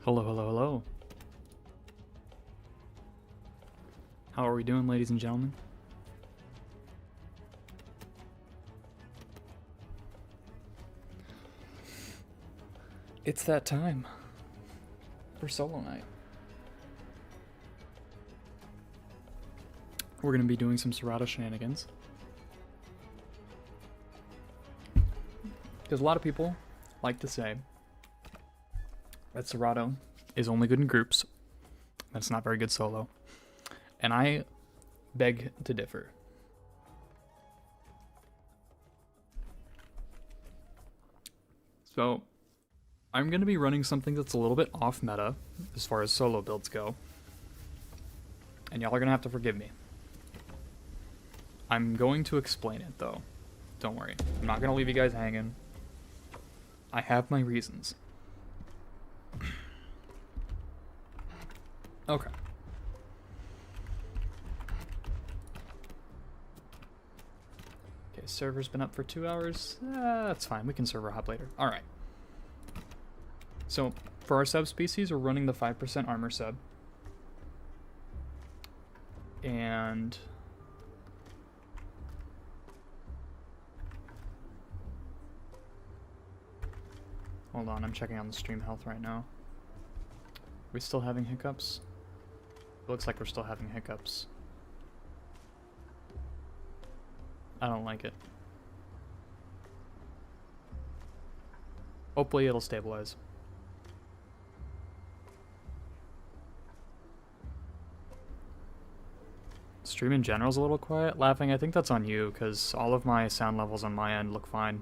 Hello, hello, hello. How are we doing, ladies and gentlemen? It's that time for solo night. We're going to be doing some Ceratosaurus shenanigans. Because a lot of people like to say that Ceratosaurus is only good in groups. That's not very good solo. And I beg to differ. So, I'm going to be running something that's a little bit off meta as far as solo builds go. And y'all are going to have to forgive me. I'm going to explain it, though. Don't worry. I'm not going to leave you guys hanging. I have my reasons. Okay. Okay, server's been up for 2 hours. That's fine. We can server hop later. Alright. So, for our subspecies, we're running the 5% armor sub. And hold on, I'm checking on the stream health right now. Are we still having hiccups? It looks like we're still having hiccups. I don't like it. Hopefully it'll stabilize. Stream in general is a little quiet. Laughing, I think that's on you, because all of my sound levels on my end look fine.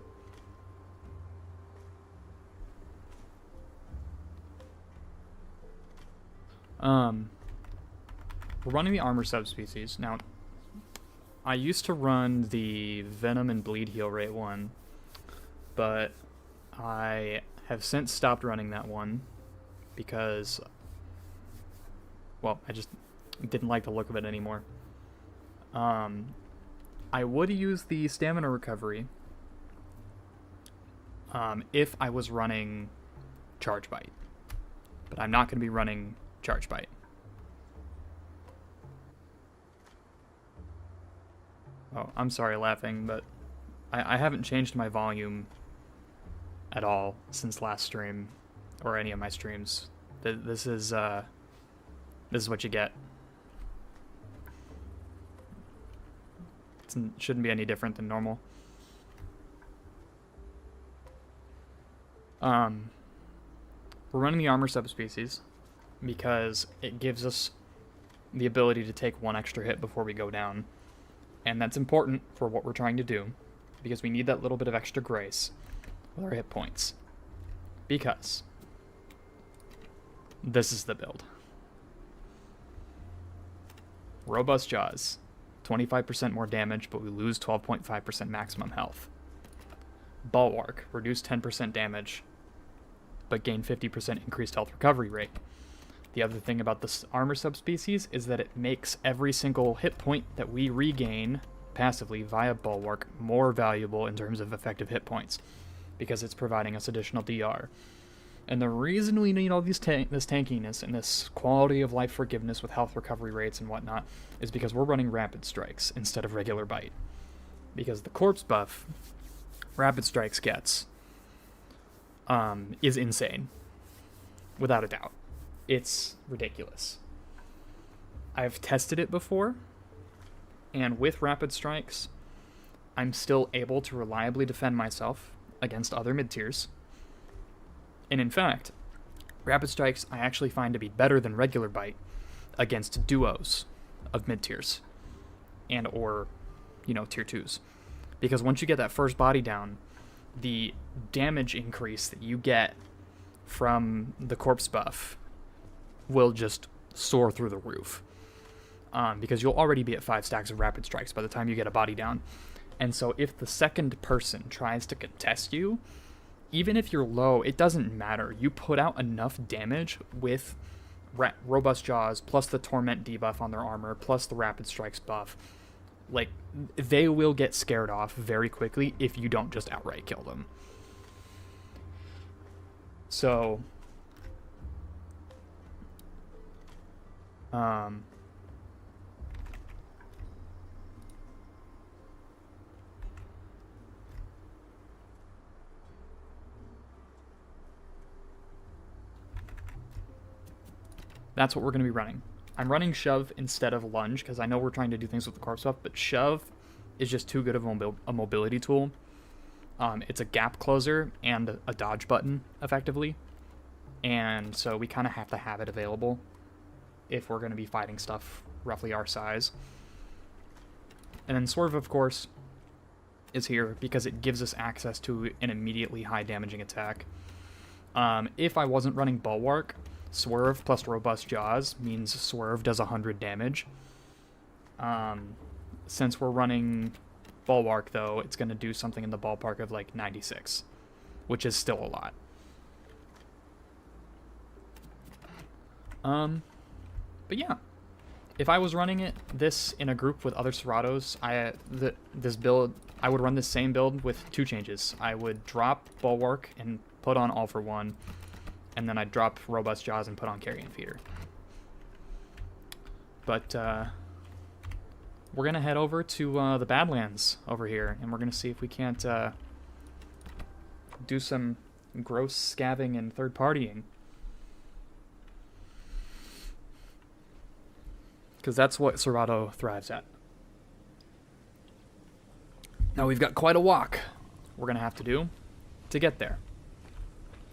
We're running the armor subspecies. Now, I used to run the Venom and Bleed Heal Rate one, but I have since stopped running that one because, well, I just didn't like the look of it anymore. I would use the Stamina Recovery if I was running Charge Bite, but I'm not going to be running Charge Bite. Oh, I'm sorry, laughing, but I haven't changed my volume at all since last stream, or any of my streams. This is what you get. It shouldn't be any different than normal. We're running the armor subspecies because it gives us the ability to take one extra hit before we go down. And that's important for what we're trying to do, because we need that little bit of extra grace with our hit points. Because this is the build. Robust Jaws, 25% more damage, but we lose 12.5% maximum health. Bulwark, reduce 10% damage, but gain 50% increased health recovery rate. The other thing about this armor subspecies is that it makes every single hit point that we regain passively via Bulwark more valuable in terms of effective hit points, because it's providing us additional DR. And the reason we need all this tankiness and this quality of life forgiveness with health recovery rates and whatnot is because we're running Rapid Strikes instead of regular Bite. Because the corpse buff Rapid Strikes gets is insane, without a doubt. It's ridiculous. I've tested it before, and with Rapid Strikes, I'm still able to reliably defend myself against other mid-tiers. And in fact, Rapid Strikes I actually find to be better than regular Bite against duos of mid-tiers and or, tier 2s. Because once you get that first body down, the damage increase that you get from the corpse buff will just soar through the roof. Because you'll already be at 5 stacks of Rapid Strikes by the time you get a body down. And so if the second person tries to contest you, even if you're low, it doesn't matter. You put out enough damage with Robust Jaws, plus the Torment debuff on their armor, plus the Rapid Strikes buff. Like, they will get scared off very quickly if you don't just outright kill them. So, Um, that's what we're going to be running. I'm running shove instead of lunge because I know we're trying to do things with the corpse buff, but shove is just too good of a mobility tool. It's a gap closer and a dodge button, effectively. And so we kind of have to have it available if we're going to be fighting stuff roughly our size. And then swerve, of course, is here because it gives us access to an immediately high damaging attack. If I wasn't running bulwark, swerve plus robust jaws means swerve does 100 damage. Since we're running bulwark, though, it's going to do something in the ballpark of like 96, which is still a lot. But yeah, if I was running this in a group with other Ceratos, this build, I would run this same build with 2 changes. I would drop bulwark and put on all for one, and then I'd drop robust jaws and put on carrion feeder. But we're gonna head over to the Badlands over here, and we're gonna see if we can't do some gross scavving and third partying. Because that's what Cerato thrives at. Now we've got quite a walk we're going to have to do to get there.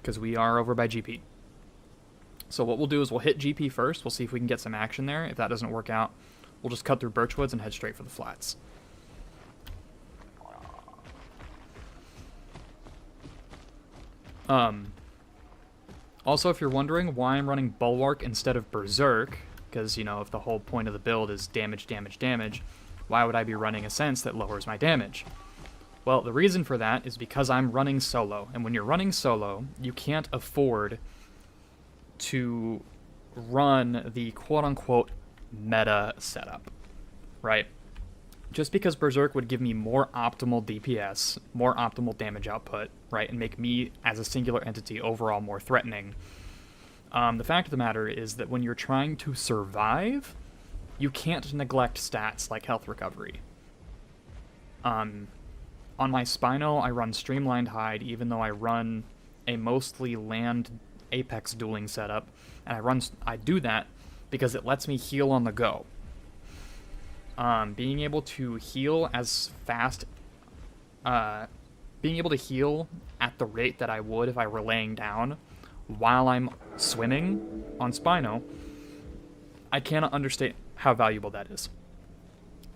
Because we are over by GP. So what we'll do is we'll hit GP first. We'll see if we can get some action there. If that doesn't work out, we'll just cut through Birchwoods and head straight for the flats. Also, if you're wondering why I'm running Bulwark instead of Berserk, because, you know, if the whole point of the build is damage, damage, damage, why would I be running a sense that lowers my damage? Well, the reason for that is because I'm running solo, and when you're running solo, you can't afford to run the quote-unquote meta setup, right? Just because Berserk would give me more optimal DPS, more optimal damage output, right, and make me, as a singular entity, overall more threatening, the fact of the matter is that when you're trying to survive, you can't neglect stats like health recovery. On my Spino, I run Streamlined Hide, even though I run a mostly land Apex dueling setup, and I do that because it lets me heal on the go. Being able to heal as fast, being able to heal at the rate that I would if I were laying down while I'm swimming on Spino, I cannot understate how valuable that is.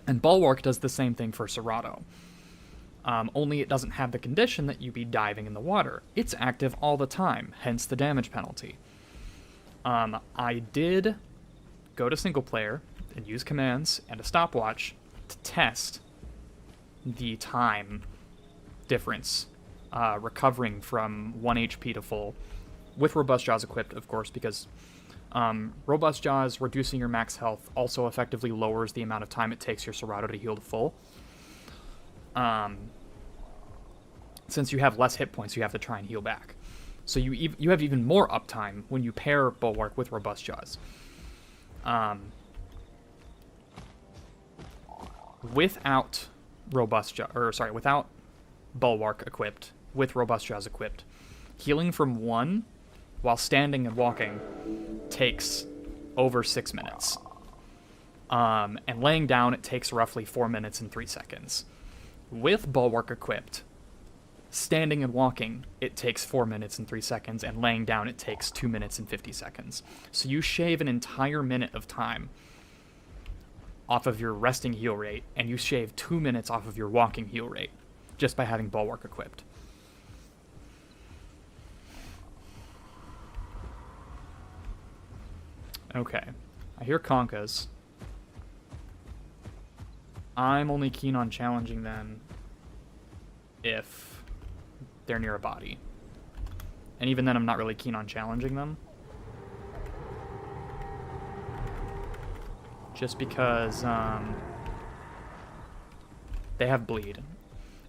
And Bulwark does the same thing for Cerato. Only it doesn't have the condition that you be diving in the water. It's active all the time, hence the damage penalty. I did go to single player and use commands and a stopwatch to test the time difference recovering from 1 HP to full, with Robust Jaws equipped, of course, because Robust Jaws reducing your max health also effectively lowers the amount of time it takes your Cerato to heal to full. Since you have less hit points, you have to try and heal back. So you have even more uptime when you pair Bulwark with Robust Jaws. Without without Bulwark equipped, with Robust Jaws equipped, healing from 1 while standing and walking takes over 6 minutes. And laying down, it takes roughly 4 minutes and 3 seconds. With Bulwark equipped, standing and walking, it takes 4 minutes and 3 seconds, and laying down, it takes 2 minutes and 50 seconds. So you shave an entire minute of time off of your resting heal rate, and you shave 2 minutes off of your walking heal rate, just by having Bulwark equipped. Okay, I hear Conkas. I'm only keen on challenging them if they're near a body. And even then, I'm not really keen on challenging them. Just because they have bleed.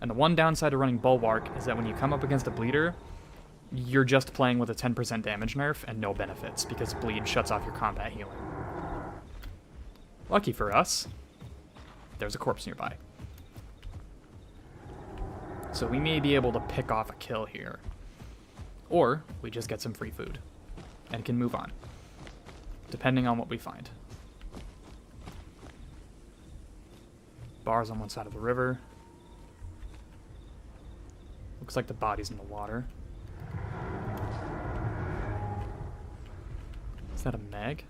And the one downside of running Bulwark is that when you come up against a bleeder, you're just playing with a 10% damage nerf and no benefits, because bleed shuts off your combat healing. Lucky for us, there's a corpse nearby. So we may be able to pick off a kill here. Or we just get some free food and can move on, depending on what we find. Bars on one side of the river. Looks like the body's in the water. Is that a Meg?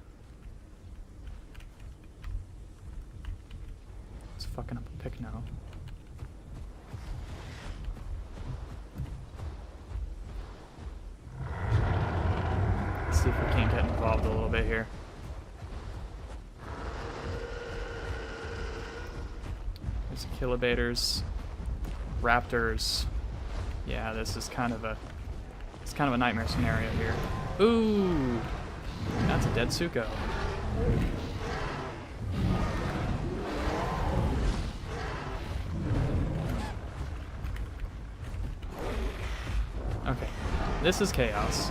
It's fucking up a pick now. Let's see if we can't get involved a little bit here. There's killibators, raptors. Yeah, this is kind of a nightmare scenario here. Ooh, that's a dead Suko. Okay, this is chaos.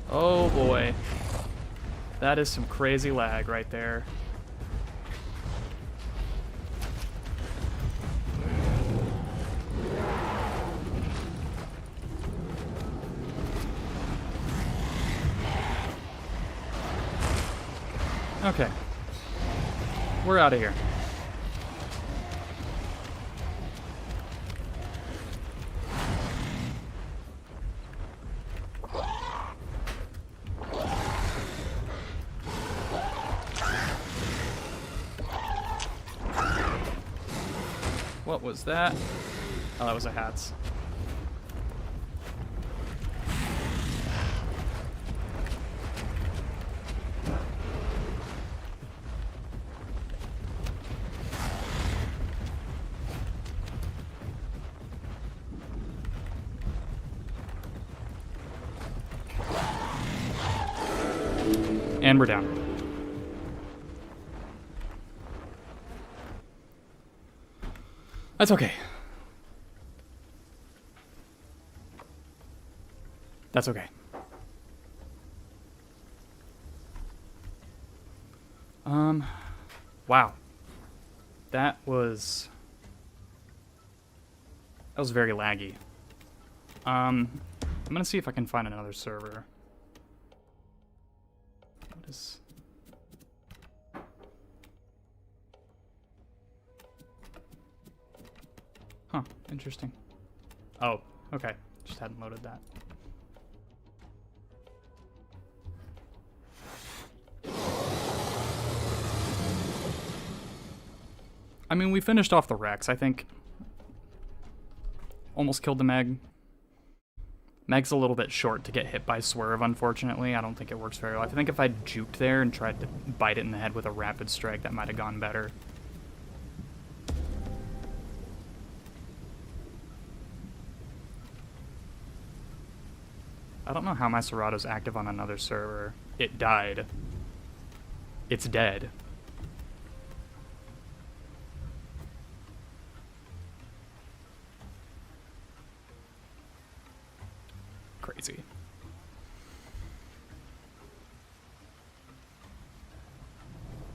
Oh boy. That is some crazy lag right there. Okay. We're out of here. What was that? Oh, that was a hats. And we're down. That's okay. That's okay. Wow. That was very laggy. I'm gonna see if I can find another server. What is... Huh, interesting. Oh, okay. Just hadn't loaded that. I mean, we finished off the Rex, I think. Almost killed the Meg. Meg's a little bit short to get hit by Swerve, unfortunately. I don't think it works very well. I think if I'd juked there and tried to bite it in the head with a rapid strike, that might have gone better. I don't know how my Cerato's active on another server. It died. It's dead. Crazy.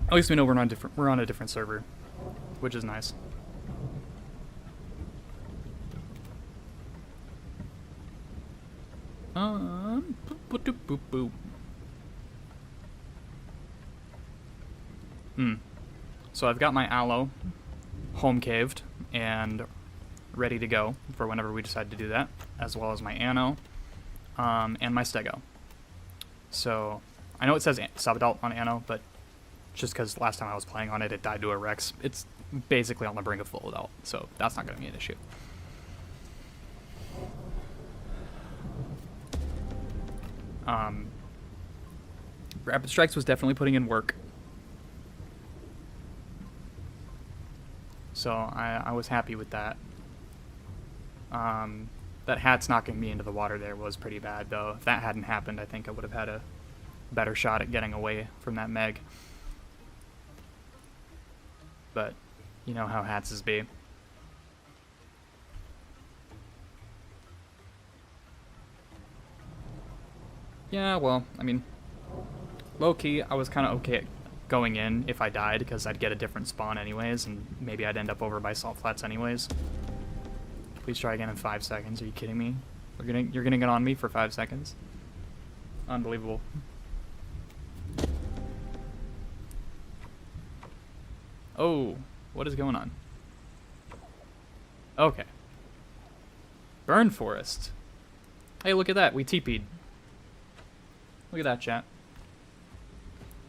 At least we know we're on a different server, which is nice. Boop, boop, boop. So I've got my aloe home caved and ready to go for whenever we decide to do that, as well as my ano and my stego. So I know it says subadult on ano, but just because last time I was playing on it, it died to a Rex. It's basically on the brink of full adult, so that's not going to be an issue. Rapid Strikes was definitely putting in work. So I was happy with that. That hat's knocking me into the water there was pretty bad, though. If that hadn't happened, I think I would have had a better shot at getting away from that Meg. But you know how hats is be. Yeah, well, I mean, low-key, I was kind of okay at going in if I died, because I'd get a different spawn anyways, and maybe I'd end up over by salt flats anyways. Please try again in 5 seconds. Are you kidding me? You're gonna get on me for 5 seconds? Unbelievable. Oh, what is going on? Okay. Burn forest. Hey, look at that. We TP'd. Look at that, chat.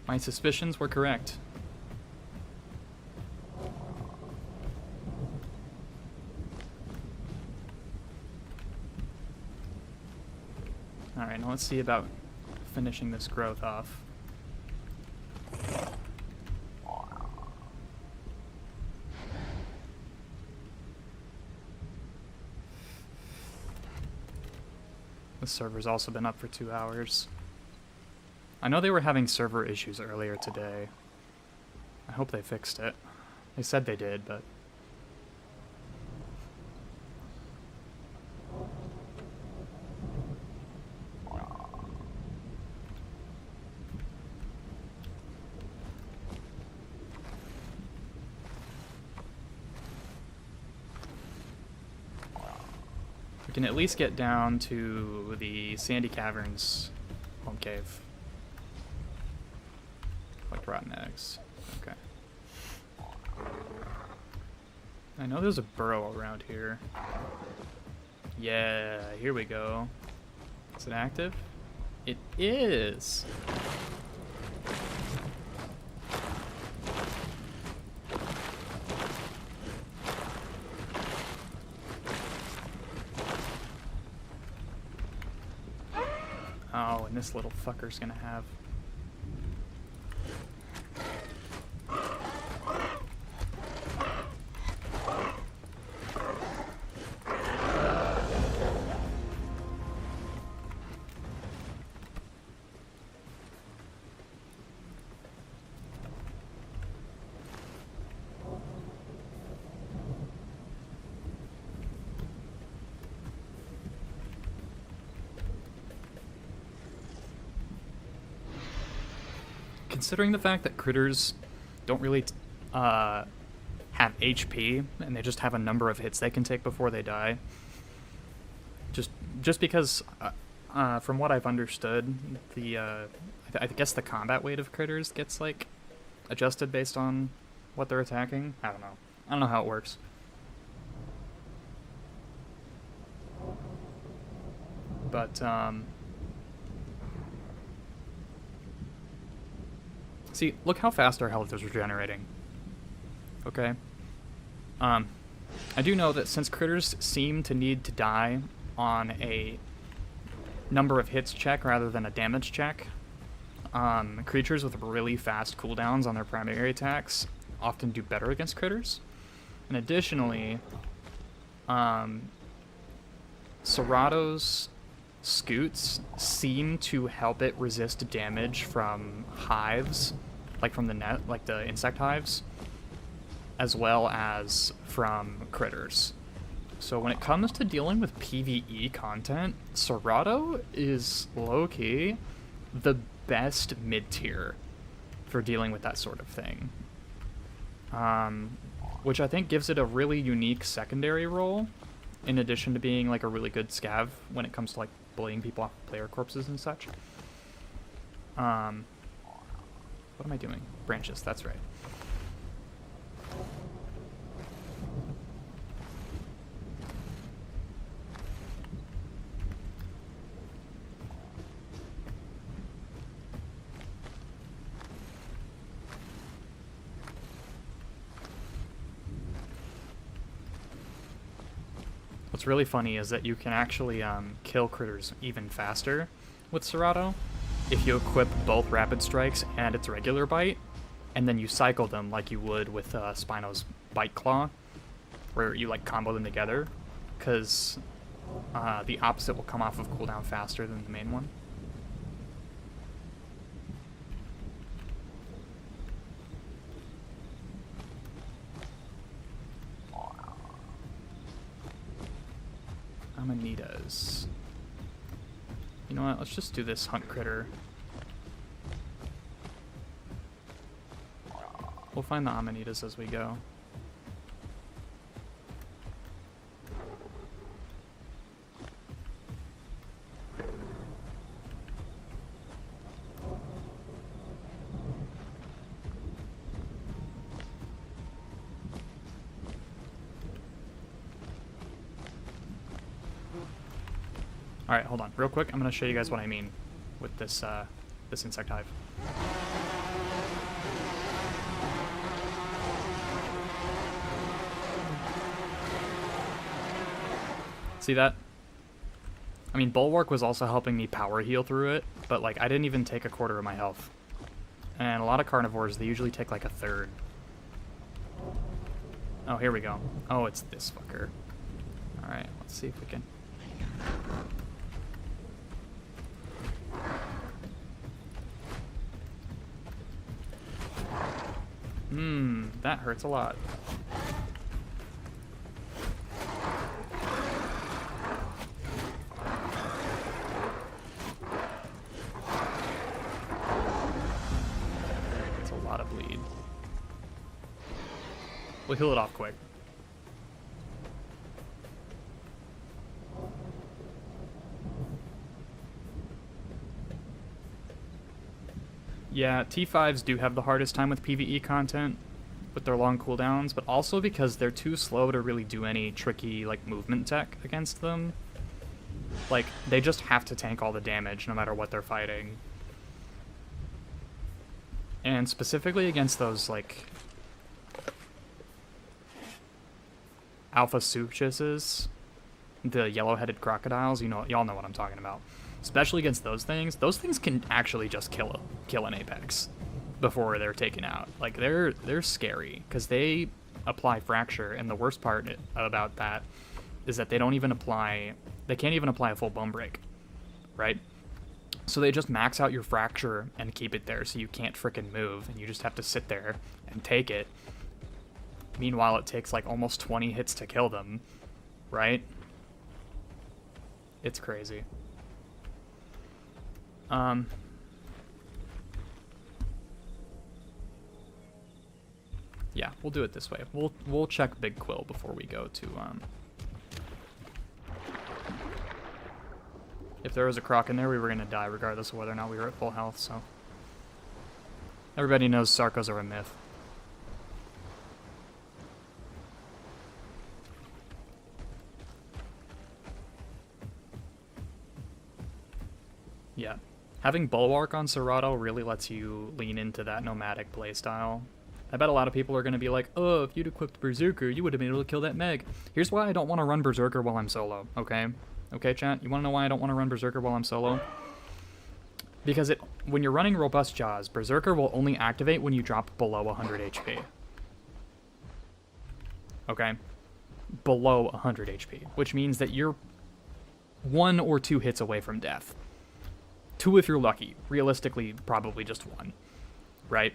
My suspicions were correct. Alright, now let's see about finishing this growth off. The server's also been up for 2 hours. I know they were having server issues earlier today. I hope they fixed it. They said they did, but... we can at least get down to the Sandy Caverns home cave. Like rotten eggs. Okay. I know there's a burrow around here. Yeah, here we go. Is it active? It is! Oh, and this little fucker's gonna have... Considering the fact that critters don't really have HP, and they just have a number of hits they can take before they die, just because, from what I've understood, I guess the combat weight of critters gets, like, adjusted based on what they're attacking? I don't know. I don't know how it works. But, see, look how fast our health is regenerating. Okay? I do know that since critters seem to need to die on a number of hits check rather than a damage check, creatures with really fast cooldowns on their primary attacks often do better against critters. And additionally, Cerato's scoots seem to help it resist damage from hives, like from the net, like the insect hives, as well as from critters. So when it comes to dealing with PvE content, Cerato is low-key the best mid-tier for dealing with that sort of thing. Which I think gives it a really unique secondary role, in addition to being like a really good scav when it comes to like bullying people off player corpses and such. What am I doing? Branches, that's right. What's really funny is that you can actually kill critters even faster with Cerato if you equip both Rapid Strikes and its regular bite, and then you cycle them like you would with Spino's Bite Claw, where you like combo them together. Because the opposite will come off of cooldown faster than the main one. Amanitas. You know what? Let's just do this hunt critter. We'll find the Amanitas as we go. Alright, hold on. Real quick, I'm going to show you guys what I mean with this, this insect hive. See that? I mean, Bulwark was also helping me power heal through it, but, like, I didn't even take a quarter of my health. And a lot of carnivores, they usually take, like, a third. Oh, here we go. Oh, it's this fucker. Alright, let's see if we can... That hurts a lot. It's a lot of bleed. We'll heal it off quick. Yeah, T5s do have the hardest time with PvE content with their long cooldowns, but also because they're too slow to really do any tricky, like, movement tech against them. Like, they just have to tank all the damage no matter what they're fighting. And specifically against those, like, Alpha Suchises, the yellow-headed crocodiles, you know, y'all know what I'm talking about. Especially against those things can actually just kill an Apex before they're taken out. Like, they're scary because they apply fracture, and the worst part about that is that they can't even apply a full bone break, right? So they just max out your fracture and keep it there so you can't frickin' move, and you just have to sit there and take it. Meanwhile, it takes like almost 20 hits to kill them, right? It's crazy. Yeah, we'll do it this way. We'll check Big Quill before we go to If there was a croc in there, we were gonna die regardless of whether or not we were at full health, so. Everybody knows Sarcos are a myth. Yeah. Having Bulwark on Cerato really lets you lean into that nomadic playstyle. I bet a lot of people are going to be like, oh, if you'd equipped Berserker, you would have been able to kill that Meg. Here's why I don't want to run Berserker while I'm solo, okay? Okay, chat? You want to know why I don't want to run Berserker while I'm solo? Because when you're running Robust Jaws, Berserker will only activate when you drop below 100 HP. Okay? Below 100 HP, which means that you're 1 or 2 hits away from death. 2 if you're lucky. Realistically, probably just 1. Right?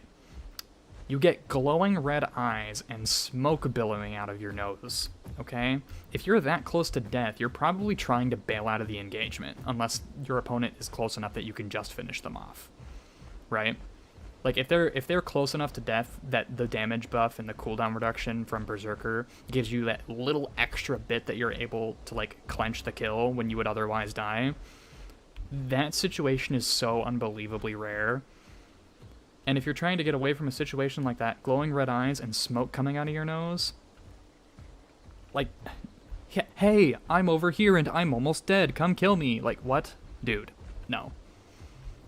You get glowing red eyes and smoke billowing out of your nose, okay? If you're that close to death, you're probably trying to bail out of the engagement, unless your opponent is close enough that you can just finish them off, right? Like, if they're close enough to death that the damage buff and the cooldown reduction from Berserker gives you that little extra bit that you're able to, like, clench the kill when you would otherwise die, that situation is so unbelievably rare. And if you're trying to get away from a situation like that, glowing red eyes and smoke coming out of your nose, like, hey, I'm over here and I'm almost dead, come kill me. Like, what? Dude, no.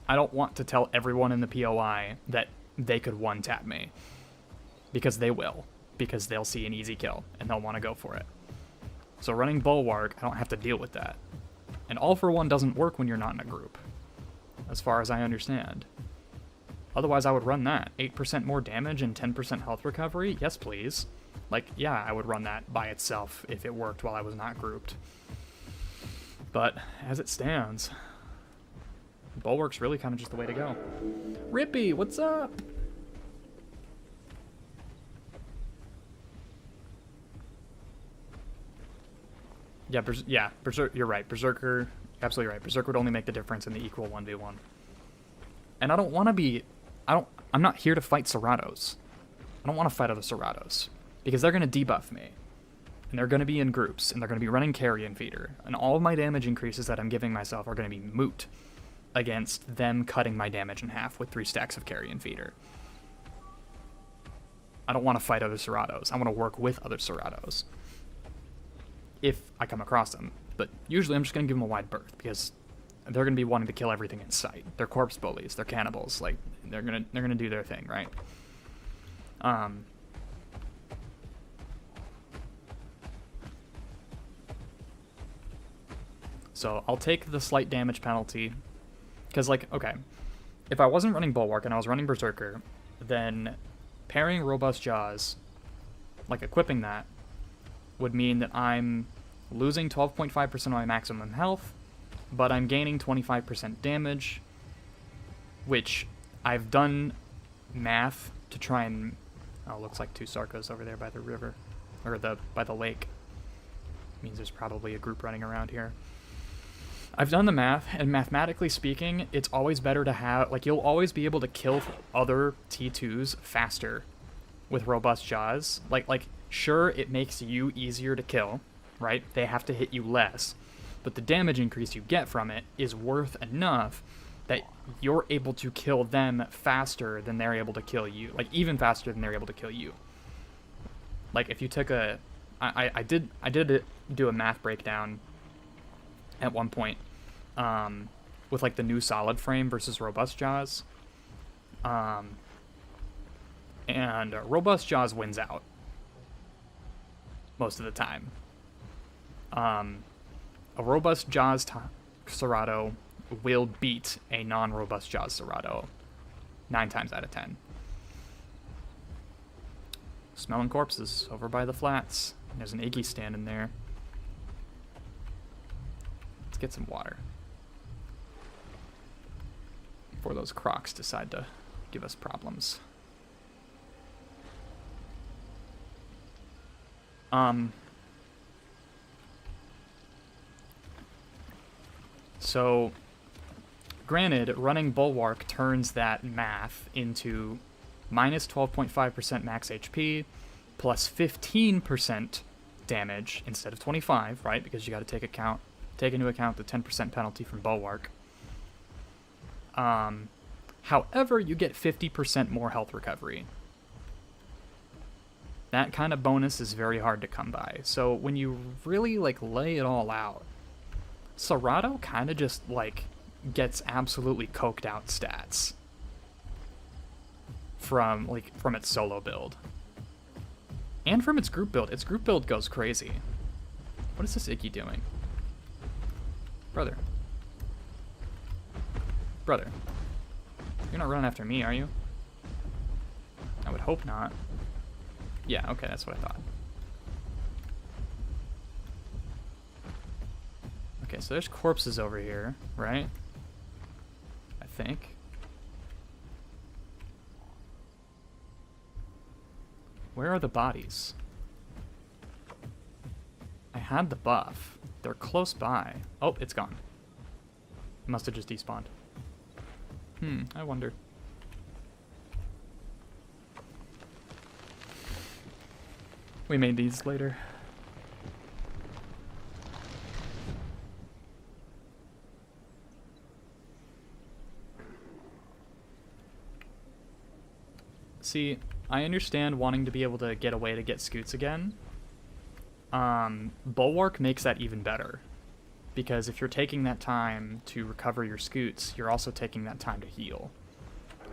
I don't want to tell everyone in the POI that they could one-tap me. Because they will. Because they'll see an easy kill, and they'll want to go for it. So running Bulwark, I don't have to deal with that. And All for One doesn't work when you're not in a group, as far as I understand. Otherwise, I would run that. 8% more damage and 10% health recovery? Yes, please. Like, yeah, I would run that by itself if it worked while I was not grouped. But as it stands, Bulwark's really kind of just the way to go. Rippy, what's up? Yeah, Berserker, you're right. Berserker, absolutely right. Berserker would only make the difference in the equal 1v1. And I don't want to be... I'm not here to fight Ceratos. I don't want to fight other Ceratos. Because they're going to debuff me. And they're going to be in groups. And they're going to be running Carrion Feeder. And all of my damage increases that I'm giving myself are going to be moot against them cutting my damage in half with 3 stacks of Carrion Feeder. I don't want to fight other Ceratos. I want to work with other Ceratos. If I come across them. But usually I'm just going to give them a wide berth. Because they're going to be wanting to kill everything in sight. They're corpse bullies. They're cannibals. Like, they're gonna do their thing, right? So I'll take the slight damage penalty. Because, like, okay, if I wasn't running Bulwark and I was running Berserker, then pairing Robust Jaws, like equipping that, would mean that I'm losing 12.5% of my maximum health, but I'm gaining 25% damage, which I've done math to try and... Oh, looks like 2 Sarcos over there by the river, or by the lake. Means there's probably a group running around here. I've done the math, and mathematically speaking, it's always better to have... Like, you'll always be able to kill other T2s faster with Robust Jaws. Like, sure, it makes you easier to kill, right? They have to hit you less. But the damage increase you get from it is worth enough that you're able to kill them faster than they're able to kill you. Like, even faster than they're able to kill you. Like, if you took a... I did do a math breakdown at one point with, like, the new solid frame versus Robust Jaws. And Robust Jaws wins out most of the time. A Robust Jaws Cerato will beat a non-Robust Jaws Cerato 9 times out of 10. Smelling corpses over by the flats. There's an Iggy standing there. Let's get some water before those crocs decide to give us problems. So, granted, running Bulwark turns that math into minus 12.5% max HP, plus 15% damage instead of 25, right? Because you got to take into account the 10% penalty from Bulwark. However, you get 50% more health recovery. That kind of bonus is very hard to come by. So when you really, like, lay it all out, Cerato kind of just, like, gets absolutely coked out stats from its solo build. And from its group build. Its group build goes crazy. What is this Icky doing? Brother. You're not running after me, are you? I would hope not. Yeah, okay, that's what I thought. Okay, so there's corpses over here, right? I think. Where are the bodies? I had the buff. They're close by. Oh, it's gone. It must have just despawned. I wonder. We made these later. See, I understand wanting to be able to get away to get scoots again. Bulwark makes that even better. Because if you're taking that time to recover your scoots, you're also taking that time to heal.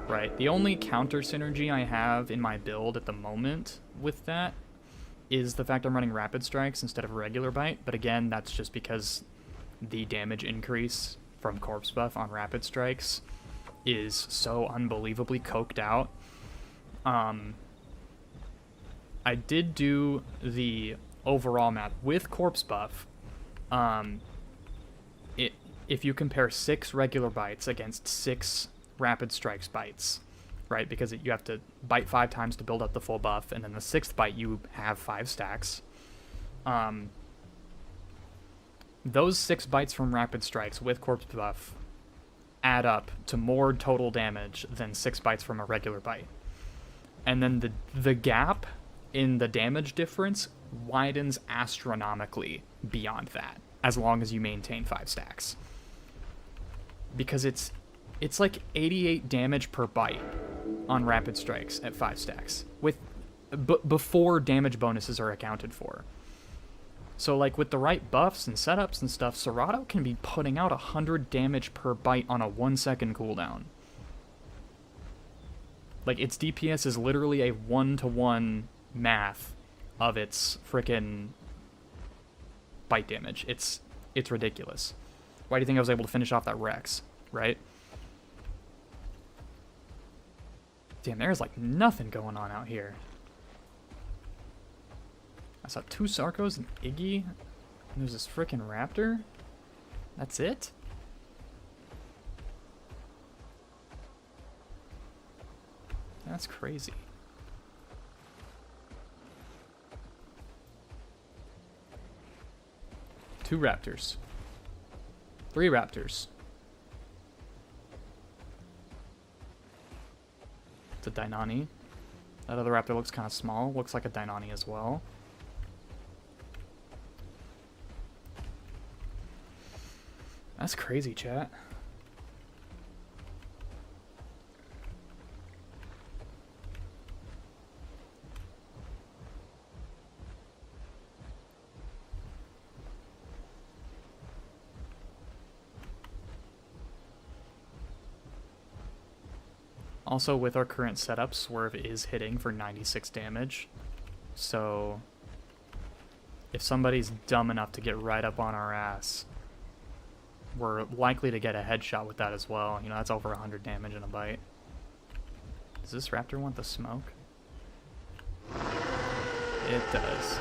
Right? The only counter synergy I have in my build at the moment with that is the fact I'm running Rapid Strikes instead of regular Bite, but again, that's just because the damage increase from Corpse Buff on Rapid Strikes is so unbelievably coked out. I did do the overall map with Corpse Buff, if you compare 6 regular bites against 6 rapid strikes bites, right? Because you have to bite 5 times to build up the full buff, and then the 6th bite you have 5 stacks. Those 6 bites from rapid strikes with corpse buff add up to more total damage than 6 bites from a regular bite. And then the gap in the damage difference widens astronomically beyond that, as long as you maintain 5 stacks. Because it's like 88 damage per bite on rapid strikes at 5 stacks, with before damage bonuses are accounted for. So like with the right buffs and setups and stuff, Cerato can be putting out 100 damage per bite on a 1-second cooldown. Like its DPS is literally a 1-to-1 math of its frickin' bite damage. It's ridiculous. Why do you think I was able to finish off that Rex, right? Damn, there's like nothing going on out here. I saw 2 Sarcos and Iggy, and there's this frickin' raptor. That's it? That's crazy. Two raptors. 3 raptors. It's a Dainani. That other raptor looks kind of small. Looks like a Dainani as well. That's crazy, chat. Also, with our current setup, Swerve is hitting for 96 damage. So, if somebody's dumb enough to get right up on our ass, we're likely to get a headshot with that as well. You know, that's over 100 damage in a bite. Does this raptor want the smoke? It does.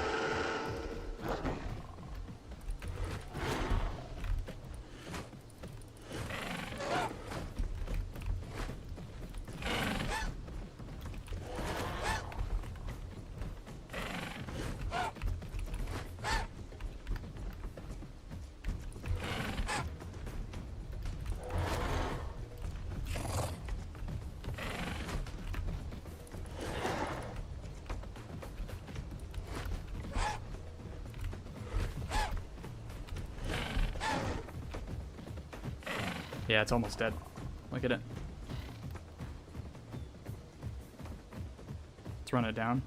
Yeah, it's almost dead. Look at it. Let's run it down.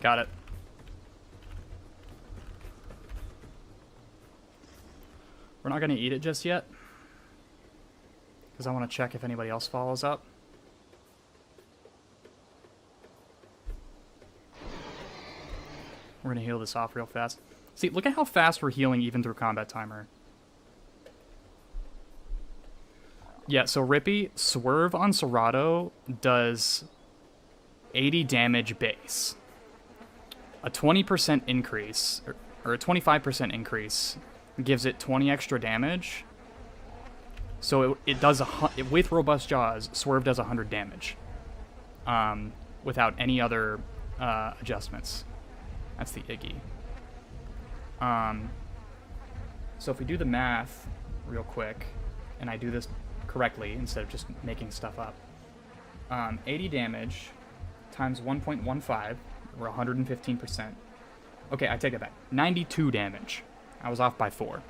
Got it. We're not going to eat it just yet, because I want to check if anybody else follows up. We're going to heal this off real fast. See, look at how fast we're healing even through combat timer. Yeah, so Rippy, Swerve on Cerato does 80 damage base. A 20% increase, or a 25% increase, gives it 20 extra damage. So it does, with Robust Jaws, Swerve does 100 damage. Without any other adjustments. That's the Iggy. So if we do the math real quick, and I do this correctly instead of just making stuff up, 80 damage times 1.15, or 115%. Okay, I take it back. 92 damage. I was off by 4.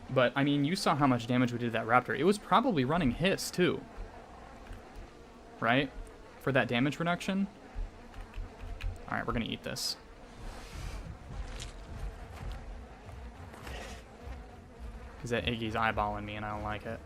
But, I mean, you saw how much damage we did to that raptor. It was probably running Hiss, too. Right? For that damage reduction. Alright, we're gonna eat this. Because that Iggy's eyeballing me and I don't like it.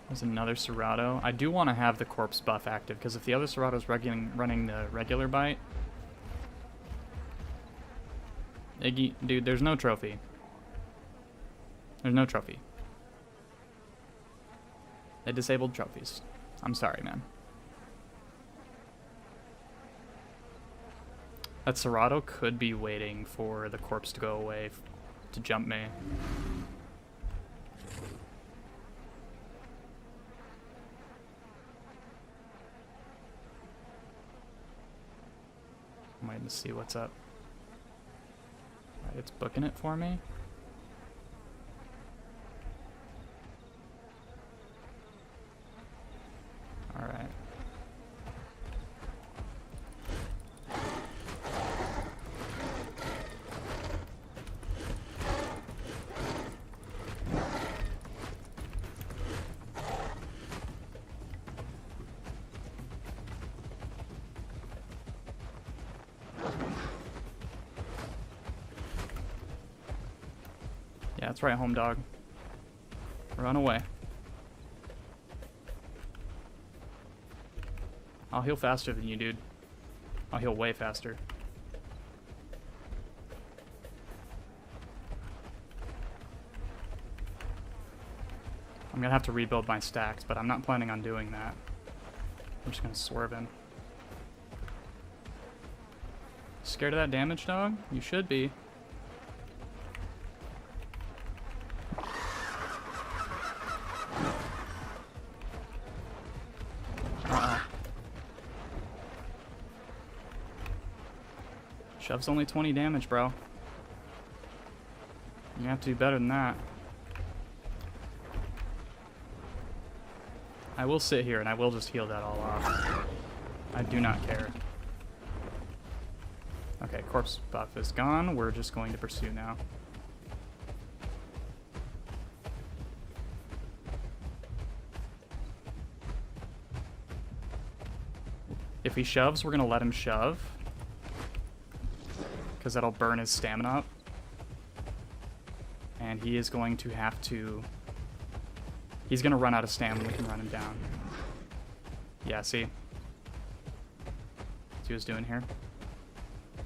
There's another Cerado. I do want to have the corpse buff active, because if the other Cerado's running the regular bite... Iggy, dude, there's no trophy. There's no trophy. They disabled trophies. I'm sorry, man. That Cerado could be waiting for the corpse to go away to jump me. I'm waiting to see what's up. Alright, it's booking it for me. Alright. Yeah, that's right, home dog. Run away. I'll heal faster than you, dude. I'll heal way faster. I'm gonna have to rebuild my stacks, but I'm not planning on doing that. I'm just gonna swerve in. Scared of that damage, dog? You should be. Shove's only 20 damage, bro. You have to do better than that. I will sit here and I will just heal that all off. I do not care. Okay, corpse buff is gone. We're just going to pursue now. If he shoves, we're gonna let him shove, because that'll burn his stamina up. And he is going to have to... He's going to run out of stamina. We can run him down. Yeah, see? See what he's doing here?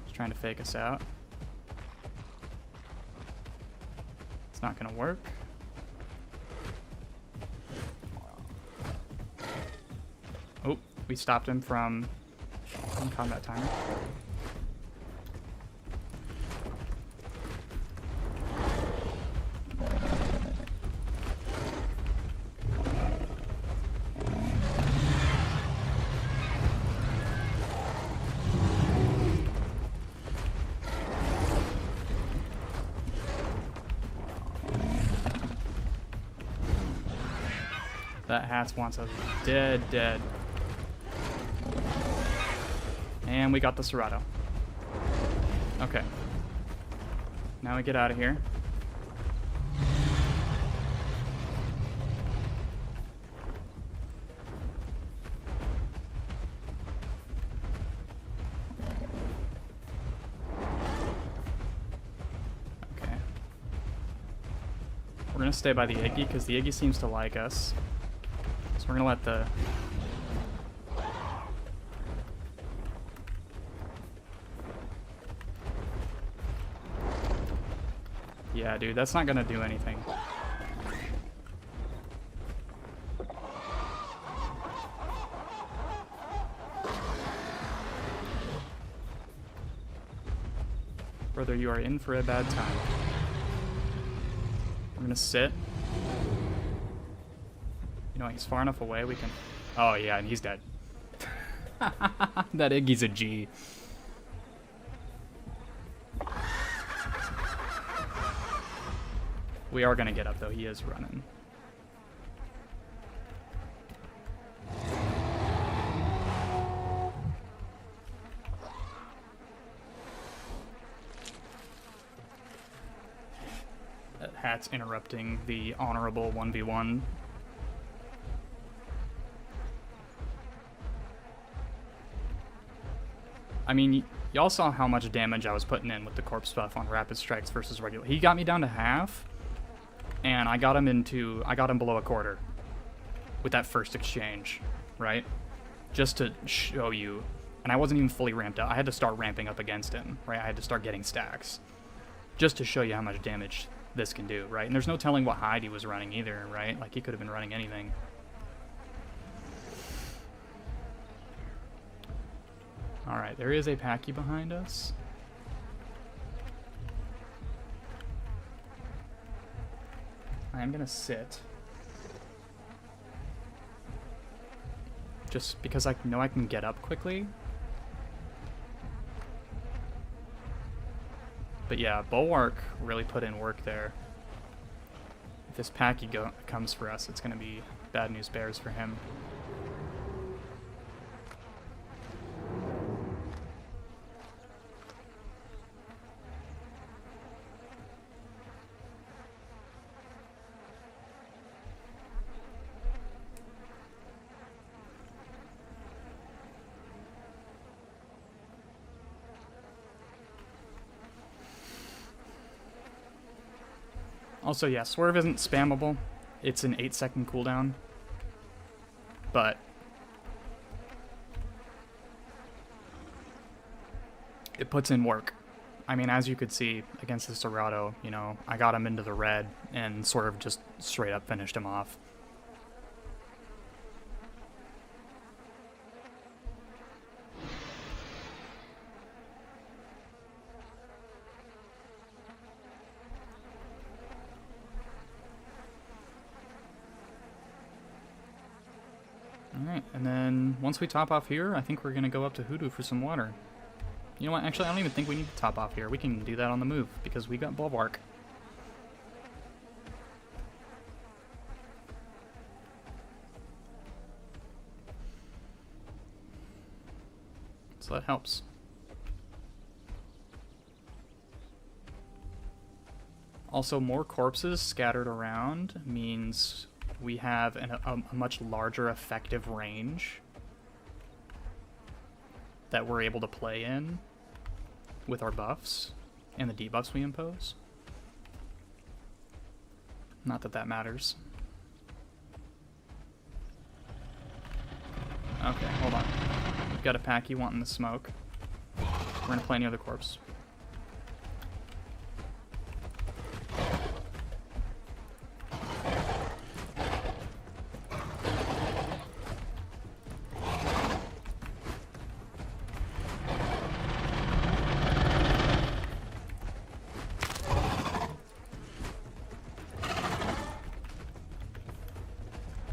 He's trying to fake us out. It's not going to work. Oh, we stopped him from combat timer. That Hats wants us dead. And we got the Cerado. Okay. Now we get out of here. Okay. We're gonna stay by the Iggy because the Iggy seems to like us. So we're gonna let the... Yeah, dude, that's not gonna do anything. Brother, you are in for a bad time. We're gonna sit. You know, he's far enough away, we can... Oh, yeah, and he's dead. That Iggy's a G. We are gonna get up, though. He is running. That Hat's interrupting the honorable 1v1. I mean, y'all saw how much damage I was putting in with the corpse buff on rapid strikes versus regular. He got me down to half, and I got him below a quarter. with that first exchange, right? Just to show you. And I wasn't even fully ramped up. I had to start ramping up against him, right? I had to start getting stacks just to show you how much damage this can do, right? And there's no telling what hide he was running either, right? Like, he could have been running anything. Alright, there is a Packy behind us. I am gonna sit. Just because I know I can get up quickly. But yeah, Bulwark really put in work there. If this Packy comes for us, it's gonna be bad news bears for him. Also, yeah, Swerve isn't spammable. It's an 8-second cooldown. But it puts in work. I mean, as you could see against the Ceratosaurus, you know, I got him into the red and Swerve just straight up finished him off. Alright, and then once we top off here, I think we're going to go up to Hoodoo for some water. You know what, actually, I don't even think we need to top off here. We can do that on the move, because we got Bulwark. So that helps. Also, more corpses scattered around means we have a much larger effective range that we're able to play in with our buffs and the debuffs we impose. Not that that matters. Okay, hold on. We've got a Packy wanting the smoke. We're gonna play near the corpse.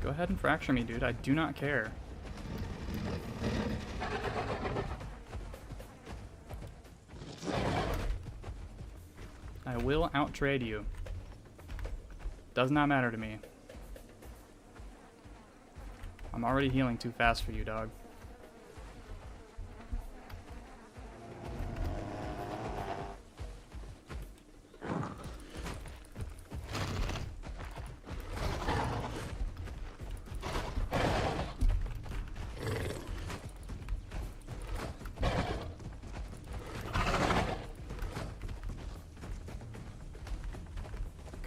Go ahead and fracture me, dude. I do not care. I will outtrade you. Does not matter to me. I'm already healing too fast for you, dog.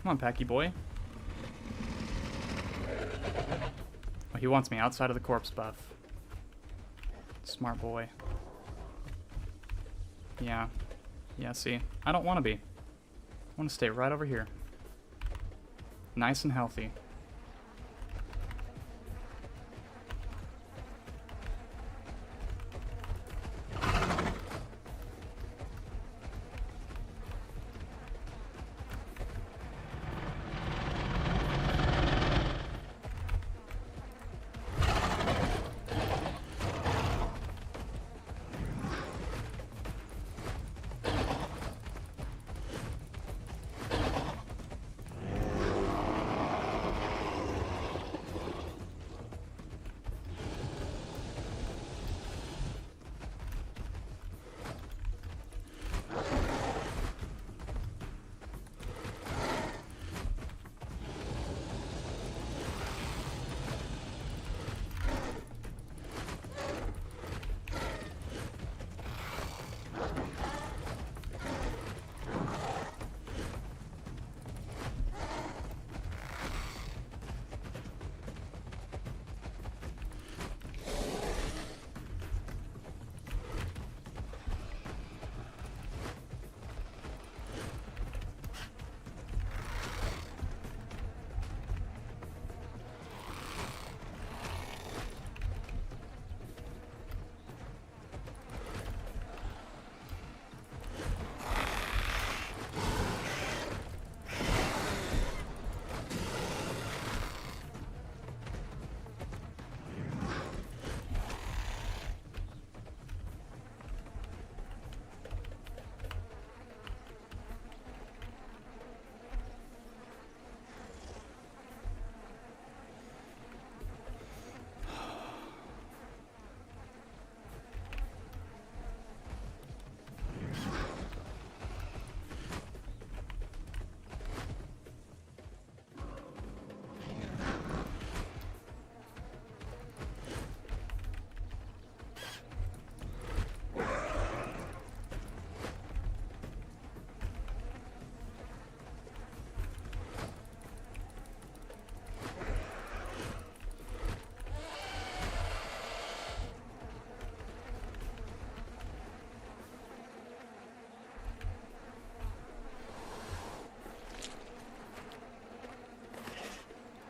Come on, Packy boy. Oh, he wants me outside of the corpse buff. Smart boy. Yeah. Yeah, see. I don't want to be. I want to stay right over here. Nice and healthy.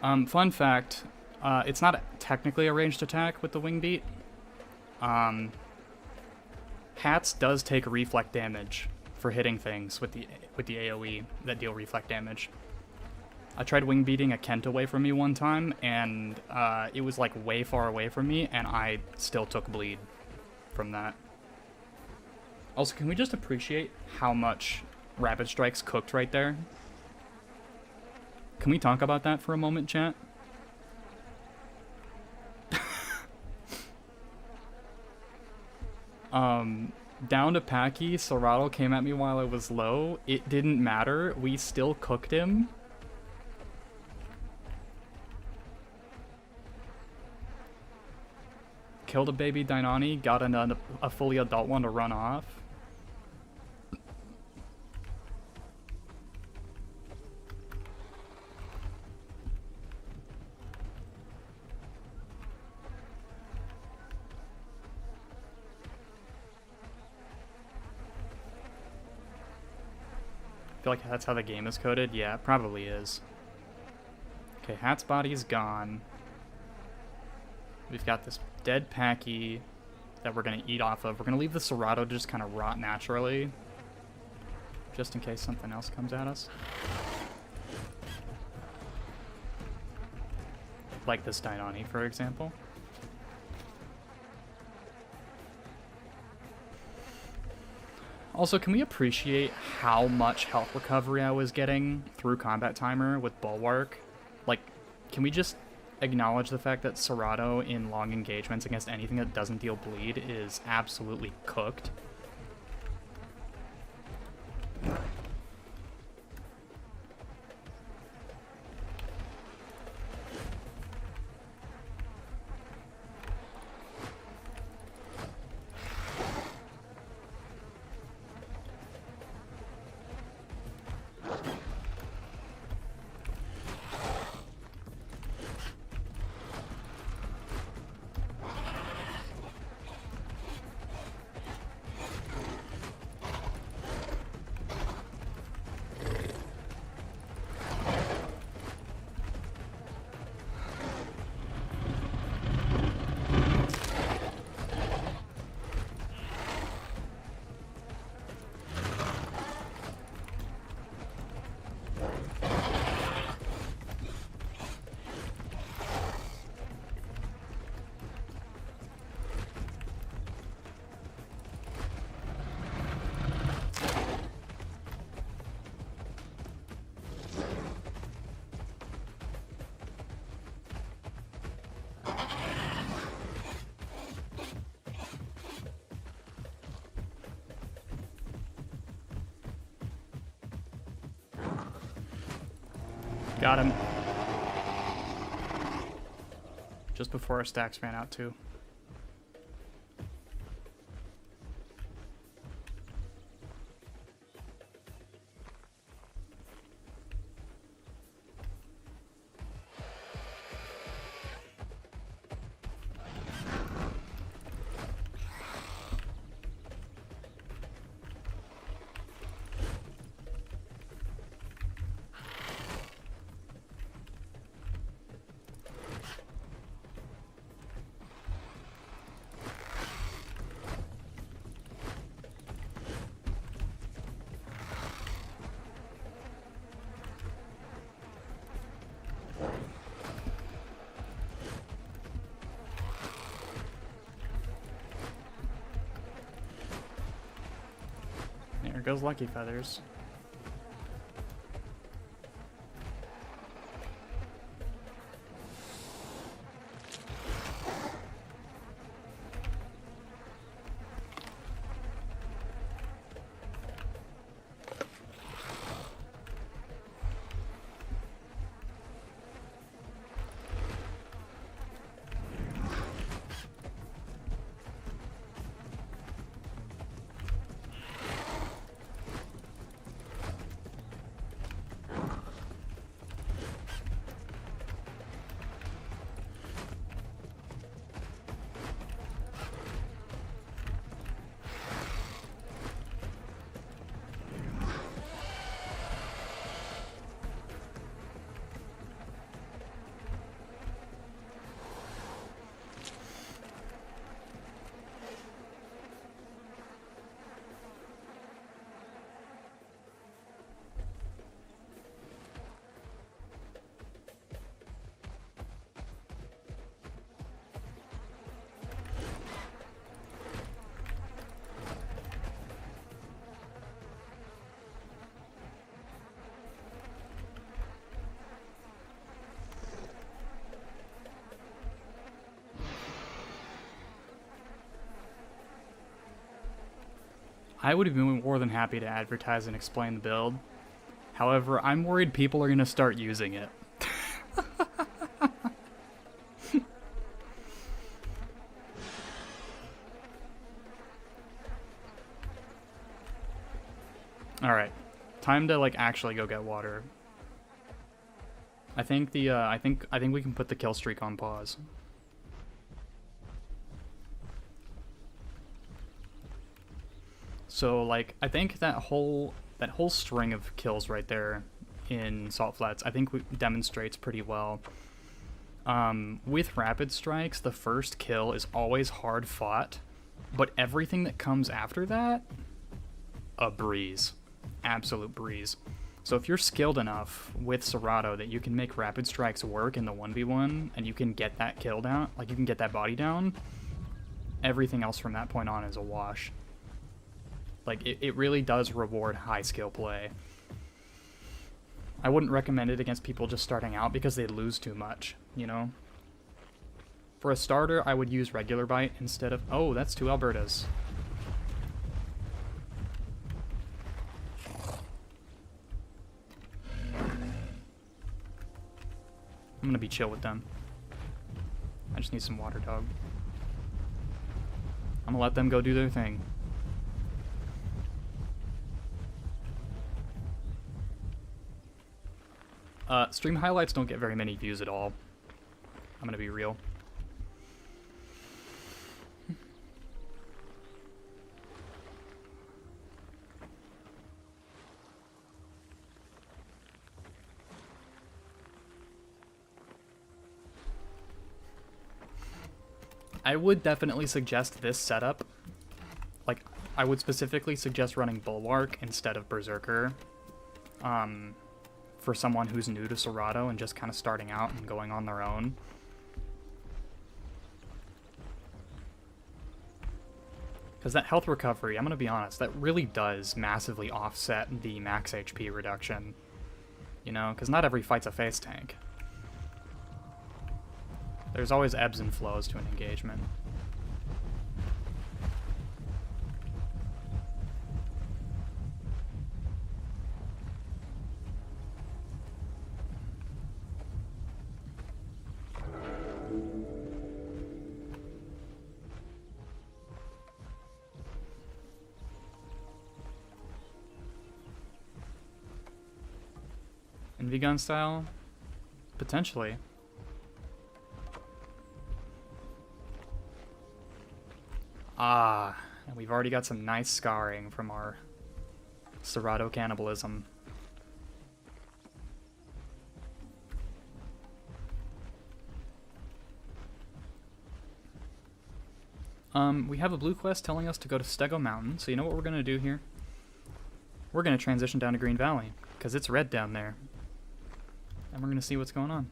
Fun fact, it's not technically a ranged attack with the wing beat. Hats does take reflect damage for hitting things with the AoE that deal reflect damage. I tried wing beating a Kent away from me one time, and it was like way far away from me, and I still took bleed from that. Also, can we just appreciate how much Rapid Strikes cooked right there? Can we talk about that for a moment, chat? Down to Packy, Ceratosaurus came at me while I was low. It didn't matter. We still cooked him. Killed a baby Deinani, got a fully adult one to run off. I feel like that's how the game is coded. Yeah, it probably is. Okay, Hat's body's gone. We've got this dead Packy that we're going to eat off of. We're going to leave the Ceratosaurus to just kind of rot naturally, just in case something else comes at us. Like this Deinani, for example. Also, can we appreciate how much health recovery I was getting through Combat Timer with Bulwark? Like, can we just acknowledge the fact that Ceratosaurus in long engagements against anything that doesn't deal bleed is absolutely cooked? Got him. Just before our stacks ran out, too. There goes Lucky Feathers. I would be more than happy to advertise and explain the build. However, I'm worried people are going to start using it. All right, time to like actually go get water. I think I think we can put the kill streak on pause. So like I think that whole string of kills right there in Salt Flats, I think demonstrates pretty well. With rapid strikes, the first kill is always hard fought, but everything that comes after that, a breeze. Absolute breeze. So if you're skilled enough with Cerato that you can make rapid strikes work in the 1v1 and you can get that kill down, like you can get that body down, everything else from that point on is a wash. Like it really does reward high skill play. I wouldn't recommend it against people just starting out because they lose too much, you know? For a starter, I would use regular bite instead of... Oh, that's 2 Albertas. I'm gonna be chill with them. I just need some water, dog. I'm gonna let them go do their thing. Stream highlights don't get very many views at all. I'm gonna be real. I would definitely suggest this setup. Like, I would specifically suggest running Bulwark instead of Berserker. For someone who's new to Cerato and just kind of starting out and going on their own. Because that health recovery, I'm going to be honest, that really does massively offset the max HP reduction. You know, because not every fight's a face tank. There's always ebbs and flows to an engagement. NV gun style? Potentially. Ah, and we've already got some nice scarring from our Cerato cannibalism. We have a blue quest telling us to go to Stego Mountain, so you know what we're going to do here? We're going to transition down to Green Valley, because it's red down there. And we're going to see what's going on.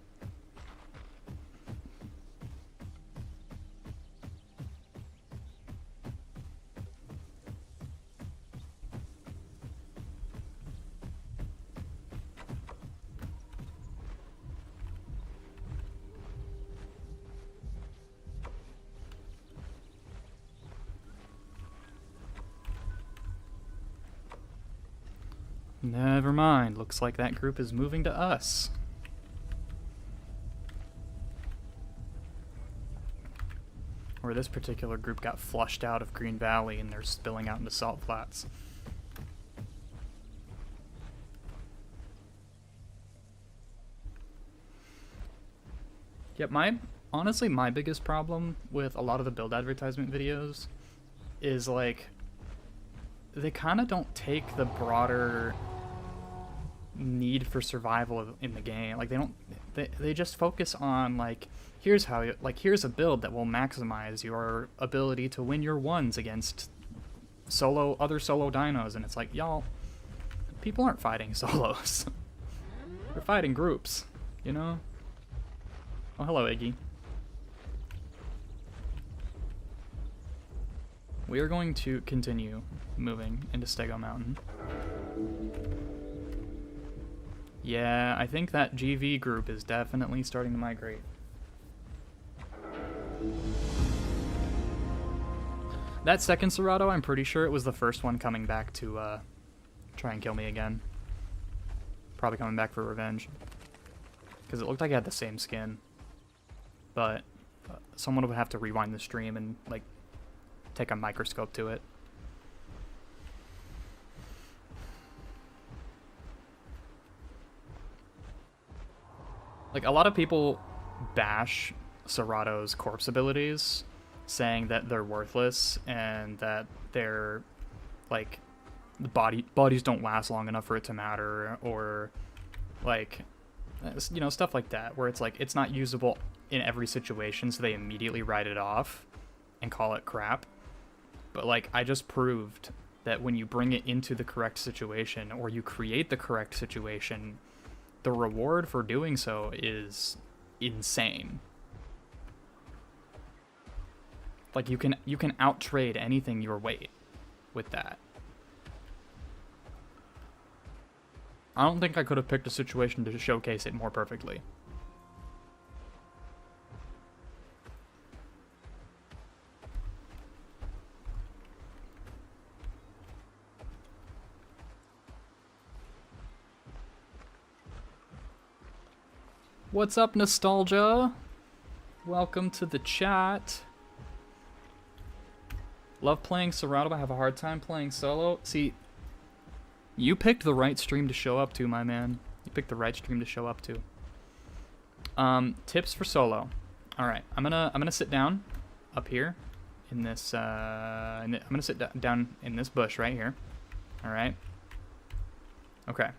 Never mind, looks like that group is moving to us. Or this particular group got flushed out of Green Valley and they're spilling out into Salt Flats. Yep, honestly, my biggest problem with a lot of the build advertisement videos is like, they kind of don't take the broader need for survival in the game. Like they just focus on like, here's a build that will maximize your ability to win your ones against other solo dinos, and it's like, y'all, people aren't fighting solos. They're fighting groups, you know? Oh, hello, Iggy. We are going to continue moving into Stego Mountain. Yeah, I think that GV group is definitely starting to migrate. That second Cerато, I'm pretty sure it was the first one coming back to try and kill me again. Probably coming back for revenge. Because it looked like it had the same skin. But someone would have to rewind the stream and, like, take a microscope to it. Like, a lot of people bash Cerato's corpse abilities, saying that they're worthless and that they're, like, the bodies don't last long enough for it to matter, or, like, you know, stuff like that, where it's like, it's not usable in every situation, so they immediately write it off and call it crap. But, like, I just proved that when you bring it into the correct situation, or you create the correct situation, the reward for doing so is insane. Like, you can outtrade anything your weight with that. I don't think I could have picked a situation to showcase it more perfectly. What's up, Nostalgia? Welcome to the chat. Love playing Cerato, but I have a hard time playing solo. See, you picked the right stream to show up to, my man. You picked the right stream to show up to. Tips for solo. All right, I'm gonna sit down up here in this. I'm gonna sit down in this bush right here. All right. Okay.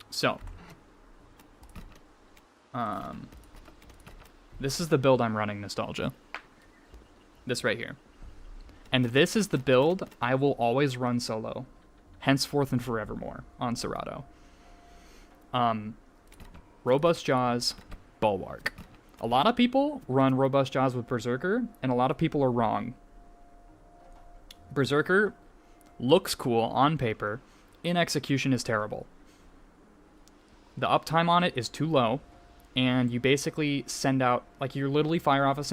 So, this is the build I'm running, Nostalgia. This right here. And this is the build I will always run solo, henceforth and forevermore, on Cerато. Robust Jaws, Bulwark. A lot of people run Robust Jaws with Berserker, and a lot of people are wrong. Berserker looks cool on paper, in execution is terrible. The uptime on it is too low, and you basically send out, like, you literally fire off a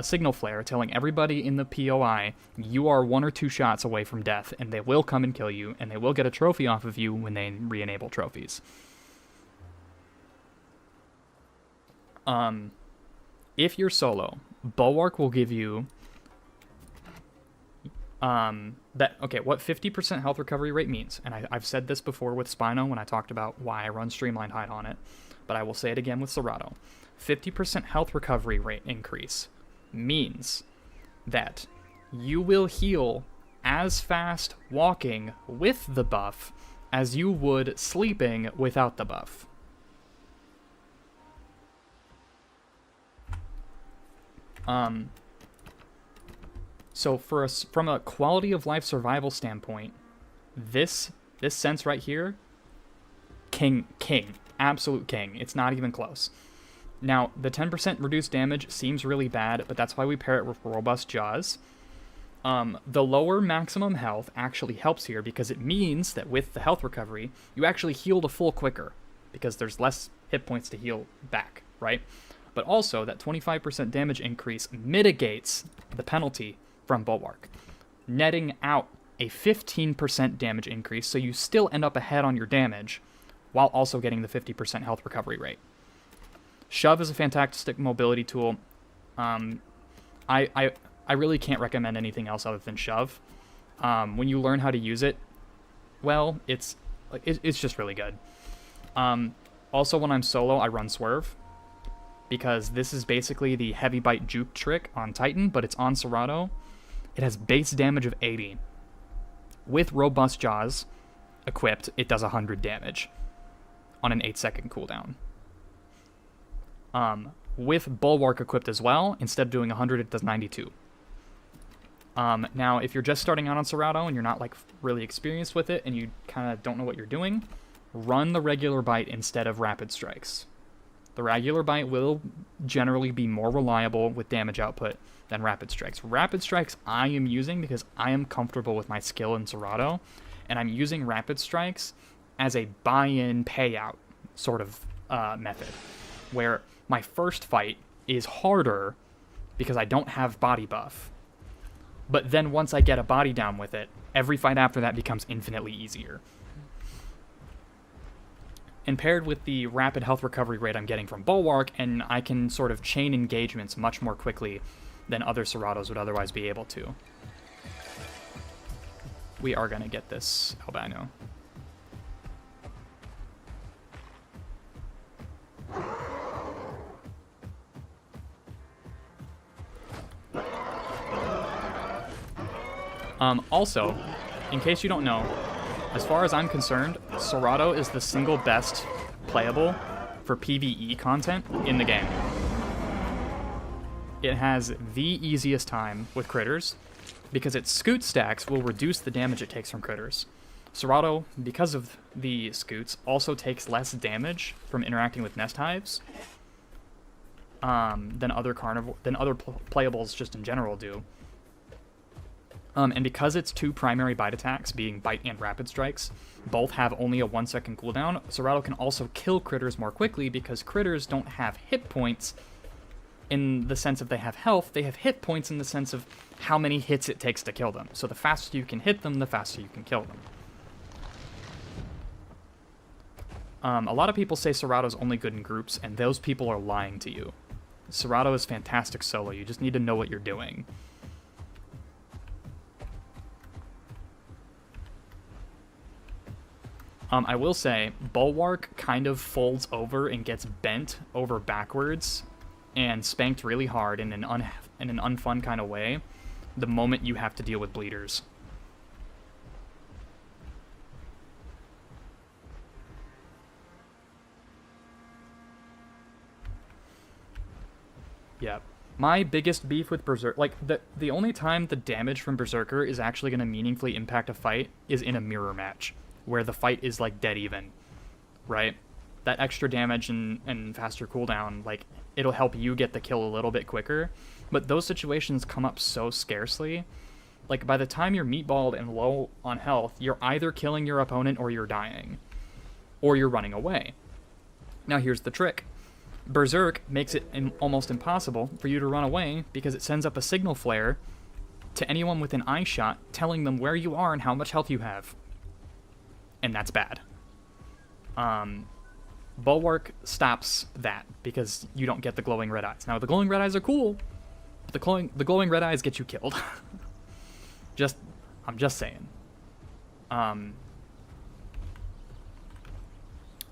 signal flare telling everybody in the POI you are 1 or 2 shots away from death, and they will come and kill you, and they will get a trophy off of you when they re-enable trophies. If you're solo, Bulwark will give you what 50% health recovery rate means, and I've said this before with Spino when I talked about why I run Streamlined Hide on it, but I will say it again with Cerато. 50% health recovery rate increase means that you will heal as fast walking with the buff as you would sleeping without the buff. So from a quality of life survival standpoint, this sense right here, king, absolute king. It's not even close. Now, the 10% reduced damage seems really bad, but that's why we pair it with Robust Jaws. The lower maximum health actually helps here because it means that with the health recovery, you actually heal to full quicker because there's less hit points to heal back, right? But also, that 25% damage increase mitigates the penalty from Bulwark, netting out a 15% damage increase, so you still end up ahead on your damage, while also getting the 50% health recovery rate. Shove is a fantastic mobility tool. I really can't recommend anything else other than Shove. When you learn how to use it, well, it's just really good. Also, when I'm solo, I run Swerve, because this is basically the heavy bite juke trick on Titan, but it's on Cerато. It has base damage of 80. With Robust Jaws equipped, it does 100 damage on an 8-second cooldown. With Bulwark equipped as well, instead of doing 100, it does 92. Now, if you're just starting out on Cerато and you're not, like, really experienced with it and you kind of don't know what you're doing, run the regular bite instead of Rapid Strikes. The regular bite will generally be more reliable with damage output than Rapid Strikes. Rapid Strikes I am using because I am comfortable with my skill in Cerато, and I'm using Rapid Strikes as a buy-in payout sort of method, where my first fight is harder because I don't have body buff. But then once I get a body down with it, every fight after that becomes infinitely easier. And paired with the rapid health recovery rate I'm getting from Bulwark, and I can sort of chain engagements much more quickly than other Ceratos would otherwise be able to. We are going to get this albino. Also, in case you don't know, as far as I'm concerned, Cerato is the single best playable for PvE content in the game. It has the easiest time with critters, because its scoot stacks will reduce the damage it takes from critters. Cerato, because of the scoots, also takes less damage from interacting with nest hives than other playables just in general do. And because its two primary bite attacks, being Bite and Rapid Strikes, both have only a 1-second cooldown, Cerato can also kill critters more quickly because critters don't have hit points in the sense of they have health, they have hit points in the sense of how many hits it takes to kill them. So the faster you can hit them, the faster you can kill them. A lot of people say Cerato's only good in groups, and those people are lying to you. Cerato is fantastic solo, you just need to know what you're doing. I will say, Bulwark kind of folds over and gets bent over backwards and spanked really hard in an unfun kind of way the moment you have to deal with bleeders. Yeah. My biggest beef with Berserk, like, the only time the damage from Berserker is actually going to meaningfully impact a fight is in a mirror match, where the fight is, like, dead even, right? That extra damage and faster cooldown, like, it'll help you get the kill a little bit quicker, but those situations come up so scarcely. Like, by the time you're meatballed and low on health, you're either killing your opponent or you're dying, or you're running away. Now, here's the trick. Berserk makes it almost impossible for you to run away because it sends up a signal flare to anyone within eye shot telling them where you are and how much health you have. And that's bad. Bulwark stops that because you don't get the glowing red eyes. Now, the glowing red eyes are cool, but the glowing red eyes get you killed. I'm just saying. The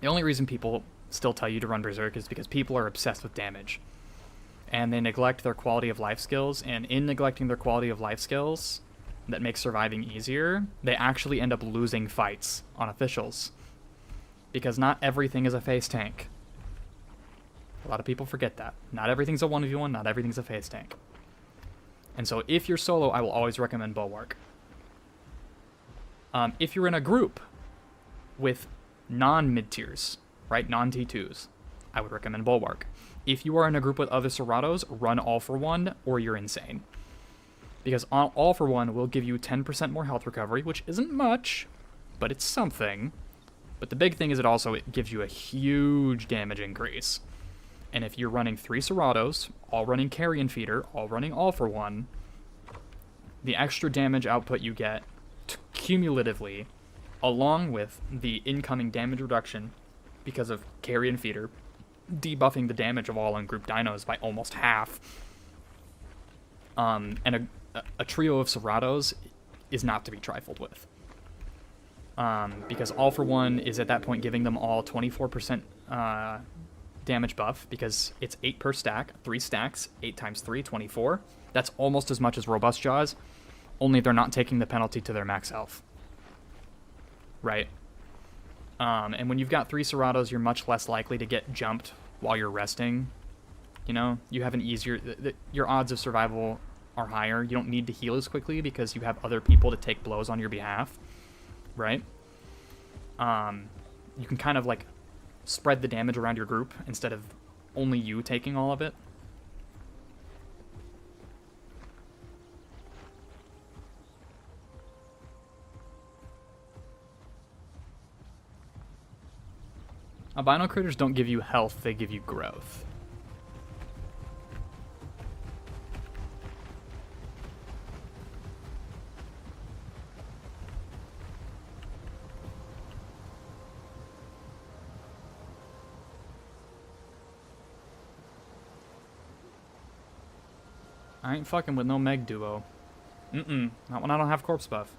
only reason people still tell you to run Berserk is because people are obsessed with damage. And they neglect their quality of life skills, and in neglecting their quality of life skills that make surviving easier, they actually end up losing fights on officials. Because not everything is a face tank. A lot of people forget that. Not everything's a 1v1, not everything's a face tank. And so if you're solo, I will always recommend Bulwark. If you're in a group with non-mid-tiers, right, non-T2s, I would recommend Bulwark. If you are in a group with other Ceratos, run All for One, or you're insane. Because All for One will give you 10% more health recovery, which isn't much, but it's something. But the big thing is it gives you a huge damage increase. And if you're running 3 Ceratos, all running Carrion Feeder, all running All for One, the extra damage output you get cumulatively, along with the incoming damage reduction because of Carrion Feeder, debuffing the damage of all on-group dinos by almost half, and a trio of Ceratos is not to be trifled with. Because All for One is at that point giving them all 24% damage buff, because it's 8 per stack, 3 stacks, 8 times 3, 24. That's almost as much as Robust Jaws, only they're not taking the penalty to their max health. Right? And when you've got 3 Ceratos, you're much less likely to get jumped while you're resting. You know, you have an easier... your odds of survival are higher. You don't need to heal as quickly because you have other people to take blows on your behalf. Right? You can kind of, like, spread the damage around your group instead of only you taking all of it. Albino critters don't give you health, they give you growth. I ain't fucking with no Meg duo. Not when I don't have corpse buff.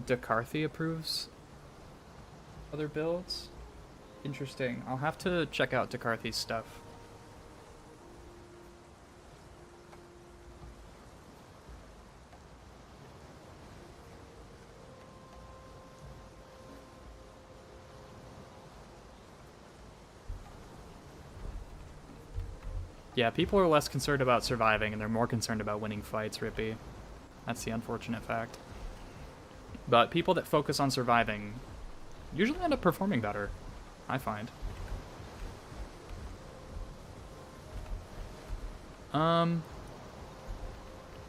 DeCarthy approves other builds? Interesting. I'll have to check out DeCarthy's stuff. Yeah, people are less concerned about surviving and they're more concerned about winning fights, Rippy. That's the unfortunate fact. But people that focus on surviving usually end up performing better, I find.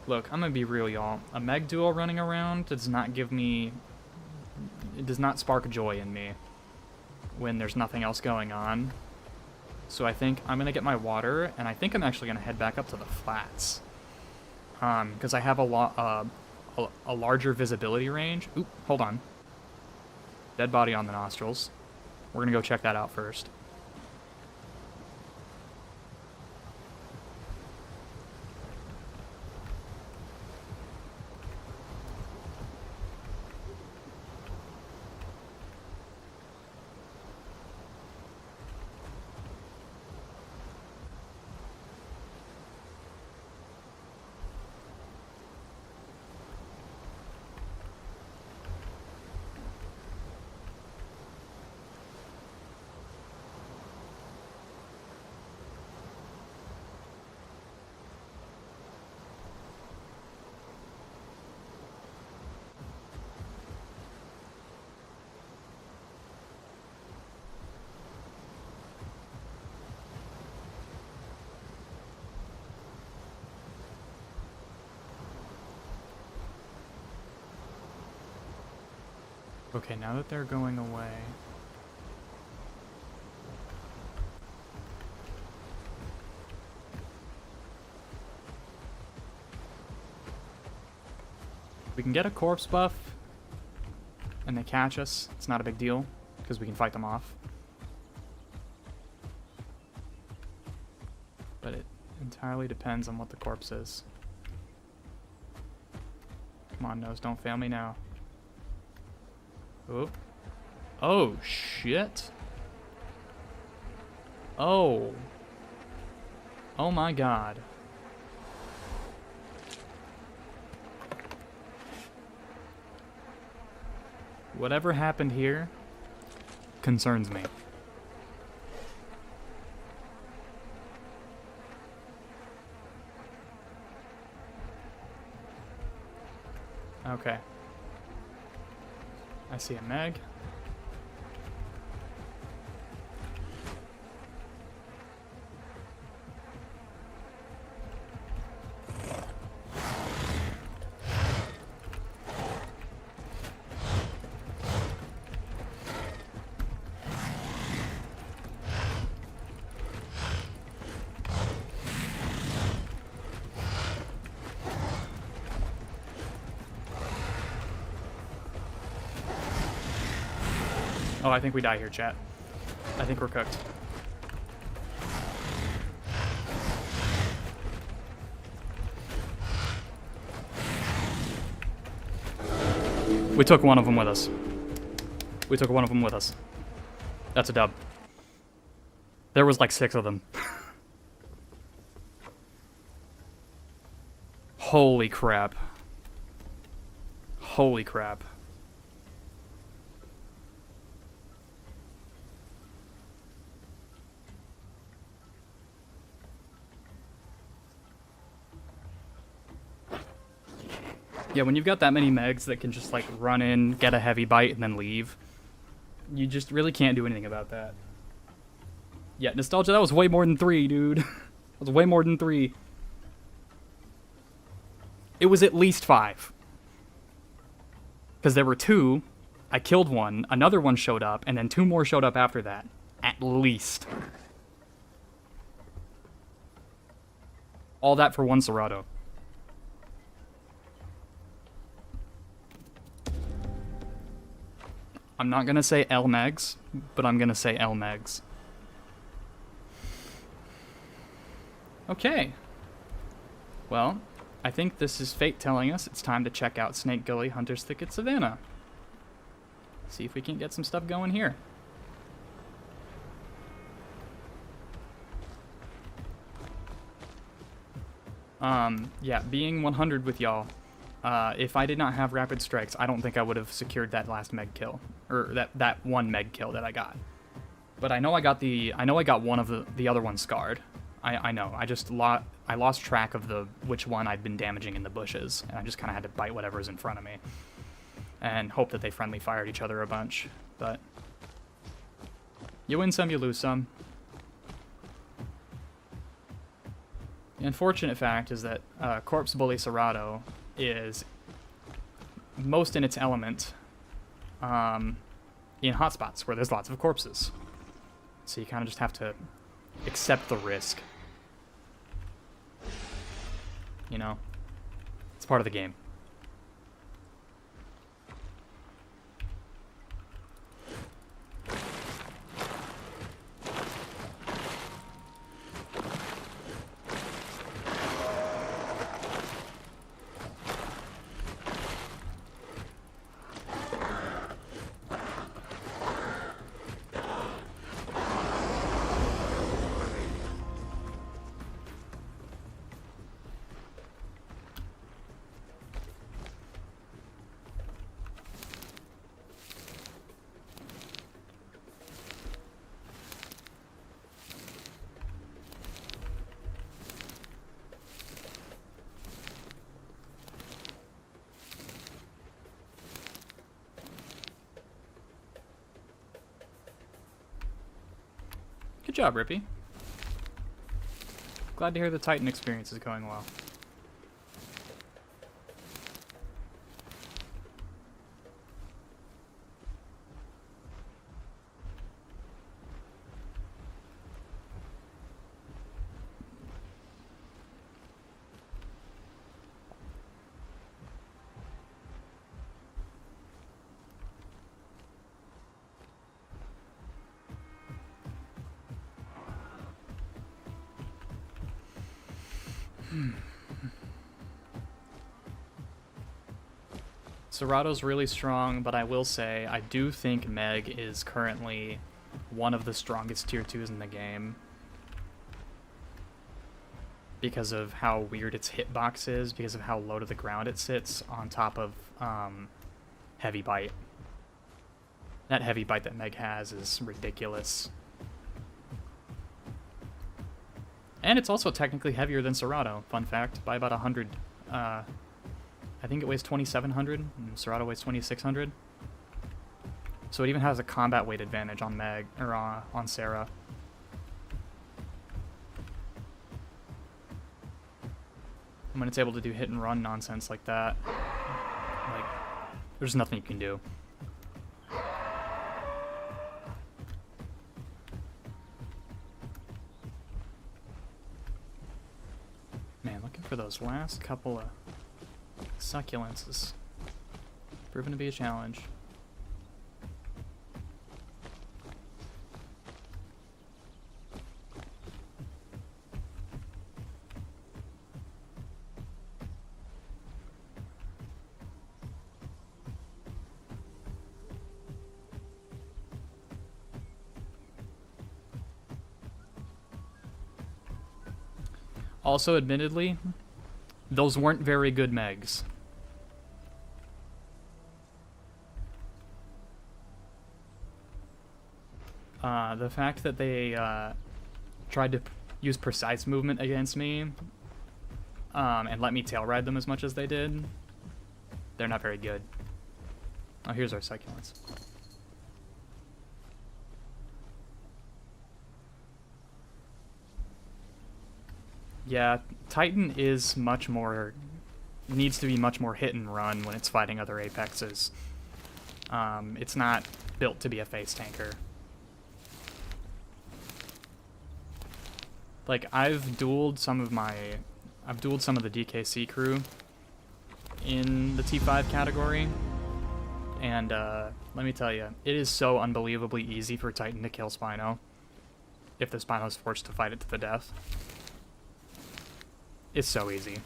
Look, I'm gonna be real, y'all. A Meg duo running around does not give me... It does not spark joy in me when there's nothing else going on. So I think I'm gonna get my water, and I think I'm actually gonna head back up to the flats. Because I have a larger visibility range. Oop, hold on. Dead body on the nostrils. We're gonna go check that out first. Okay, now that they're going away... We can get a corpse buff, and they catch us. It's not a big deal, because we can fight them off. But it entirely depends on what the corpse is. Come on, Nose, don't fail me now. Oh. Oh, shit. Oh. Oh my god. Whatever happened here concerns me. Okay. I see a Meg. Oh, I think we die here, chat. I think we're cooked. We took one of them with us. We took one of them with us. That's a dub. There was like 6 of them. Holy crap. Holy crap. Yeah, when you've got that many Megs that can just like run in, get a heavy bite, and then leave, you just really can't do anything about that. Yeah, Nostalgia, that was way more than 3, dude. That was way more than 3. It was at least 5. Because there were 2, I killed one, another one showed up, and then 2 more showed up after that. At least. All that for 1 Ceratosaurus. I'm not gonna say L Megs, but I'm gonna say L Megs. Okay. Well, I think this is fate telling us it's time to check out Snake Gully, Hunter's Thicket, Savannah. See if we can get some stuff going here. Yeah, being 100 with y'all, if I did not have Rapid Strikes, I don't think I would have secured that last Meg kill, or that one Meg kill that I got. But I know I got one of the other ones scarred. I know. I lost track of which one I'd been damaging in the bushes, and I just kind of had to bite whatever was in front of me, and hope that they friendly fired each other a bunch. But you win some, you lose some. The unfortunate fact is that Corpse Bully Cerrato is most in its element in hotspots where there's lots of corpses. So you kind of just have to accept the risk. You know? It's part of the game. Good job, Rippy. Glad to hear the Titan experience is going well. Cerato's really strong, but I will say I do think Meg is currently one of the strongest tier 2s in the game. Because of how weird its hitbox is, because of how low to the ground it sits on top of Heavy Bite. That Heavy Bite that Meg has is ridiculous. And it's also technically heavier than Cerrato, fun fact, by about 100. I think it weighs 2,700, and Cerrato weighs 2,600. So it even has a combat weight advantage on Meg, or on Sarah. And when it's able to do hit and run nonsense like that, like, there's nothing you can do. Man, looking for those last couple of succulents is proven to be a challenge. Also, admittedly, those weren't very good Megs. The fact that they tried to use precise movement against me and let me tail ride them as much as they did, they're not very good. Oh, here's our succulents. Yeah, Titan is much more, needs to be much more hit and run when it's fighting other Apexes. It's not built to be a face tanker. Like, I've dueled some of the DKC crew in the T5 category, and let me tell you, it is so unbelievably easy for Titan to kill Spino if the Spino is forced to fight it to the death. It's so easy.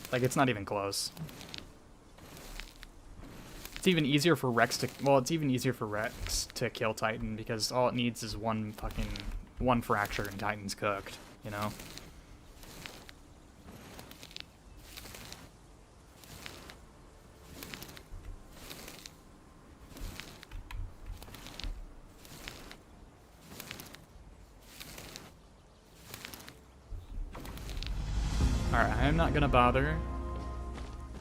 Like, it's not even close. It's even easier for Rex to... Well, it's even easier for Rex to kill Titan because all it needs is one fracture and Titan's cooked, you know? Alright, I'm not gonna bother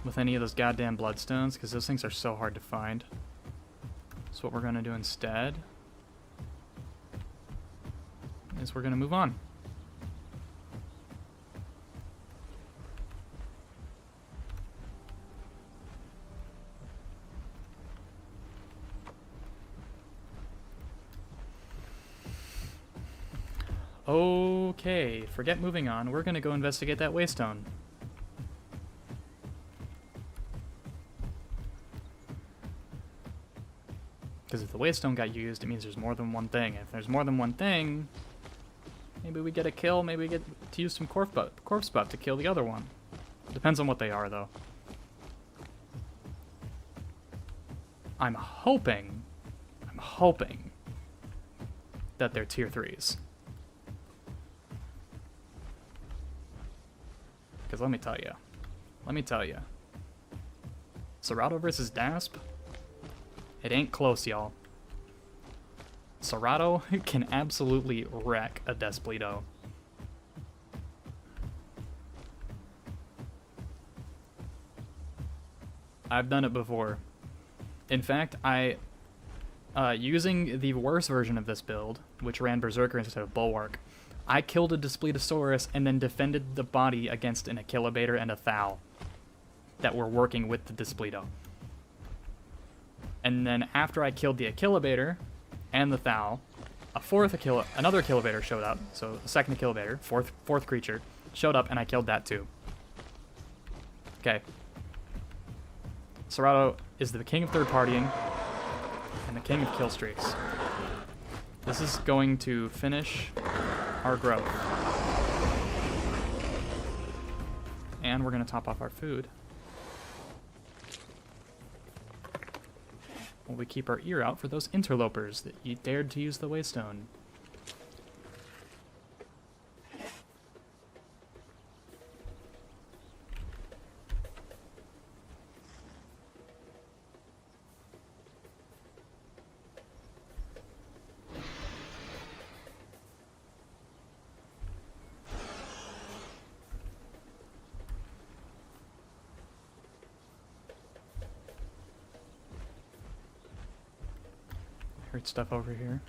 with any of those goddamn bloodstones because those things are so hard to find. So what we're gonna do instead is we're gonna move on. Okay, forget moving on. We're gonna go investigate that waystone. Because if the waystone got used, it means there's more than one thing. If there's more than one thing, maybe we get a kill, maybe we get to use some corpse buff to kill the other one. Depends on what they are, though. I'm hoping that they're tier 3s. Because let me tell you. Cerato versus Dasp? It ain't close, y'all. Cerato can absolutely wreck a Despleto. I've done it before. In fact, using the worst version of this build, which ran Berserker instead of Bulwark, I killed a Despledosaurus and then defended the body against an Achilobator and a Thal that were working with the Despledo. And then after I killed the Achilobator and the Thal, another Achilobator showed up. So a second Achilobator, fourth creature, showed up and I killed that too. Okay. Cerato is the king of third partying and the king of kill streaks. This is going to finish our growth. And we're going to top off our food. While we keep our ear out for those interlopers that you dared to use the waystone. Heard stuff over here.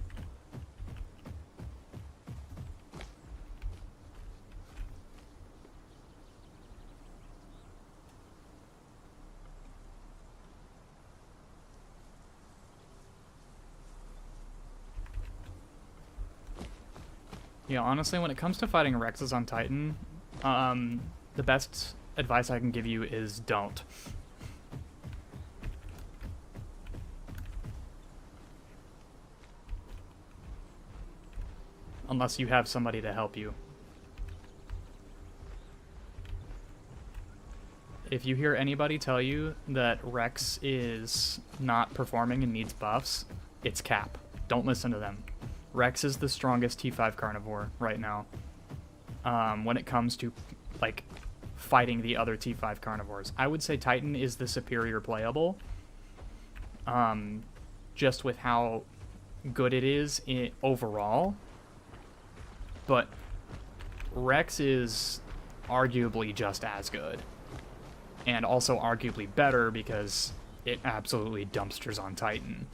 Yeah, honestly, when it comes to fighting Rexes on Titan, the best advice I can give you is don't. Unless you have somebody to help you. If you hear anybody tell you that Rex is not performing and needs buffs, it's cap. Don't listen to them. Rex is the strongest T5 carnivore right now. When it comes to, like, fighting the other T5 carnivores. I would say Titan is the superior playable. Just with how good it is overall. But Rex is arguably just as good. And also arguably better because it absolutely dumpsters on Titan.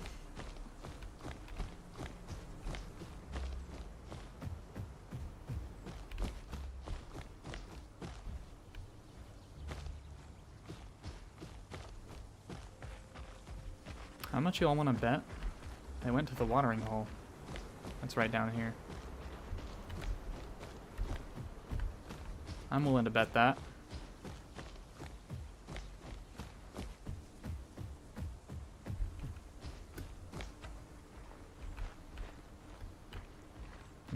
How much you all want to bet? They went to the watering hole. That's right down here. I'm willing to bet that.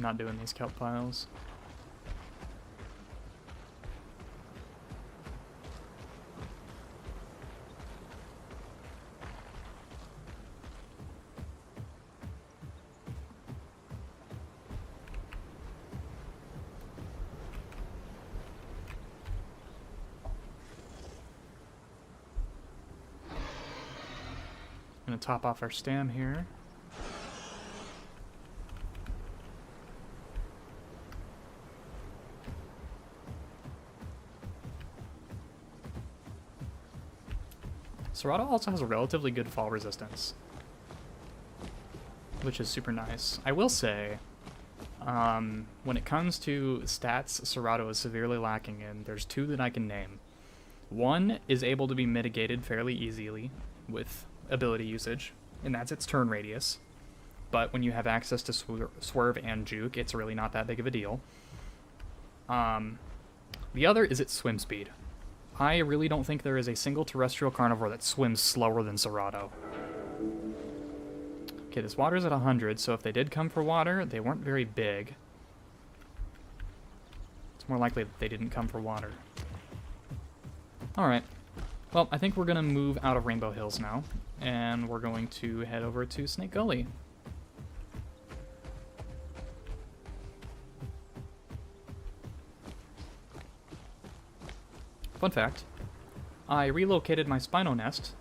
not doing these kelp piles. Gonna top off our stam here. Ceratosaurus also has a relatively good fall resistance, which is super nice. I will say, when it comes to stats Ceratosaurus is severely lacking in, there's two that I can name. One is able to be mitigated fairly easily with ability usage, and that's its turn radius. But when you have access to swerve and juke, it's really not that big of a deal. The other is its swim speed. I really don't think there is a single terrestrial carnivore that swims slower than Ceratosaurus. Okay, this water's at 100, so if they did come for water, they weren't very big. It's more likely that they didn't come for water. Alright. Well, I think we're going to move out of Rainbow Hills now, and we're going to head over to Snake Gully. Fun fact, I relocated my Spino nest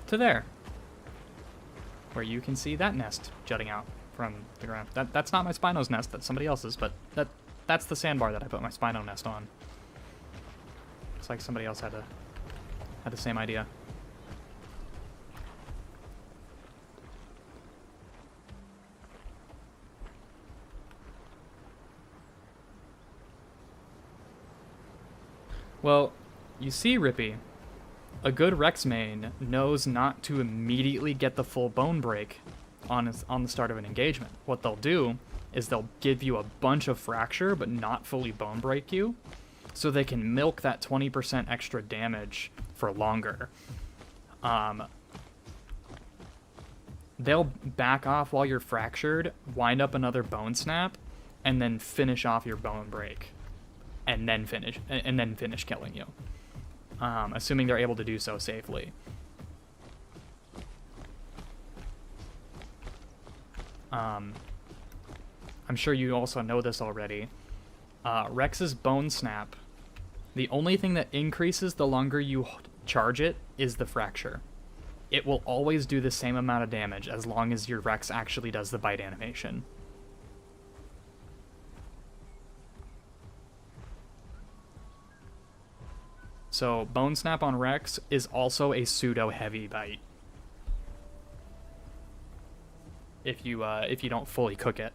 to there, where you can see that nest jutting out from the ground. That's not my Spino's nest, that's somebody else's, but that's the sandbar that I put my Spino nest on. Looks like somebody else had the same idea. Well, you see, Rippy, a good Rex main knows not to immediately get the full bone break on the start of an engagement. What they'll do is they'll give you a bunch of fracture, but not fully bone break you, so they can milk that 20% extra damage for longer. They'll back off while you're fractured, wind up another bone snap, and then finish off your bone break. And then finish killing you, assuming they're able to do so safely. I'm sure you also know this already. Rex's bone snap, the only thing that increases the longer you charge it is the fracture. It will always do the same amount of damage as long as your Rex actually does the bite animation. So, Bone Snap on Rex is also a pseudo-heavy bite. If you don't fully cook it.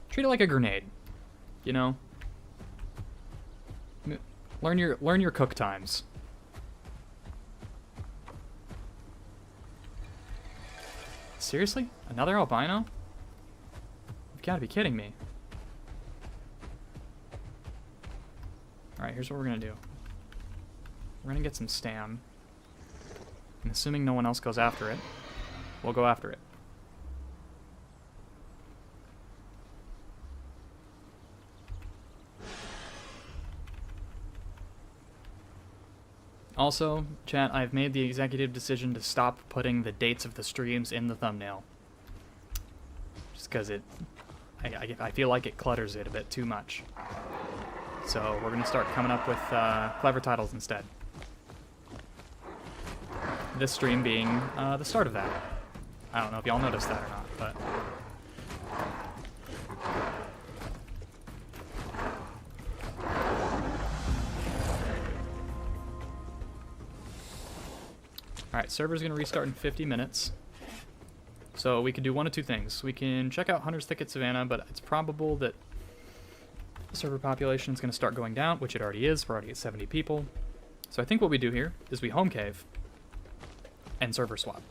Treat it like a grenade, you know? Learn your cook times. Seriously? Another albino? You've got to be kidding me. Alright, here's what we're gonna do. We're gonna get some stam. And assuming no one else goes after it, we'll go after it. Also, chat, I've made the executive decision to stop putting the dates of the streams in the thumbnail. Just because I feel like it clutters it a bit too much. So we're gonna start coming up with clever titles instead. This stream being the start of that. I don't know if y'all noticed that or not, but... Alright, server's going to restart in 50 minutes. So we can do one of two things. We can check out Hunter's Thicket Savannah, but it's probable that the server population is going to start going down, which it already is. We're already at 70 people. So I think what we do here is we home cave and server swap.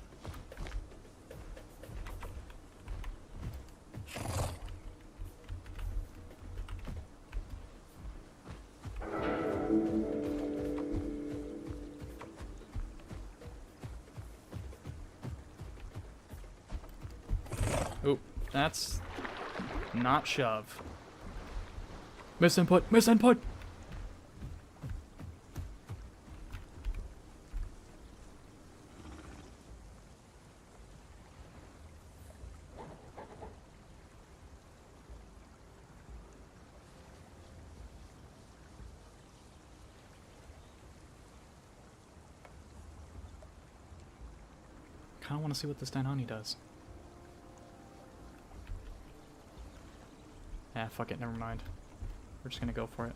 Oh, that's not shove. Misinput! Misinput! I want to see what this Danoni does. Ah, fuck it, never mind. We're just gonna go for it.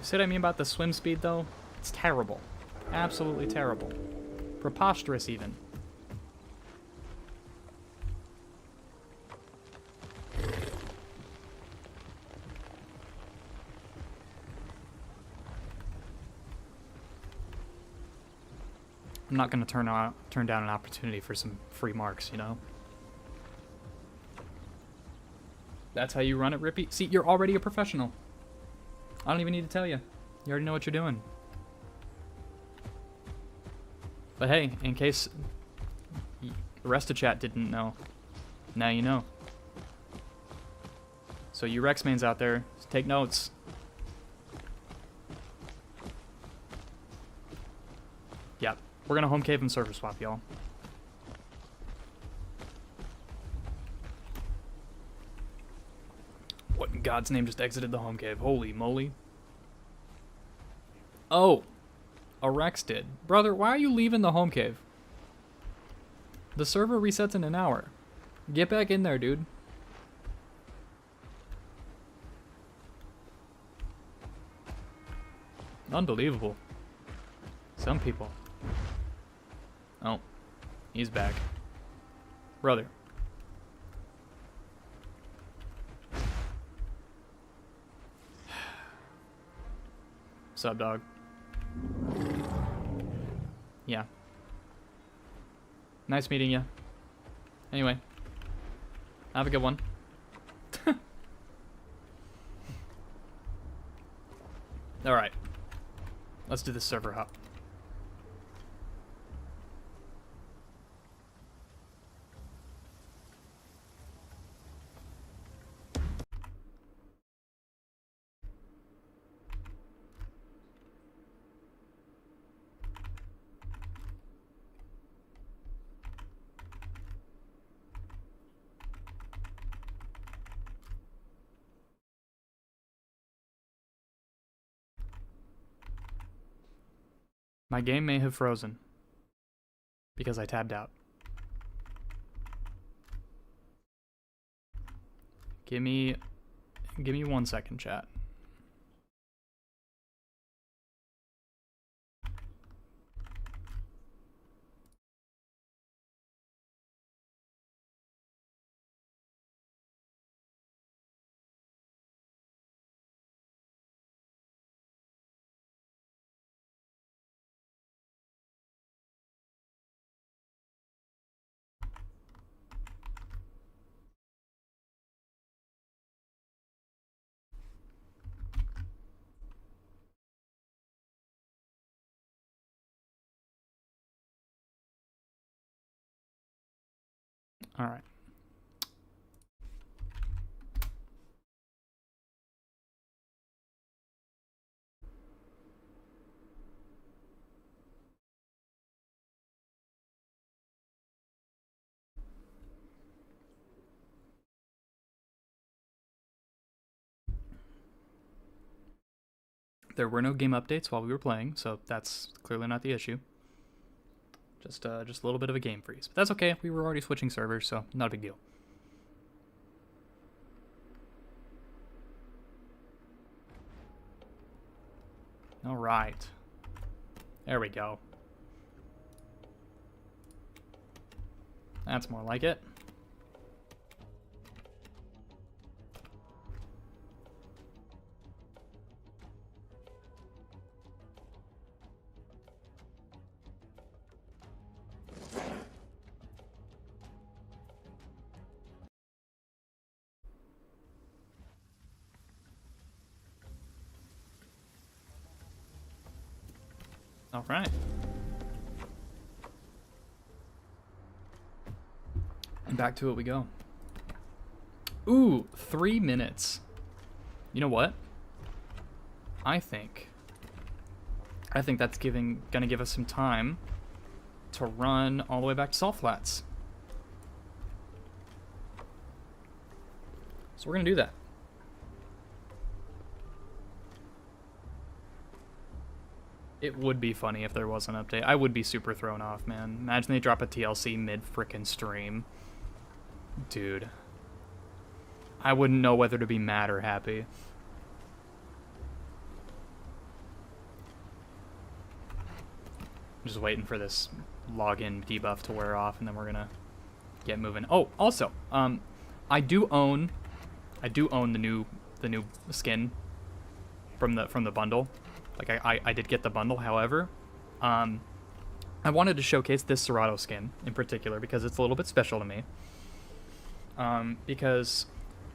See what I mean about the swim speed, though? It's terrible. Absolutely terrible. Preposterous, even. I'm not going to turn down an opportunity for some free marks, you know? That's how you run it, Rippy? See, you're already a professional. I don't even need to tell you. You already know what you're doing. But hey, in case the rest of chat didn't know, now you know. So you Rex mains out there, take notes. Yep. We're gonna home cave and server swap, y'all. What in God's name just exited the home cave? Holy moly. Oh. A Rex did. Brother, why are you leaving the home cave? The server resets in an hour. Get back in there, dude. Unbelievable. Some people. Oh, he's back. Brother. Sup, dog? Yeah. Nice meeting you. Anyway. Have a good one. Alright. Let's do this server hop. My game may have frozen because I tabbed out. Give me 1 second, chat. All right. There were no game updates while we were playing, so that's clearly not the issue. Just a little bit of a game freeze. But that's okay. We were already switching servers, so not a big deal. All right. There we go. That's more like it. All right. And back to it we go. Ooh, 3 minutes. You know what? I think that's gonna give us some time to run all the way back to Salt Flats. So we're gonna do that. It would be funny if there was an update. I would be super thrown off, man. Imagine they drop a TLC mid-frickin' stream. Dude. I wouldn't know whether to be mad or happy. I'm just waiting for this login debuff to wear off, and then we're gonna get moving. Oh, also, I do own the new skin from the bundle. Like I did get the bundle. However, I wanted to showcase this Ceratosaurus skin in particular because it's a little bit special to me. Because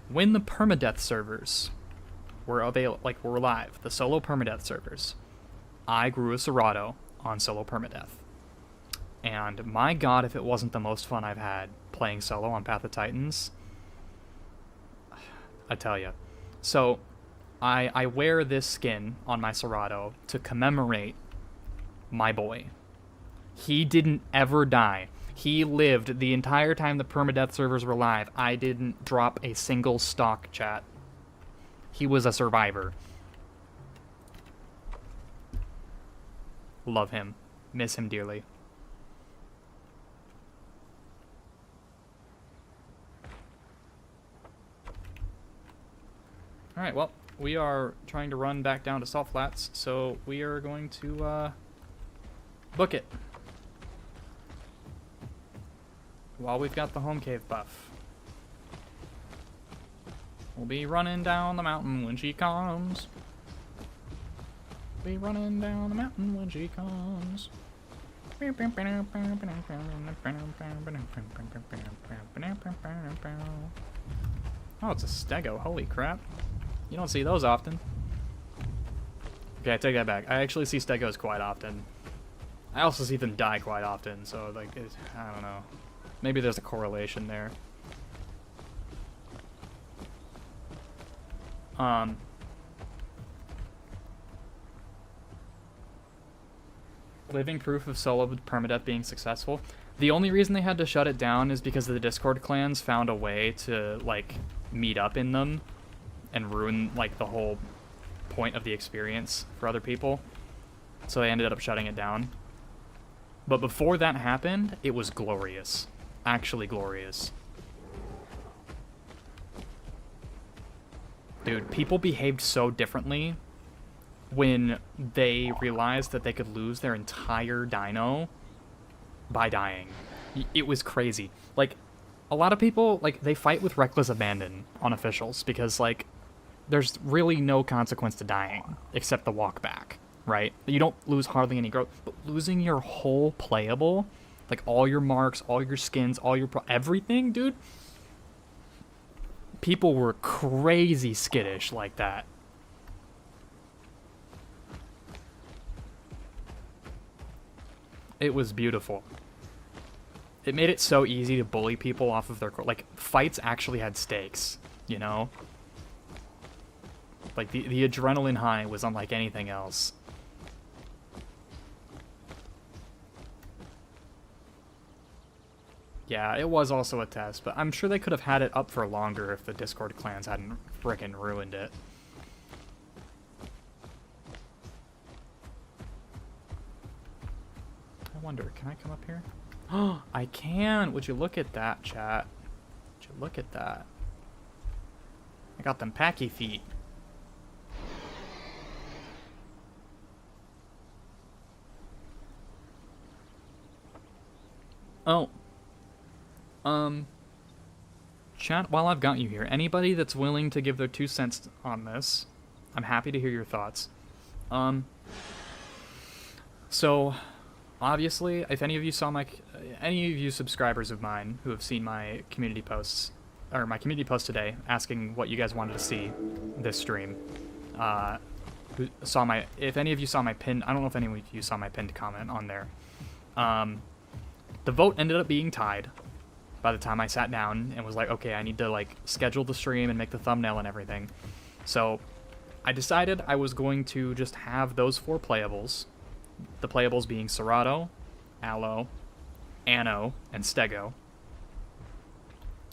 when the permadeath servers were were live, the solo permadeath servers, I grew a Ceratosaurus on solo permadeath. And my god, if it wasn't the most fun I've had playing solo on Path of Titans, I tell ya. So, I wear this skin on my Ceratosaurus to commemorate my boy. He didn't ever die. He lived the entire time the permadeath servers were live. I didn't drop a single stock, chat. He was a survivor. Love him. Miss him dearly. Alright, well, we are trying to run back down to Salt Flats, so we are going to book it. While we've got the home cave buff. We'll be running down the mountain when she comes. Be running down the mountain when she comes. Oh, it's a stego. Holy crap. You don't see those often. Okay, I take that back. I actually see stegos quite often. I also see them die quite often, so, like, I don't know. Maybe there's a correlation there. Living proof of solo permadeath being successful. The only reason they had to shut it down is because the Discord clans found a way to, like, meet up in them and ruin, like, the whole point of the experience for other people. So they ended up shutting it down. But before that happened, it was glorious. Actually glorious. Dude, people behaved so differently when they realized that they could lose their entire dino by dying. It was crazy. Like, a lot of people, like, they fight with reckless abandon on officials because, like, there's really no consequence to dying except the walk back, right? You don't lose hardly any growth, but losing your whole playable, like all your marks, all your skins, all your everything, dude. People were crazy skittish like that. It was beautiful. It made it so easy to bully people off of their... Like, fights actually had stakes, you know? Like, the adrenaline high was unlike anything else. Yeah, it was also a test, but I'm sure they could have had it up for longer if the Discord clans hadn't frickin' ruined it. I wonder, can I come up here? Oh, I can! Would you look at that, chat? Would you look at that? I got them packy feet. Oh. Chat, while I've got you here, anybody that's willing to give their 2 cents on this, I'm happy to hear your thoughts. So, obviously, if any of you saw any of you subscribers of mine who have seen my community posts, or my community post today, asking what you guys wanted to see this stream, if any of you saw my pinned, I don't know if any of you saw my pinned comment on there. The vote ended up being tied. by the time I sat down and was like, okay, I need to like schedule the stream and make the thumbnail and everything. So I decided I was going to just have those 4 playables. The playables being Cerato, Aloe, Anno, and Stego.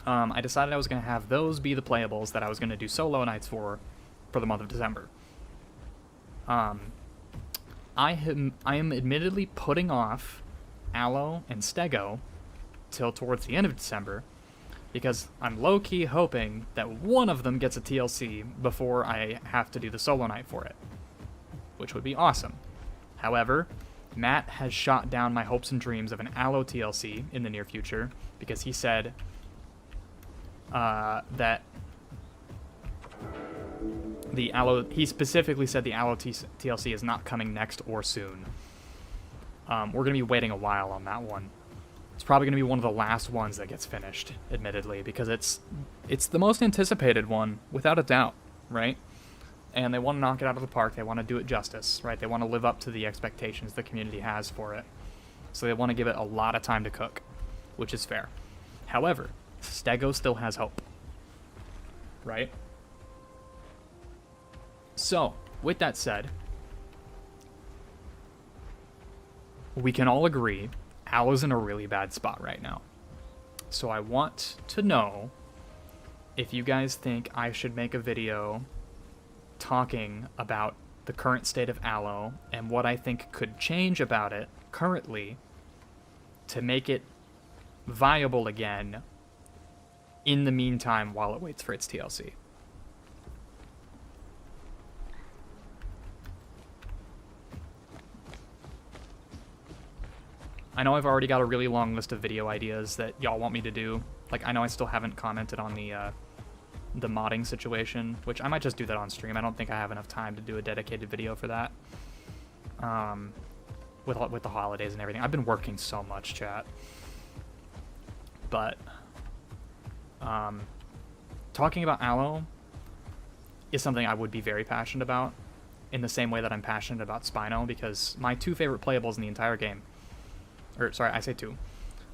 I decided I was going to have those be the playables that I was going to do solo nights for the month of December. I am admittedly putting off Aloe and Stego till towards the end of December, because I'm low-key hoping that one of them gets a TLC before I have to do the solo night for it, which would be awesome. However, Matt has shot down my hopes and dreams of an Aloe TLC in the near future, because he said that the Aloe, he specifically said the Aloe TLC is not coming next or soon. We're going to be waiting a while on that one. It's probably going to be one of the last ones that gets finished, admittedly, because it's the most anticipated one, without a doubt, right? And they want to knock it out of the park. They want to do it justice, right? They want to live up to the expectations the community has for it. So they want to give it a lot of time to cook, which is fair. However, Stego still has hope, right? So, with that said, we can all agree Aloe's in a really bad spot right now. So I want to know if you guys think I should make a video talking about the current state of Aloe and what I think could change about it currently to make it viable again in the meantime while it waits for its TLC. I know I've already got a really long list of video ideas that y'all want me to do. Like, I know I still haven't commented on the modding situation, which I might just do that on stream. I don't think I have enough time to do a dedicated video for that. With the holidays and everything. I've been working so much, chat. But talking about Aloe is something I would be very passionate about, in the same way that I'm passionate about Spino, because my 2 favorite playables in the entire game, or sorry, I say 2.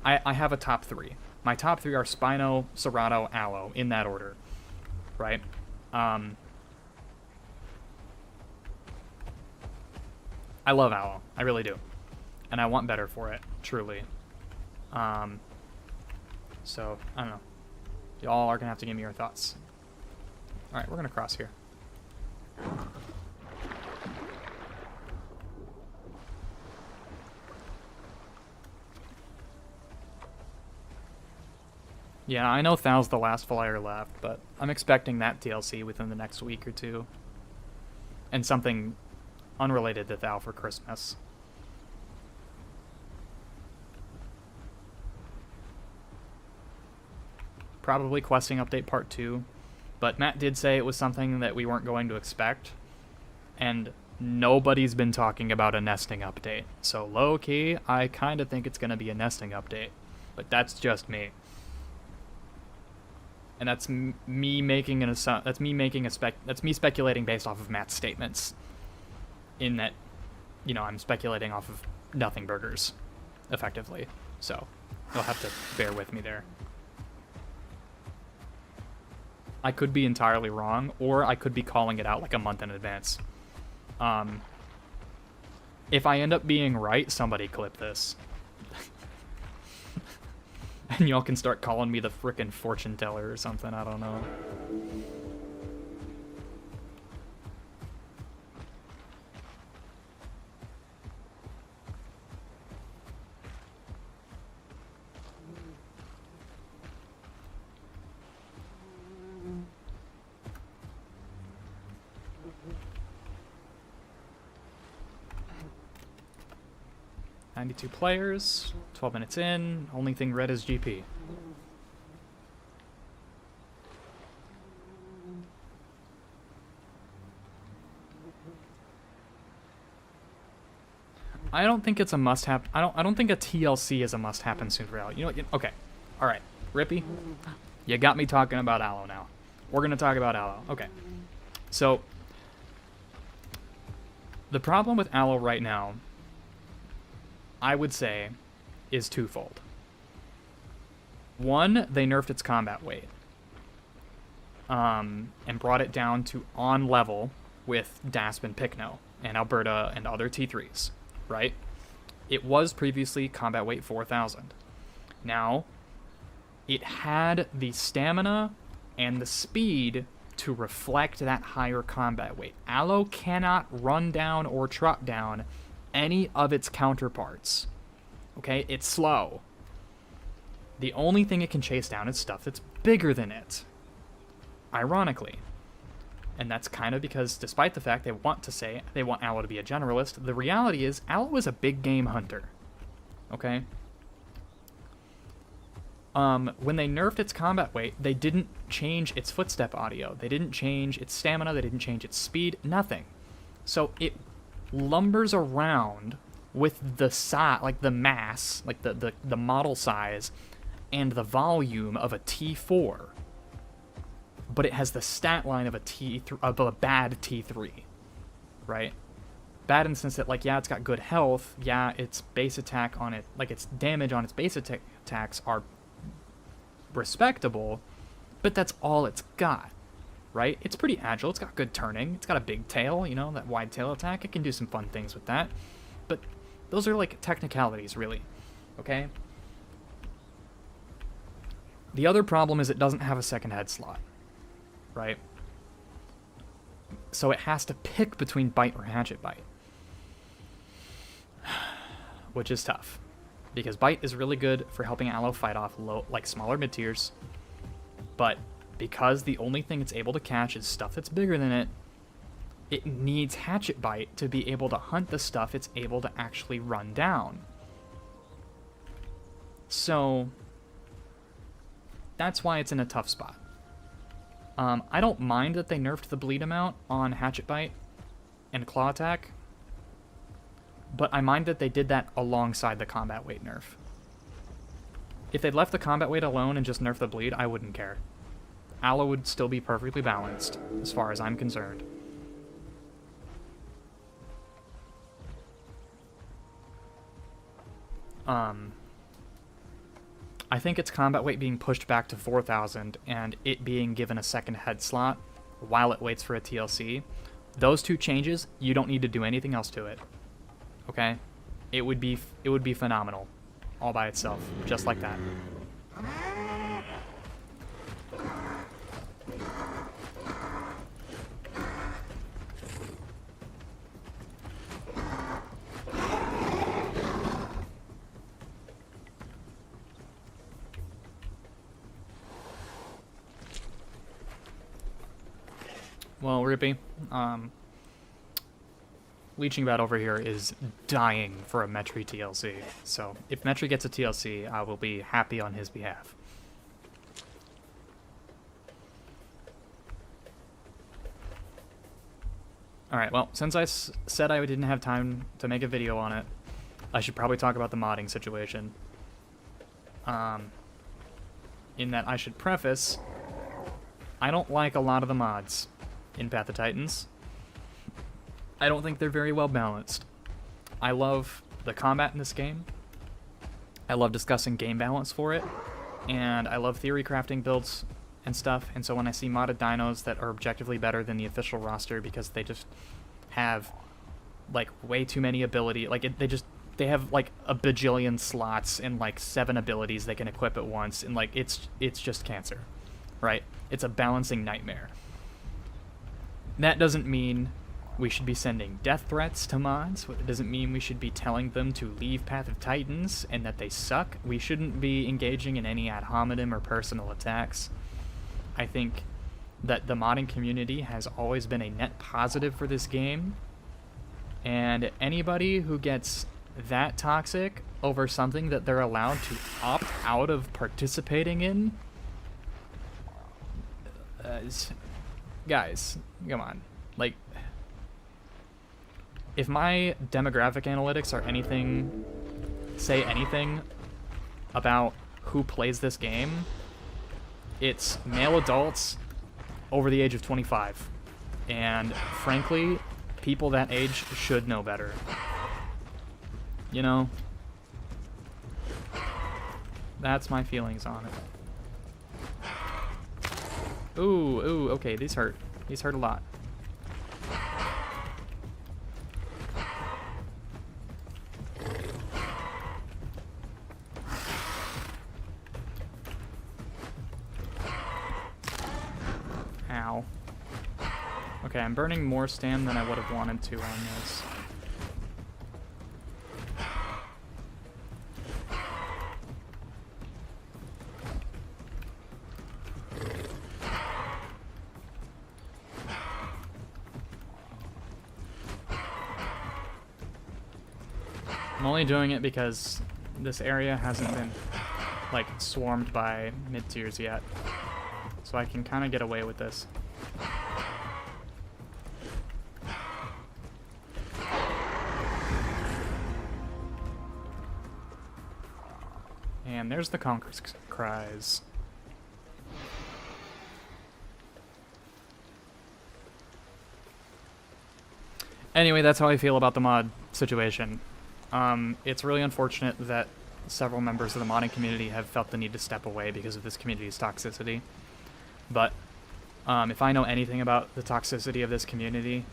I have a top 3. My top 3 are Spino, Cerato, Aloe, in that order, right? I love Aloe, I really do, and I want better for it, truly. So I don't know. Y'all are gonna have to give me your thoughts. All right, we're gonna cross here. Yeah, I know Thal's the last flyer left, but I'm expecting that DLC within the next week or 2. And something unrelated to Thal for Christmas. Probably questing update part 2, but Matt did say it was something that we weren't going to expect, and nobody's been talking about a nesting update. So low-key, I kind of think it's going to be a nesting update, but that's just me. And that's me making that's me speculating based off of Matt's statements. In that, you know, I'm speculating off of nothing burgers, effectively. So you'll have to bear with me there. I could be entirely wrong, or I could be calling it out like a month in advance. If I end up being right, somebody clip this. And y'all can start calling me the frickin' fortune teller or something, I don't know. .92 players, 12 minutes in, only thing red is GP. I don't think it's a must-have. I don't think a TLC is a must-happen soon for Aloe. You know what? Okay. All right. Rippy, you got me talking about Aloe now. We're going to talk about Aloe. Okay. So, the problem with Aloe right now, I would say, is twofold. One, they nerfed its combat weight. And brought it down to on level with Dasp and Picno and Alberta and other T3s, right? It was previously combat weight 4,000. Now, it had the stamina and the speed to reflect that higher combat weight. Allo cannot run down or trot down any of its counterparts. Okay? It's slow. The only thing it can chase down is stuff that's bigger than it. Ironically. And that's kind of because, despite the fact they want Allo to be a generalist, the reality is Allo is a big game hunter. Okay? When they nerfed its combat weight, they didn't change its footstep audio. They didn't change its stamina. They didn't change its speed. Nothing. So it lumbers around with the the mass, like the model size, and the volume of a T4. But it has the stat line of a bad T3, right? Bad in the sense that, like, yeah, it's got good health. Yeah, its base attack on it, like its damage on its base attacks are respectable, but that's all it's got, right? It's pretty agile. It's got good turning. It's got a big tail, you know, that wide tail attack. It can do some fun things with that. But those are like technicalities, really, okay? The other problem is it doesn't have a second head slot, right? So it has to pick between bite or hatchet bite, which is tough. Because bite is really good for helping Allo fight off smaller mid-tiers, but because the only thing it's able to catch is stuff that's bigger than it, it needs hatchet bite to be able to hunt the stuff it's able to actually run down. So that's why it's in a tough spot. I don't mind that they nerfed the bleed amount on hatchet bite and claw attack, but I mind that they did that alongside the combat weight nerf. If they'd left the combat weight alone and just nerfed the bleed, I wouldn't care. Allo would still be perfectly balanced, as far as I'm concerned. I think its combat weight being pushed back to 4,000 and it being given a second head slot while it waits for a TLC, those two changes, you don't need to do anything else to it. Okay? It would be phenomenal all by itself, just like that. Well, Rippy, Leeching Bat over here is dying for a Metri TLC, so if Metri gets a TLC, I will be happy on his behalf. Alright, well, since I said I didn't have time to make a video on it, I should probably talk about the modding situation. In that I should preface, I don't like a lot of the mods in Path of Titans. I don't think they're very well balanced. I love the combat in this game. I love discussing game balance for it. And I love theory crafting builds and stuff. And so when I see modded dinos that are objectively better than the official roster because they just have like way too many ability, like they have like a bajillion slots and like 7 abilities they can equip at once, and like it's just cancer, right? It's a balancing nightmare. That doesn't mean we should be sending death threats to mods. It doesn't mean we should be telling them to leave Path of Titans and that they suck. We shouldn't be engaging in any ad hominem or personal attacks. I think that the modding community has always been a net positive for this game, and anybody who gets that toxic over something that they're allowed to opt out of participating in, guys, come on. Like, if my demographic analytics are say anything about who plays this game, it's male adults over the age of 25. And frankly, people that age should know better. You know? That's my feelings on it. Ooh, ooh, okay, these hurt. These hurt a lot. Ow. Okay, I'm burning more stam than I would have wanted to on this. I'm only doing it because this area hasn't been, like, swarmed by mid-tiers yet. So I can kind of get away with this. And there's the Conqueror's Cries. Anyway, that's how I feel about the mod situation. It's really unfortunate that several members of the modding community have felt the need to step away because of this community's toxicity. But if I know anything about the toxicity of this community,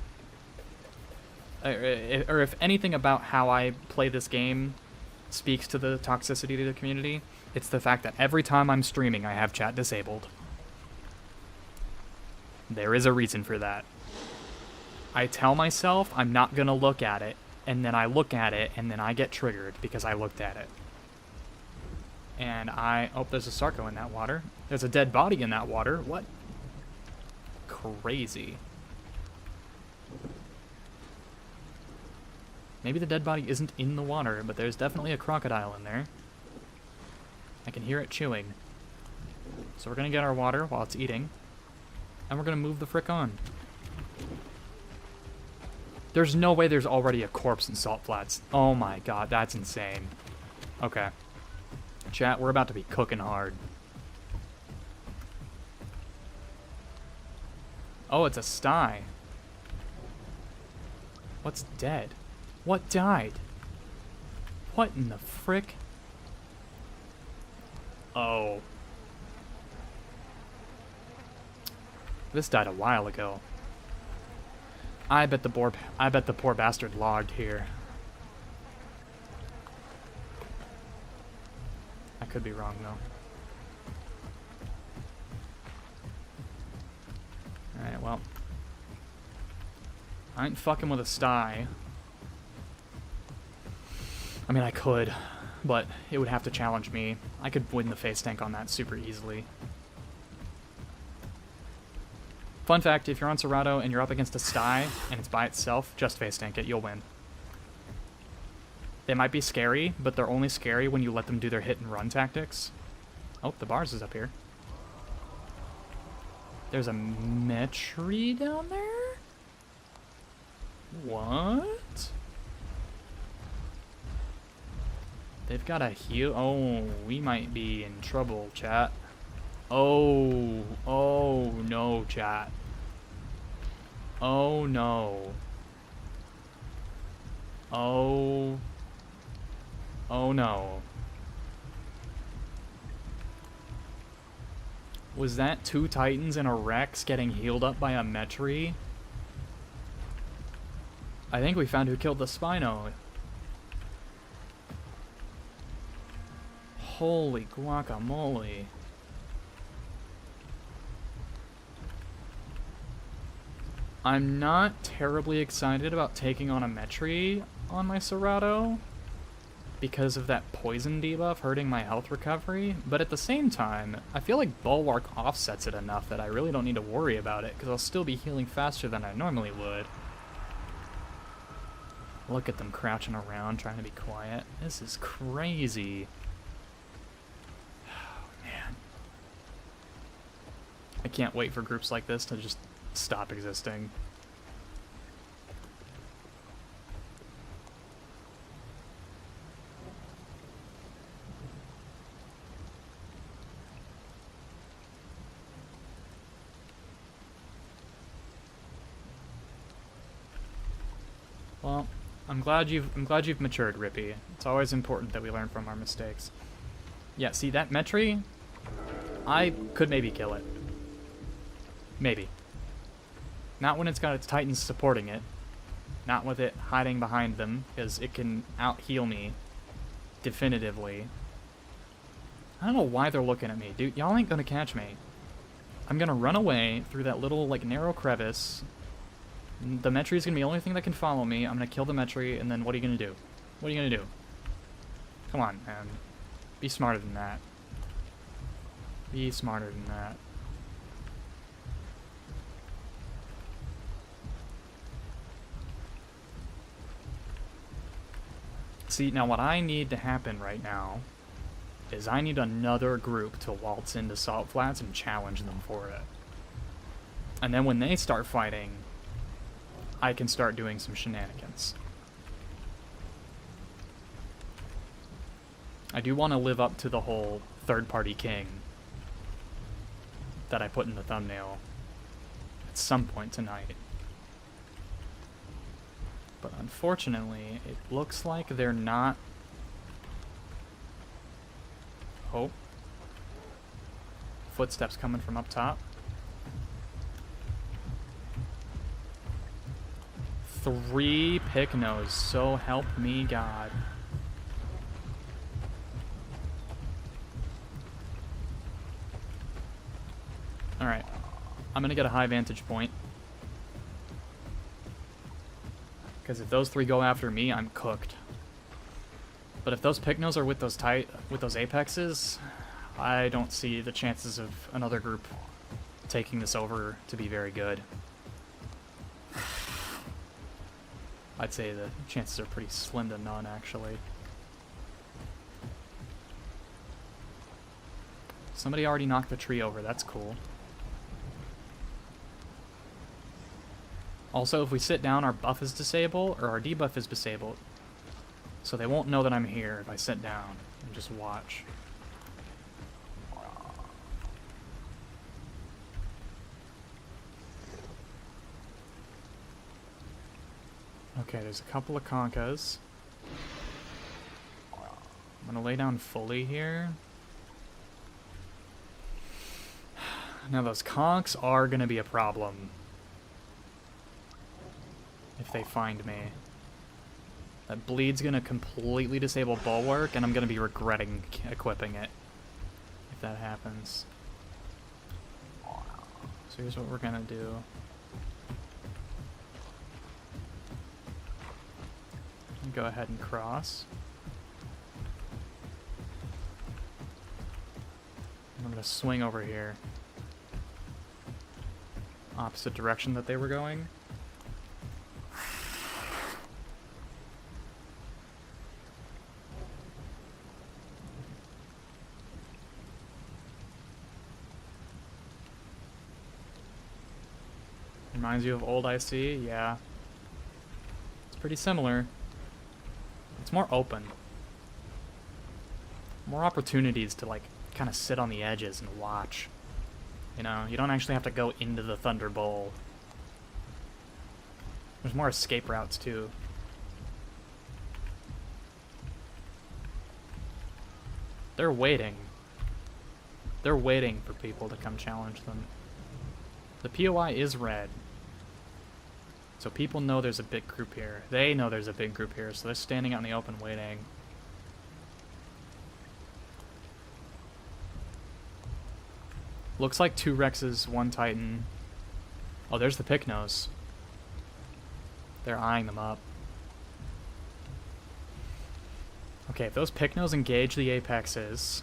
or if anything about how I play this game speaks to the toxicity of the community, it's the fact that every time I'm streaming, I have chat disabled. There is a reason for that. I tell myself I'm not gonna look at it, and then I look at it, and then I get triggered because I looked at it. And oh, there's a Sarco in that water. There's a dead body in that water. What? Crazy. Maybe the dead body isn't in the water, but there's definitely a crocodile in there. I can hear it chewing. So we're gonna get our water while it's eating, and we're gonna move the frick on. There's no way there's already a corpse in Salt Flats. Oh my god, that's insane. Okay. Chat, we're about to be cooking hard. Oh, it's a sty. What's dead? What died? What in the frick? Oh. This died a while ago. I bet the poor bastard logged here. I could be wrong though. Alright, well. I ain't fucking with a sty. I mean, I could, but it would have to challenge me. I could win the face tank on that super easily. Fun fact, if you're on Cerado and you're up against a sty and it's by itself, just face tank it, you'll win. They might be scary, but they're only scary when you let them do their hit and run tactics. Oh, the bars is up here. There's a Metry down there? What? They've got a heal. Oh, we might be in trouble, chat. Oh no, chat. Oh no. Oh no. Was that 2 Titans and a Rex getting healed up by a Metry? I think we found who killed the Spino. Holy guacamole. I'm not terribly excited about taking on a Metry on my Cerado because of that poison debuff hurting my health recovery, but at the same time, I feel like Bulwark offsets it enough that I really don't need to worry about it because I'll still be healing faster than I normally would. Look at them crouching around trying to be quiet. This is crazy. Oh, man. I can't wait for groups like this to just stop existing. Well, I'm glad you've matured, Rippy. It's always important that we learn from our mistakes. Yeah, see, that Metri, I could maybe kill it. Maybe. Not when it's got its Titans supporting it. Not with it hiding behind them, because it can out-heal me. Definitively. I don't know why they're looking at me. Dude, y'all ain't gonna catch me. I'm gonna run away through that little, like, narrow crevice. The Metri's gonna be the only thing that can follow me. I'm gonna kill the Metri, and then what are you gonna do? What are you gonna do? Come on, man. Be smarter than that. Be smarter than that. See, now what I need to happen right now is I need another group to waltz into Salt Flats and challenge them for it. And then when they start fighting, I can start doing some shenanigans. I do want to live up to the whole third-party king that I put in the thumbnail at some point tonight. But unfortunately, it looks like they're not... Oh. Footsteps coming from up top. 3 Pycnos, so help me God. Alright. I'm gonna get a high vantage point. Because if those 3 go after me, I'm cooked. But if those Pycnos are with those Apexes, I don't see the chances of another group taking this over to be very good. I'd say the chances are pretty slim to none, actually. Somebody already knocked the tree over, that's cool. Also, if we sit down, our buff is disabled, or our debuff is disabled. So they won't know that I'm here if I sit down and just watch. Okay, there's a couple of Conkas. I'm gonna lay down fully here. Now those conks are gonna be a problem if they find me. That bleed's gonna completely disable Bulwark, and I'm gonna be regretting equipping it if that happens. So here's what we're gonna do. Go ahead and cross. And I'm gonna swing over here. Opposite direction that they were going. Reminds you of old IC? Yeah. It's pretty similar. It's more open. More opportunities to, like, kind of sit on the edges and watch. You know, you don't actually have to go into the Thunder Bowl. There's more escape routes, too. They're waiting. They're waiting for people to come challenge them. The POI is red. So people know there's a big group here. They know there's a big group here, so they're standing out in the open waiting. Looks like 2 Rexes, 1 Titan. Oh, there's the Pycnos. They're eyeing them up. Okay, if those Pycnos engage the Apexes,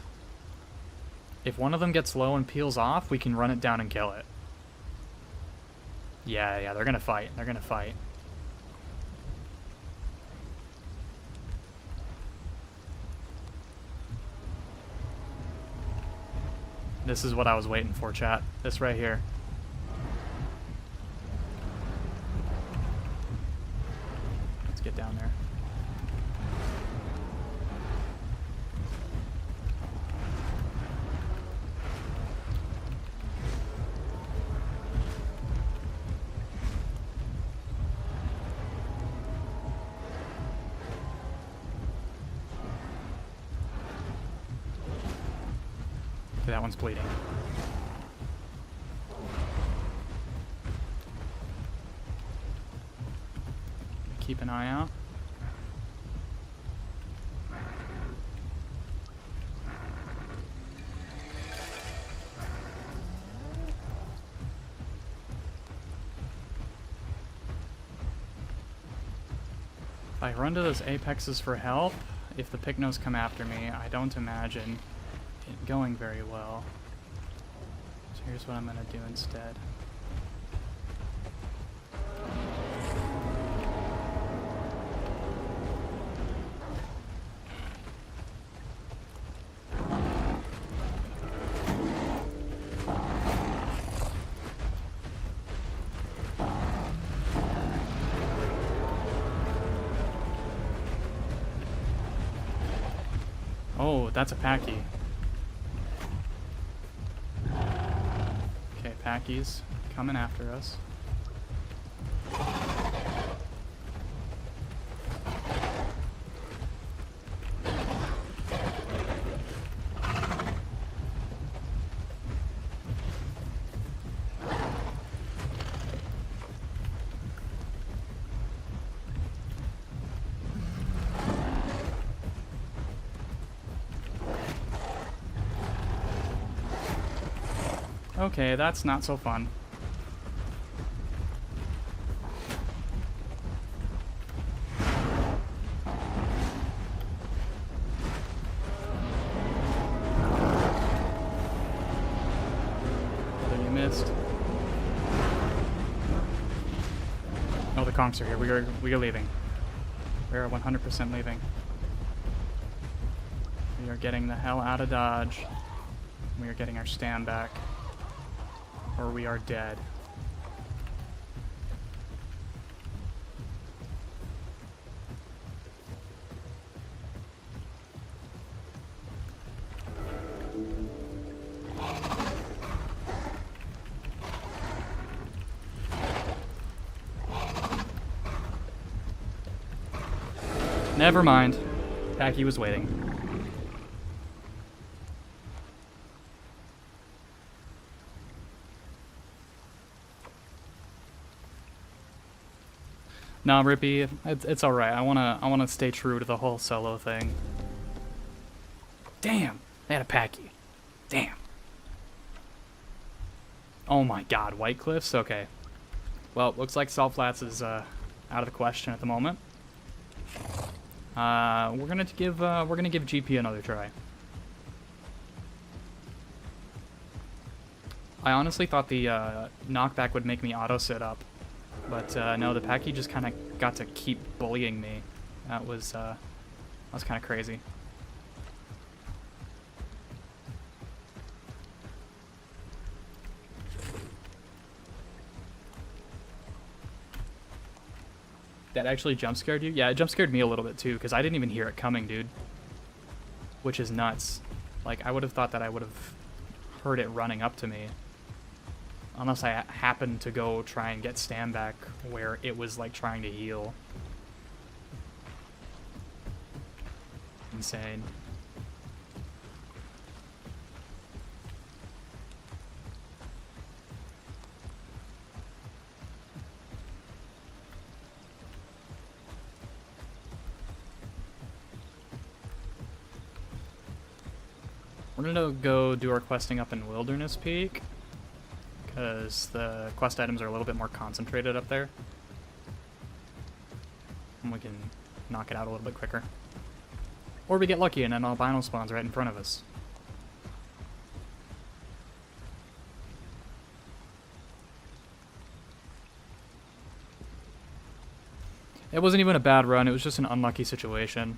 if one of them gets low and peels off, we can run it down and kill it. Yeah, they're gonna fight. They're gonna fight. This is what I was waiting for, chat. This right here. Let's get down there. Okay, that one's bleeding. Keep an eye out. If I run to those apexes for help, if the Pycnos come after me, I don't imagine it going very well. So here's what I'm gonna do instead. Oh, that's a Packy. Okay, Packies coming after us. Okay, that's not so fun. Whether you missed. Oh, the conchs are here. We are leaving. We are 100% leaving. We are getting the hell out of Dodge. We are getting our stand back. Or we are dead. Never mind. Packy was waiting. Nah, Rippy, it's alright. I wanna stay true to the whole solo thing. Damn! They had a Packy. Damn. Oh my god, White Cliffs? Okay. Well, looks like Salt Flats is out of the question at the moment. We're gonna give GP another try. I honestly thought the knockback would make me auto sit up. But no, the Packy just kind of got to keep bullying me. That was kind of crazy. That actually jump scared you? Yeah, it jump scared me a little bit too, because I didn't even hear it coming, dude. Which is nuts. Like, I would have thought that I would have heard it running up to me. Unless I happened to go try and get stand back where it was like trying to heal. Insane. We're gonna go do our questing up in Wilderness Peak, because the quest items are a little bit more concentrated up there. And we can knock it out a little bit quicker. Or we get lucky and an albino spawns right in front of us. It wasn't even a bad run, it was just an unlucky situation.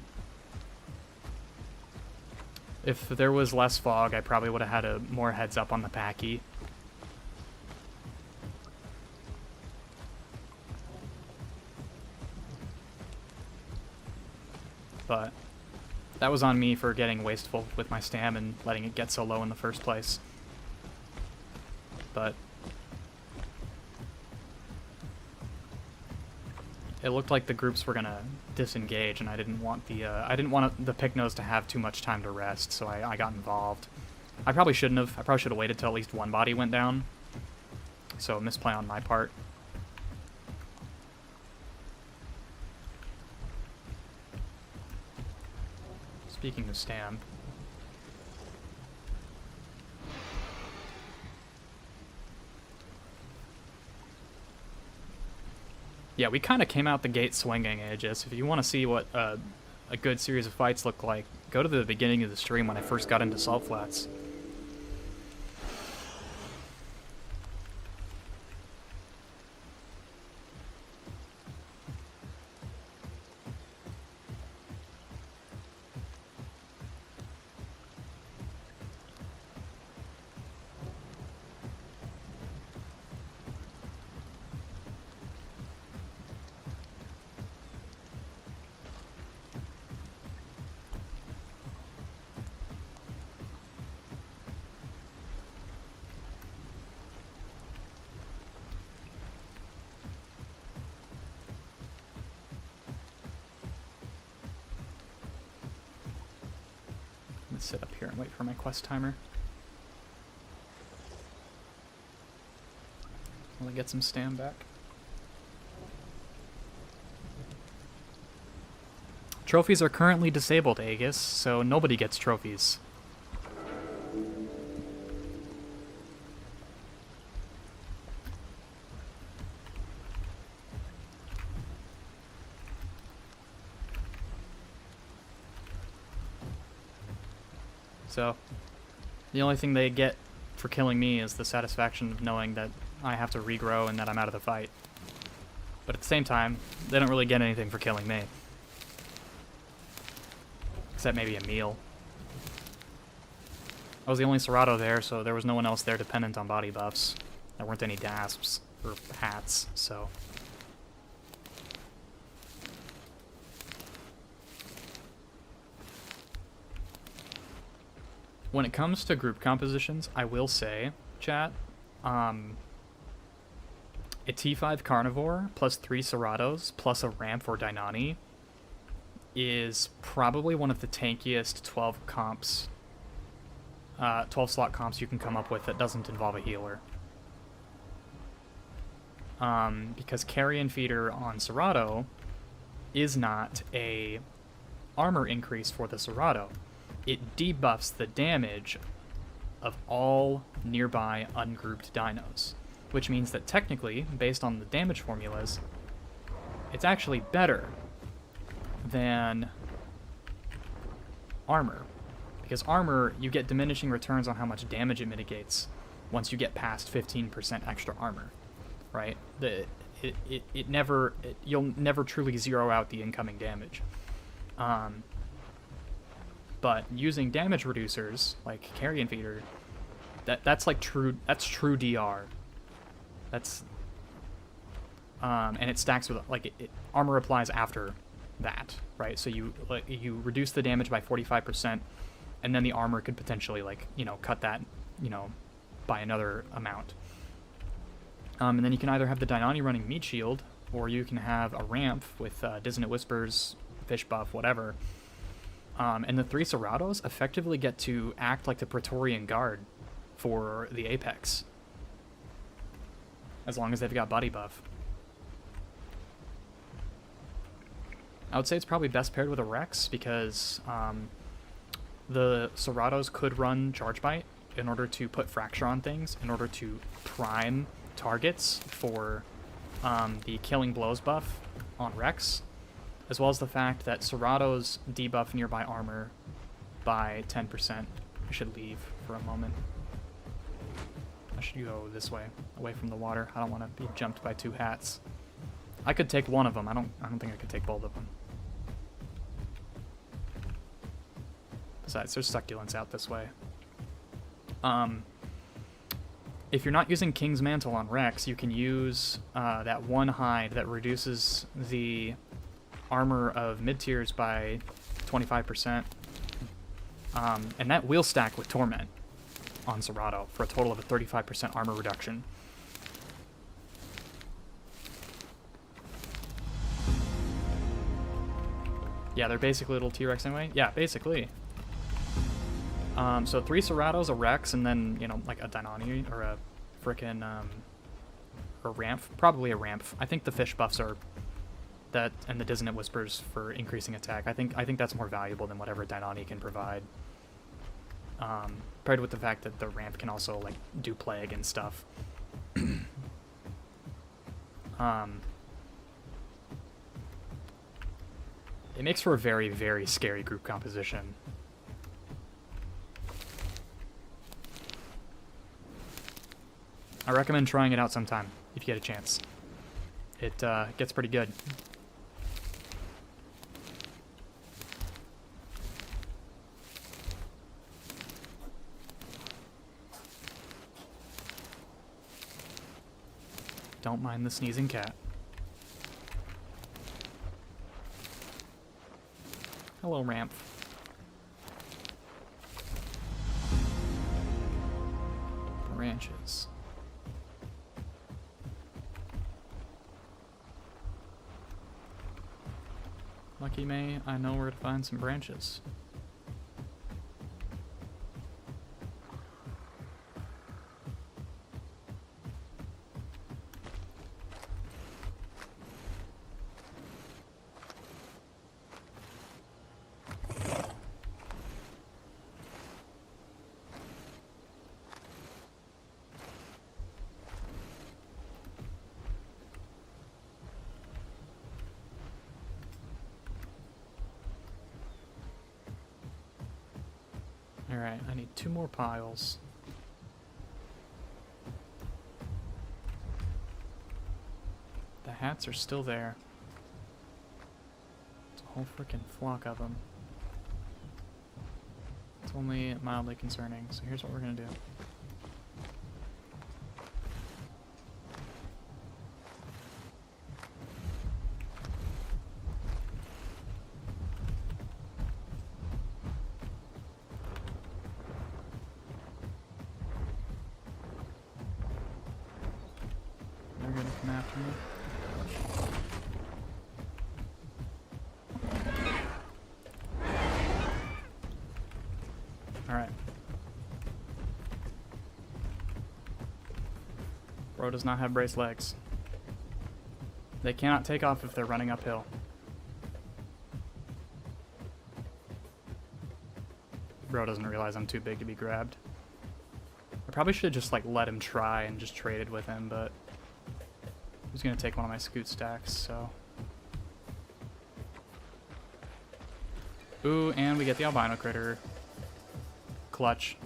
If there was less fog, I probably would have had a more heads up on the Packy. But that was on me for getting wasteful with my stam and letting it get so low in the first place. But it looked like the groups were gonna disengage, and I didn't want the Pycnos to have too much time to rest, so I got involved. I probably shouldn't have. I probably should have waited till at least one body went down. So, misplay on my part. Speaking of stam. Yeah, we kind of came out the gate swinging, Aegis. If you want to see what a good series of fights look like, go to the beginning of the stream when I first got into Salt Flats. Sit up here and wait for my quest timer. Will I get some stam back? Trophies are currently disabled, Aegis, so nobody gets trophies. So, the only thing they get for killing me is the satisfaction of knowing that I have to regrow and that I'm out of the fight. But at the same time, they don't really get anything for killing me. Except maybe a meal. I was the only Cerато there, so there was no one else there dependent on body buffs. There weren't any dasps or hats, so... When it comes to group compositions, I will say, chat, a T5 carnivore plus 3 Ceratos plus a ramp for Dainani is probably one of the tankiest 12 comps, 12 slot comps you can come up with that doesn't involve a healer. Because carrion feeder on Cerato is not a armor increase for the Cerato. It debuffs the damage of all nearby ungrouped dinos, which means that technically, based on the damage formulas, it's actually better than armor. Because armor, you get diminishing returns on how much damage it mitigates once you get past 15% extra armor, right? You'll never truly zero out the incoming damage. But using damage reducers like carrion feeder, that's true DR. That's and it stacks with armor applies after that, right? So you reduce the damage by 45%, and then the armor could potentially cut that by another amount. And then you can either have the Dainani running meat shield, or you can have a ramp with Dissonant Whispers, fish buff, whatever. And the 3 Ceratos effectively get to act like the Praetorian Guard for the Apex. As long as they've got body buff. I would say it's probably best paired with a Rex, because the Ceratos could run Charge Bite in order to put Fracture on things, in order to prime targets for the Killing Blows buff on Rex. As well as the fact that Ceratos debuff nearby armor by 10%. I should leave for a moment. I should go this way, away from the water. I don't want to be jumped by 2 hats. I could take one of them. I don't think I could take both of them. Besides, there's succulents out this way. If you're not using King's Mantle on Rex, you can use that one hide that reduces the armor of mid-tiers by 25%. And that will stack with Torment on Cerato for a total of a 35% armor reduction. Yeah, they're basically little T-Rex anyway. Yeah, basically. So 3 Ceratos, a Rex, and then, you know, like a Deinonychus or a frickin' or Ramp. Probably a Ramp. I think the fish buffs are that, and the Dissonant Whispers for increasing attack. I think that's more valuable than whatever Deinonychus can provide. Paired with the fact that the Ramp can also like do plague and stuff. It makes for a very, very scary group composition. I recommend trying it out sometime if you get a chance. It gets pretty good. Don't mind the sneezing cat. Hello, Ramp. Branches. Lucky May, I know where to find some branches. Alright, I need 2 more piles. The hats are still there. It's a whole freaking flock of them. It's only mildly concerning, so here's what we're gonna do. They're gonna come after me. Alright. Bro does not have braced legs. They cannot take off if they're running uphill. Bro doesn't realize I'm too big to be grabbed. I probably should have just like let him try and just traded with him, but he's gonna take one of my scoot stacks, so. Ooh, and we get the albino critter. Clutch.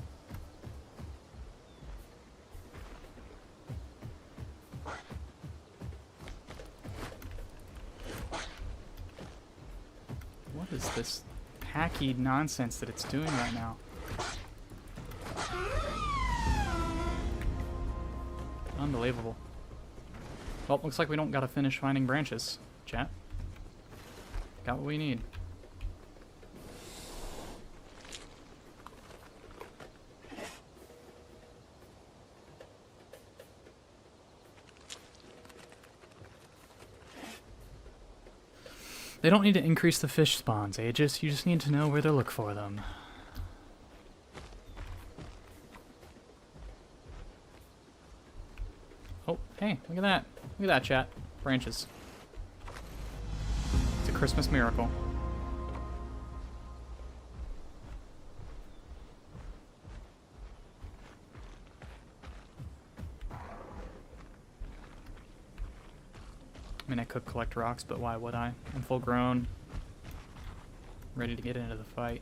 What is this hacky nonsense that it's doing right now? Unbelievable. Well, looks like we don't gotta finish finding branches, chat. Got what we need. They don't need to increase the fish spawns, Aegis. You just need to know where to look for them. Oh, hey, look at that. Look at that, chat. Branches. It's a Christmas miracle. I mean, I could collect rocks, but why would I? I'm full grown. Ready to get into the fight.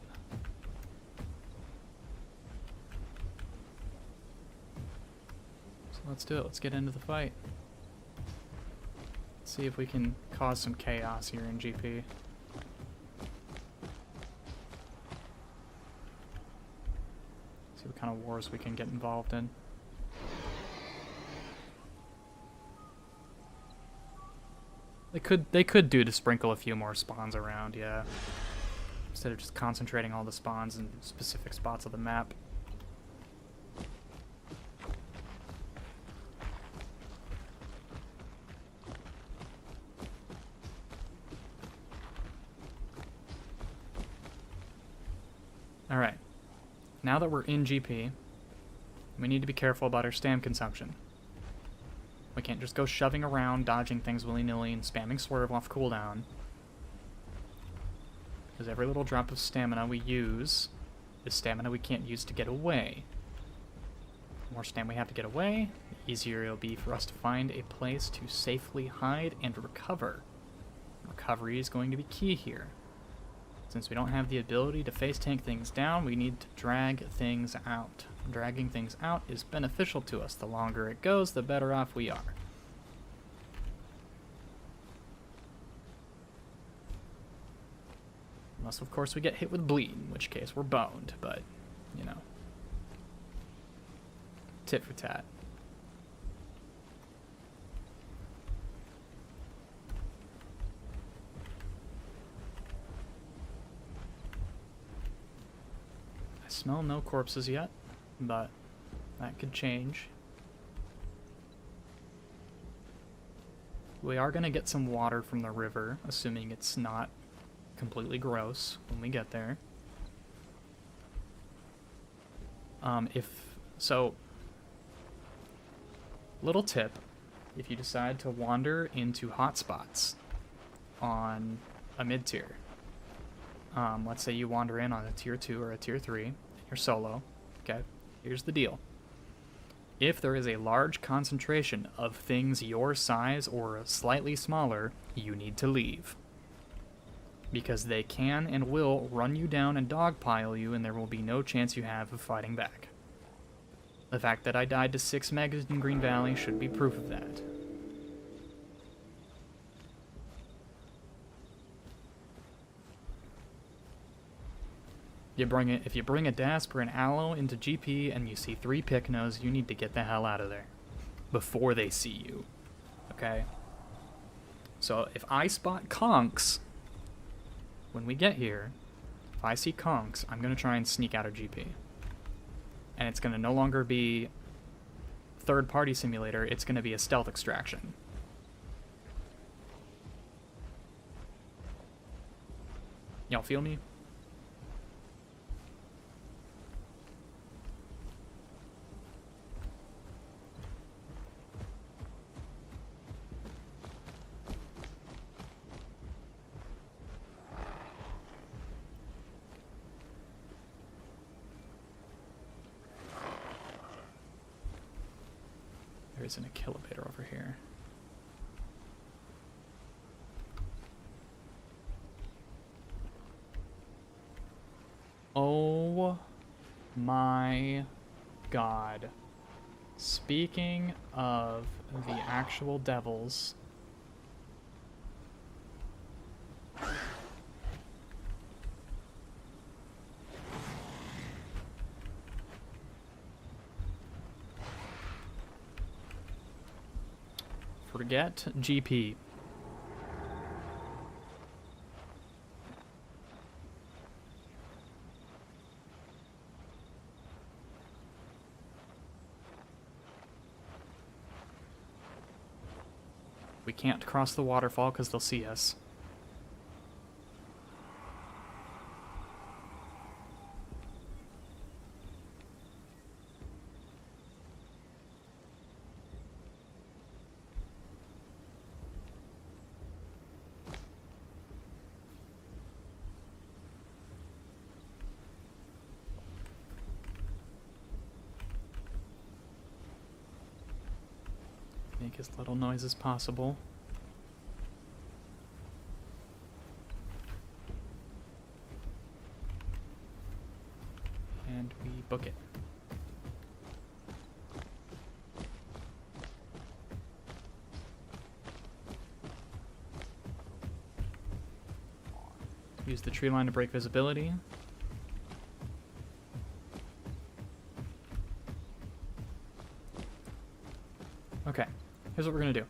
So let's do it. Let's get into the fight. Let's see if we can cause some chaos here in GP. See what kind of wars we can get involved in. They could do to sprinkle a few more spawns around, yeah. Instead of just concentrating all the spawns in specific spots of the map. Alright. now that we're in GP, we need to be careful about our stam consumption. We can't just go shoving around, dodging things willy-nilly, and spamming swerve off cooldown. Because every little drop of stamina we use is stamina we can't use to get away. The more stamina we have to get away, the easier it'll be for us to find a place to safely hide and recover. Recovery is going to be key here. Since we don't have the ability to face tank things down, we need to drag things out. Dragging things out is beneficial to us. The longer it goes, the better off we are. Unless, of course, we get hit with bleed, in which case we're boned, but, you know. Tit for tat. I smell no corpses yet, but that could change. We are going to get some water from the river, assuming it's not completely gross when we get there. Little tip, if you decide to wander into hotspots on a mid-tier, let's say you wander in on a tier 2 or a tier 3, and you're solo, okay, here's the deal. If there is a large concentration of things your size or slightly smaller, you need to leave. Because they can and will run you down and dogpile you, and there will be no chance you have of fighting back. The fact that I died to 6 megas in Green Valley should be proof of that. If you bring a Dasp or an Aloe into GP and you see 3 Pycnos, you need to get the hell out of there before they see you. Okay? So if I spot conks when we get here, if I see conks, I'm going to try and sneak out of GP. And it's going to no longer be third-party simulator, it's going to be a stealth extraction. Y'all feel me? There isn't a kilometer over here. Oh my god. Speaking of the actual devils, forget GP. We can't cross the waterfall because they'll see us. Make as little noise as possible. And we book it. Use the tree line to break visibility. Okay, here's what we're gonna do.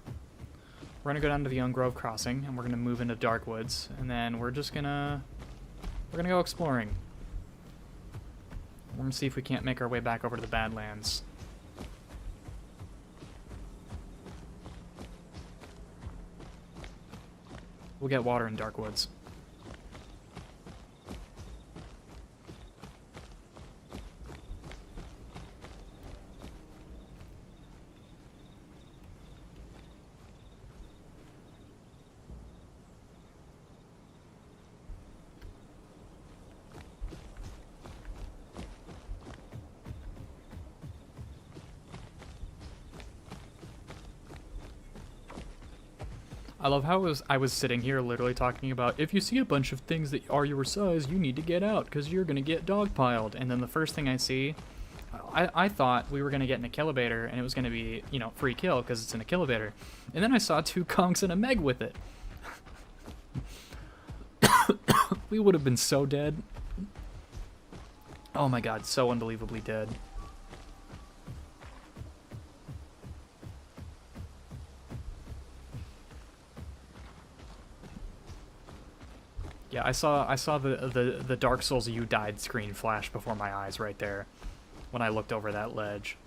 We're gonna go down to the Young Grove Crossing, and we're gonna move into Dark Woods, and then we're gonna go exploring. We're gonna see if we can't make our way back over to the Badlands. We'll get water in Dark Woods. I love how I was sitting here literally talking about, if you see a bunch of things that are your size, you need to get out because you're going to get dogpiled. And then the first thing I see, I thought we were going to get an Achillibator and it was going to be, you know, free kill because it's an Achillibator. And then I saw 2 conks and a meg with it. We would have been so dead. Oh my god, so unbelievably dead. Yeah, I saw the Dark Souls You Died screen flash before my eyes right there when I looked over that ledge.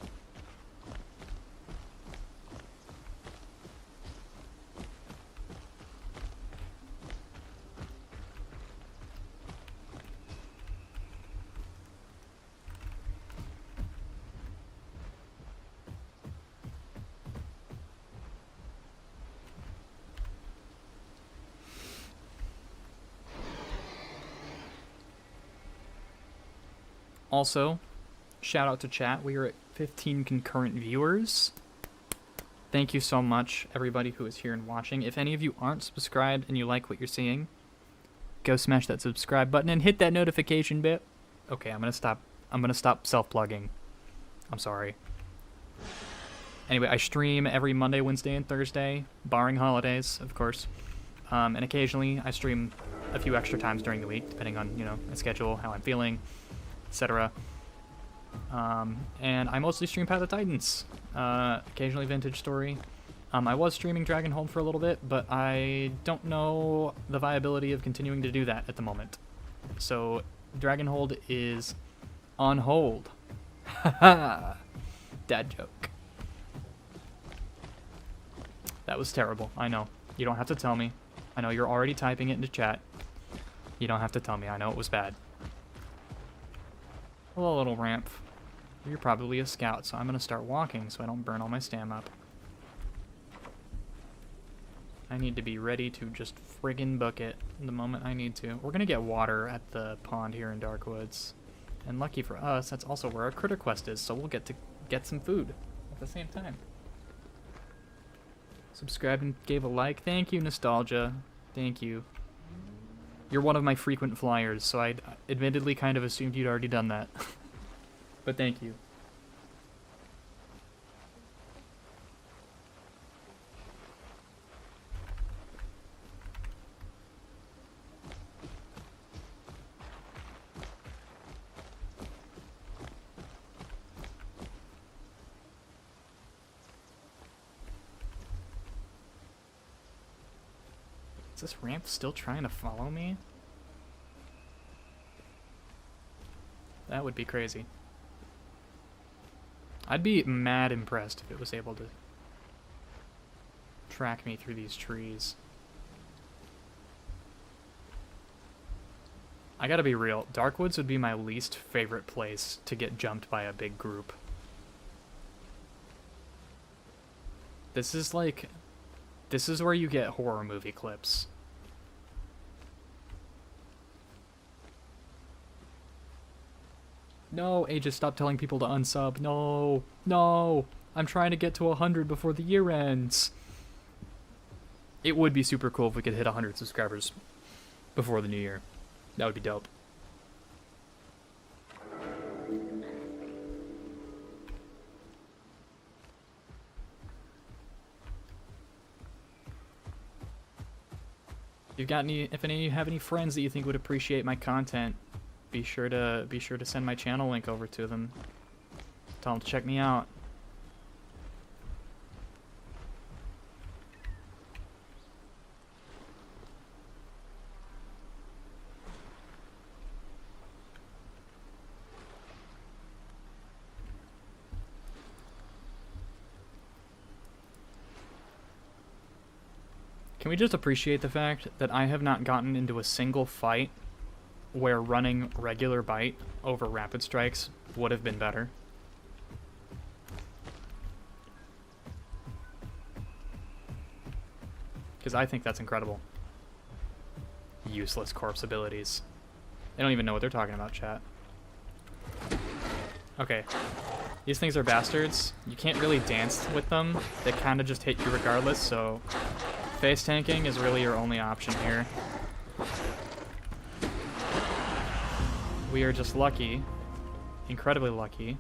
Also, shout out to chat. We are at 15 concurrent viewers. Thank you so much, everybody who is here and watching. If any of you aren't subscribed and you like what you're seeing, go smash that subscribe button and hit that notification bit. Okay, I'm gonna stop self-plugging. I'm sorry. Anyway, I stream every Monday, Wednesday, and Thursday, barring holidays, of course. And occasionally I stream a few extra times during the week, depending on, you know, my schedule, how I'm feeling, etc. And I mostly stream Path of Titans, occasionally Vintage Story. I was streaming Dragonhold for a little bit, but I don't know the viability of continuing to do that at the moment. So Dragonhold is on hold. Haha. Dad joke. That was terrible, I know. You don't have to tell me. I know you're already typing it into chat. You don't have to tell me, I know it was bad. Hello, little ramp. You're probably a scout, so I'm gonna start walking so I don't burn all my stam up. I need to be ready to just friggin' book it the moment I need to. We're gonna get water at the pond here in Darkwoods. And lucky for us, that's also where our critter quest is, so we'll get to get some food at the same time. Subscribed and gave a like. Thank you, Nostalgia. Thank you. You're one of my frequent flyers, so I admittedly kind of assumed you'd already done that. But thank you. Is this ramp still trying to follow me? That would be crazy. I'd be mad impressed if it was able to track me through these trees. I gotta be real, Darkwoods would be my least favorite place to get jumped by a big group. This is where you get horror movie clips. No, Aegis, stop telling people to unsub. No, no, I'm trying to get to 100 before the year ends. It would be super cool if we could hit 100 subscribers before the new year. That would be dope. If any of you have any friends that you think would appreciate my content, be sure to send my channel link over to them. Tell them to check me out. Can we just appreciate the fact that I have not gotten into a single fight where running regular bite over rapid strikes would have been better? Because I think that's incredible. Useless corpse abilities. They don't even know what they're talking about, chat. Okay. These things are bastards. You can't really dance with them. They kind of just hit you regardless, so face tanking is really your only option here. We are just lucky, incredibly lucky,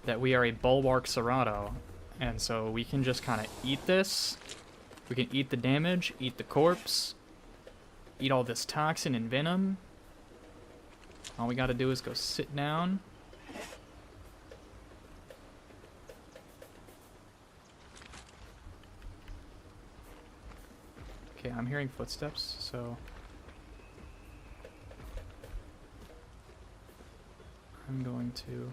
that we are a Bulwark Cerato, and so we can just kind of eat this. We can eat the damage, eat the corpse, eat all this toxin and venom. All we gotta do is go sit down. Okay, I'm hearing footsteps, so I'm going to...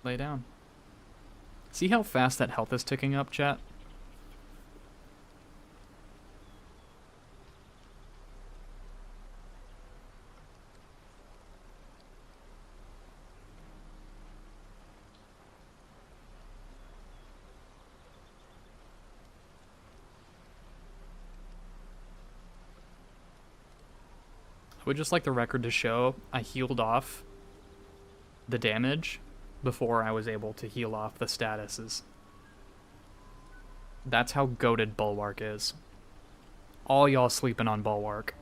lay down. See how fast that health is ticking up, chat? I would just like the record to show I healed off the damage before I was able to heal off the statuses. That's how goated Bulwark is. All y'all sleeping on Bulwark.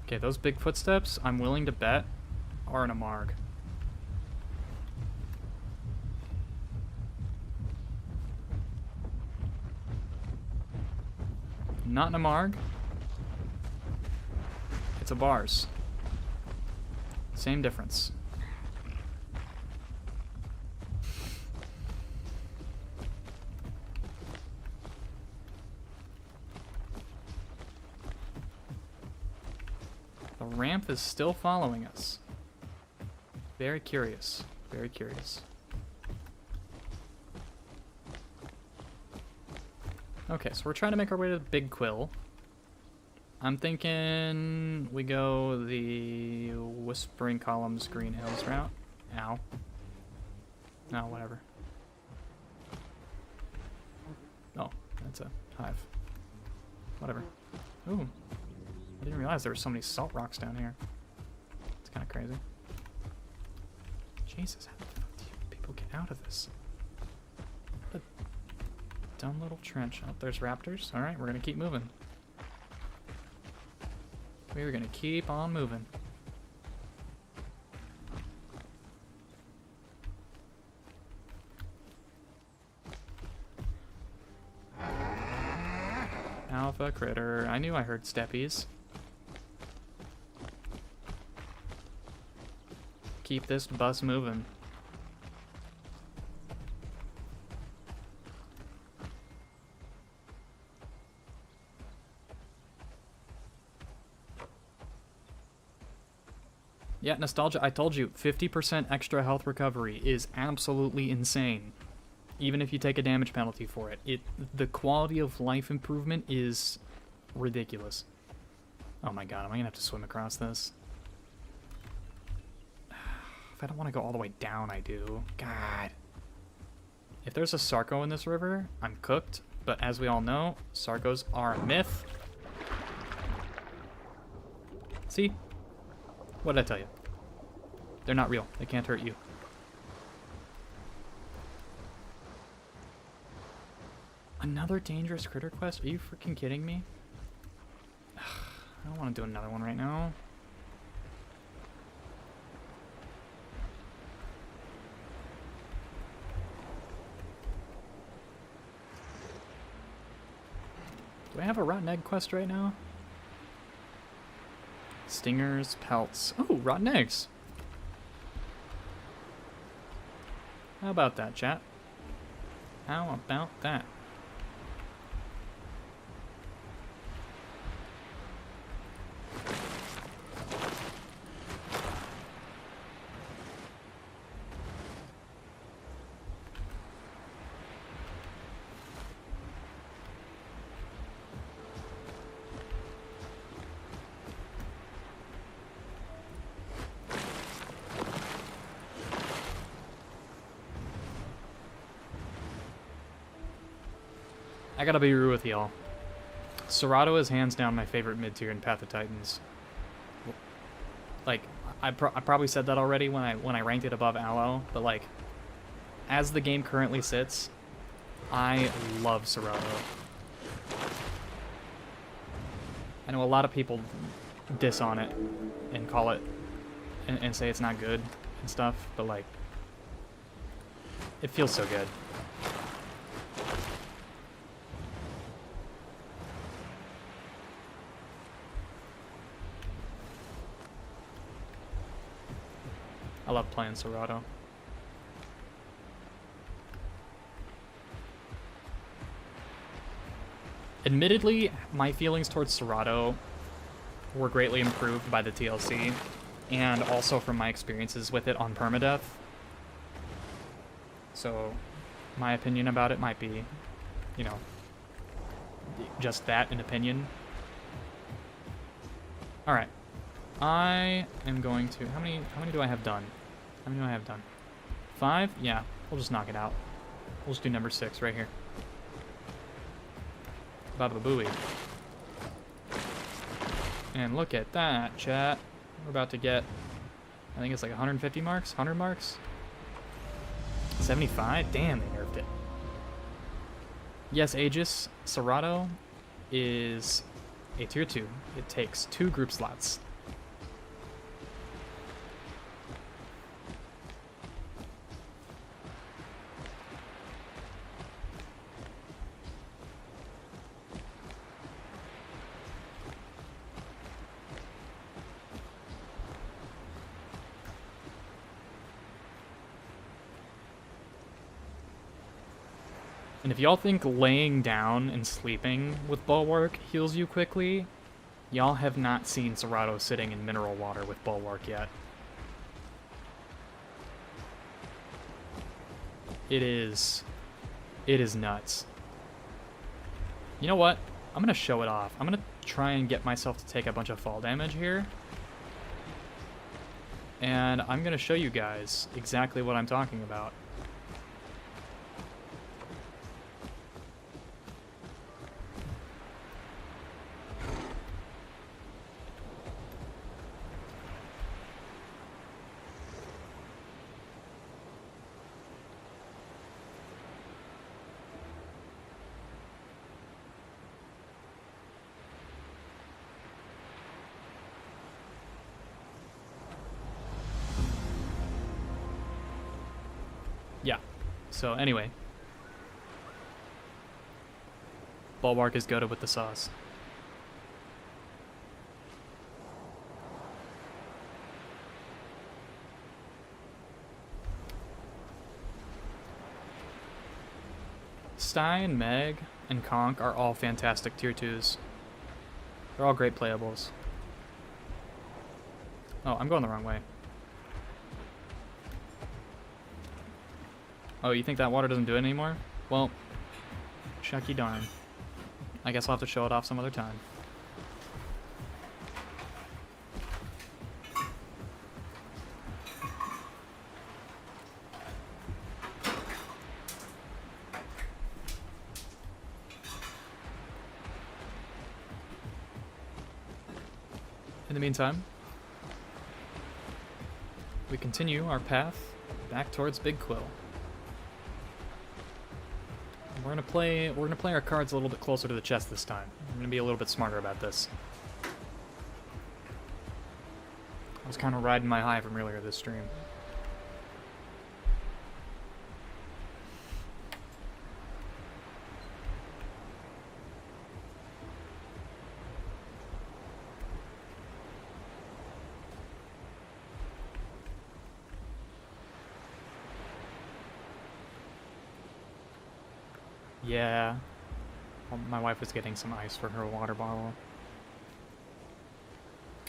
Okay, those big footsteps, I'm willing to bet, are in a marg. Not in a marg. It's a bars. Same difference. The ramp is still following us. Very curious. Very curious. Okay, so we're trying to make our way to the Big Quill. I'm thinking we go the Whispering Columns Green Hills route. Ow. No, whatever. Oh, that's a hive. Whatever. Ooh. I didn't realize there were so many salt rocks down here. It's kind of crazy. Jesus, how the fuck do people get out of this? What a dumb little trench. Oh, there's raptors. Alright, we're gonna keep moving. We're gonna keep on moving. Alpha critter. I knew I heard steppies. Keep this bus moving. Yeah, nostalgia, I told you, 50% extra health recovery is absolutely insane. Even if you take a damage penalty for it. The quality of life improvement is ridiculous. Oh my god, am I gonna have to swim across this? If I don't want to go all the way down, I do. God. If there's a Sarco in this river, I'm cooked. But as we all know, Sarcos are a myth. See? What did I tell you? They're not real. They can't hurt you. Another dangerous critter quest? Are you freaking kidding me? I don't want to do another one right now. Do I have a rotten egg quest right now? Stingers, pelts. Oh, rotten eggs. How about that, chat? How about that? I gotta be real with y'all. Cerato is hands down my favorite mid-tier in Path of Titans. Like, I probably said that already when I ranked it above Aloe, but like, as the game currently sits, I love Cerato. I know a lot of people diss on it and call it and say it's not good and stuff, but like, it feels so good. I love playing Cerato. Admittedly, my feelings towards Ceratosaurus were greatly improved by the TLC, and also from my experiences with it on permadeath. So, my opinion about it might be, you know, just that, an opinion. Alright. I am going to... How many do I have done? How many do I have done? 5? Yeah, we'll just knock it out. We'll just do number 6 right here. Baba Booey. And look at that, chat. We're about to get, I think it's like 150 marks? 100 marks? 75? Damn, they nerfed it. Yes, Aegis, Cerato is a tier 2. It takes 2 group slots. And if y'all think laying down and sleeping with Bulwark heals you quickly, y'all have not seen Cerato sitting in mineral water with Bulwark yet. It is nuts. You know what? I'm gonna show it off. I'm gonna try and get myself to take a bunch of fall damage here. And I'm gonna show you guys exactly what I'm talking about. Yeah. So anyway, Bulwark is goated with the sauce. Sty and Meg and Conk are all fantastic tier 2s. They're all great playables. Oh, I'm going the wrong way. Oh, you think that water doesn't do it anymore? Well, shucky darn. I guess I'll have to show it off some other time. In the meantime, we continue our path back towards Big Quill. We're gonna play our cards a little bit closer to the chest this time. We're gonna be a little bit smarter about this. I was kind of riding my high from earlier this stream. Yeah. Well, my wife was getting some ice for her water bottle.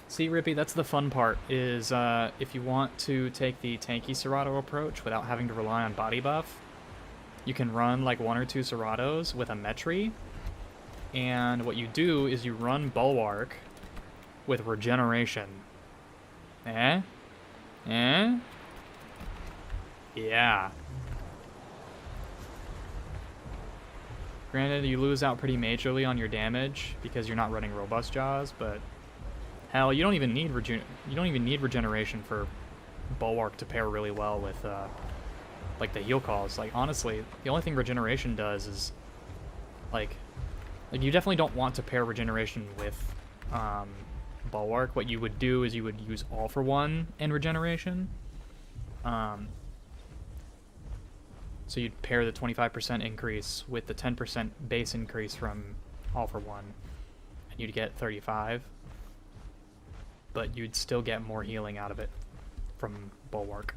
See, Rippy, that's the fun part, is if you want to take the tanky Cerato approach without having to rely on body buff, you can run like 1 or 2 Ceratos with a Metri, and what you do is you run Bulwark with regeneration. Eh? Eh? Yeah. Granted, you lose out pretty majorly on your damage because you're not running robust jaws, but hell, you don't even need regeneration for Bulwark to pair really well with like the heal calls. Like honestly, the only thing regeneration does is like you definitely don't want to pair regeneration with Bulwark. What you would do is you would use All for One and regeneration. So you'd pair the 25% increase with the 10% base increase from All for One, and you'd get 35. But you'd still get more healing out of it from Bulwark.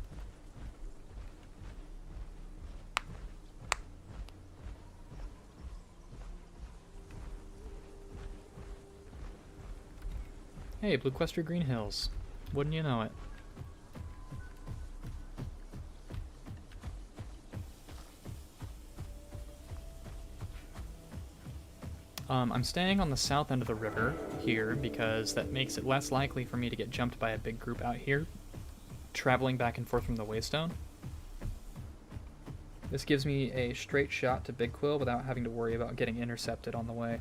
Hey, Blue Quester Green Hills. Wouldn't you know it? I'm staying on the south end of the river here because that makes it less likely for me to get jumped by a big group out here, traveling back and forth from the Waystone. This gives me a straight shot to Big Quill without having to worry about getting intercepted on the way.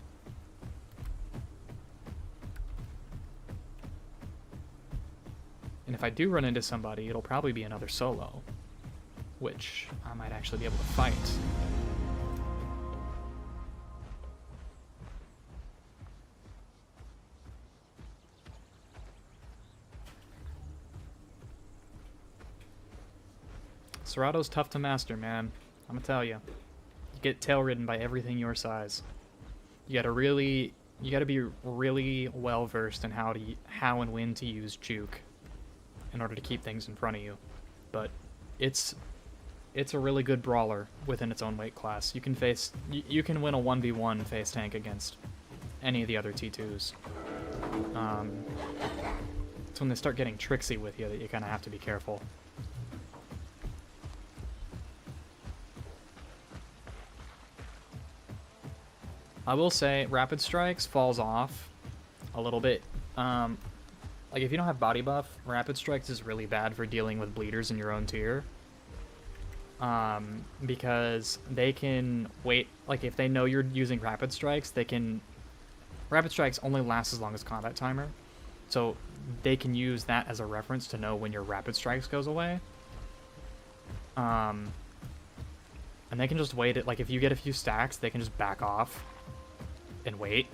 And if I do run into somebody, it'll probably be another solo, which I might actually be able to fight. Cerato's tough to master, man. I'm gonna tell you. You get tail ridden by everything your size. You gotta be really well versed in how and when to use juke in order to keep things in front of you. But it's a really good brawler within its own weight class. You can win a 1v1 face tank against any of the other T2s. It's when they start getting tricksy with you that you kind of have to be careful. I will say, Rapid Strikes falls off a little bit. Like, if you don't have body buff, Rapid Strikes is really bad for dealing with bleeders in your own tier. Because they can wait, like, if they know you're using Rapid Strikes, Rapid Strikes only last as long as combat timer. So, they can use that as a reference to know when your Rapid Strikes goes away. And they can just wait it, like, if you get a few stacks, they can just back off and wait.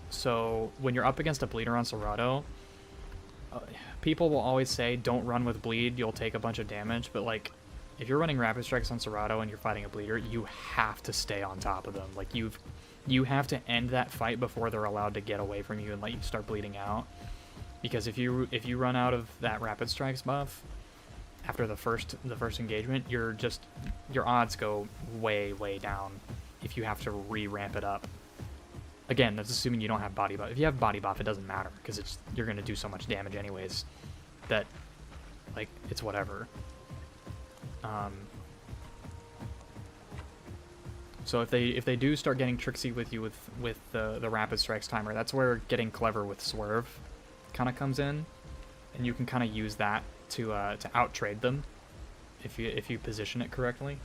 So when you're up against a bleeder on Cerato, people will always say don't run with bleed, you'll take a bunch of damage, but like if you're running Rapid Strikes on Cerato and you're fighting a bleeder, you have to stay on top of them. Like you have to end that fight before they're allowed to get away from you and let you start bleeding out. Because if you run out of that Rapid Strikes buff after the first engagement, your odds go way down if you have to re-ramp it up. Again, that's assuming you don't have body buff. If you have body buff, it doesn't matter, because you're going to do so much damage anyways that, like, it's whatever. So if they do start getting tricksy with you with the Rapid Strikes timer, that's where getting clever with Swerve kind of comes in, and you can kind of use that to out-trade them if you position it correctly.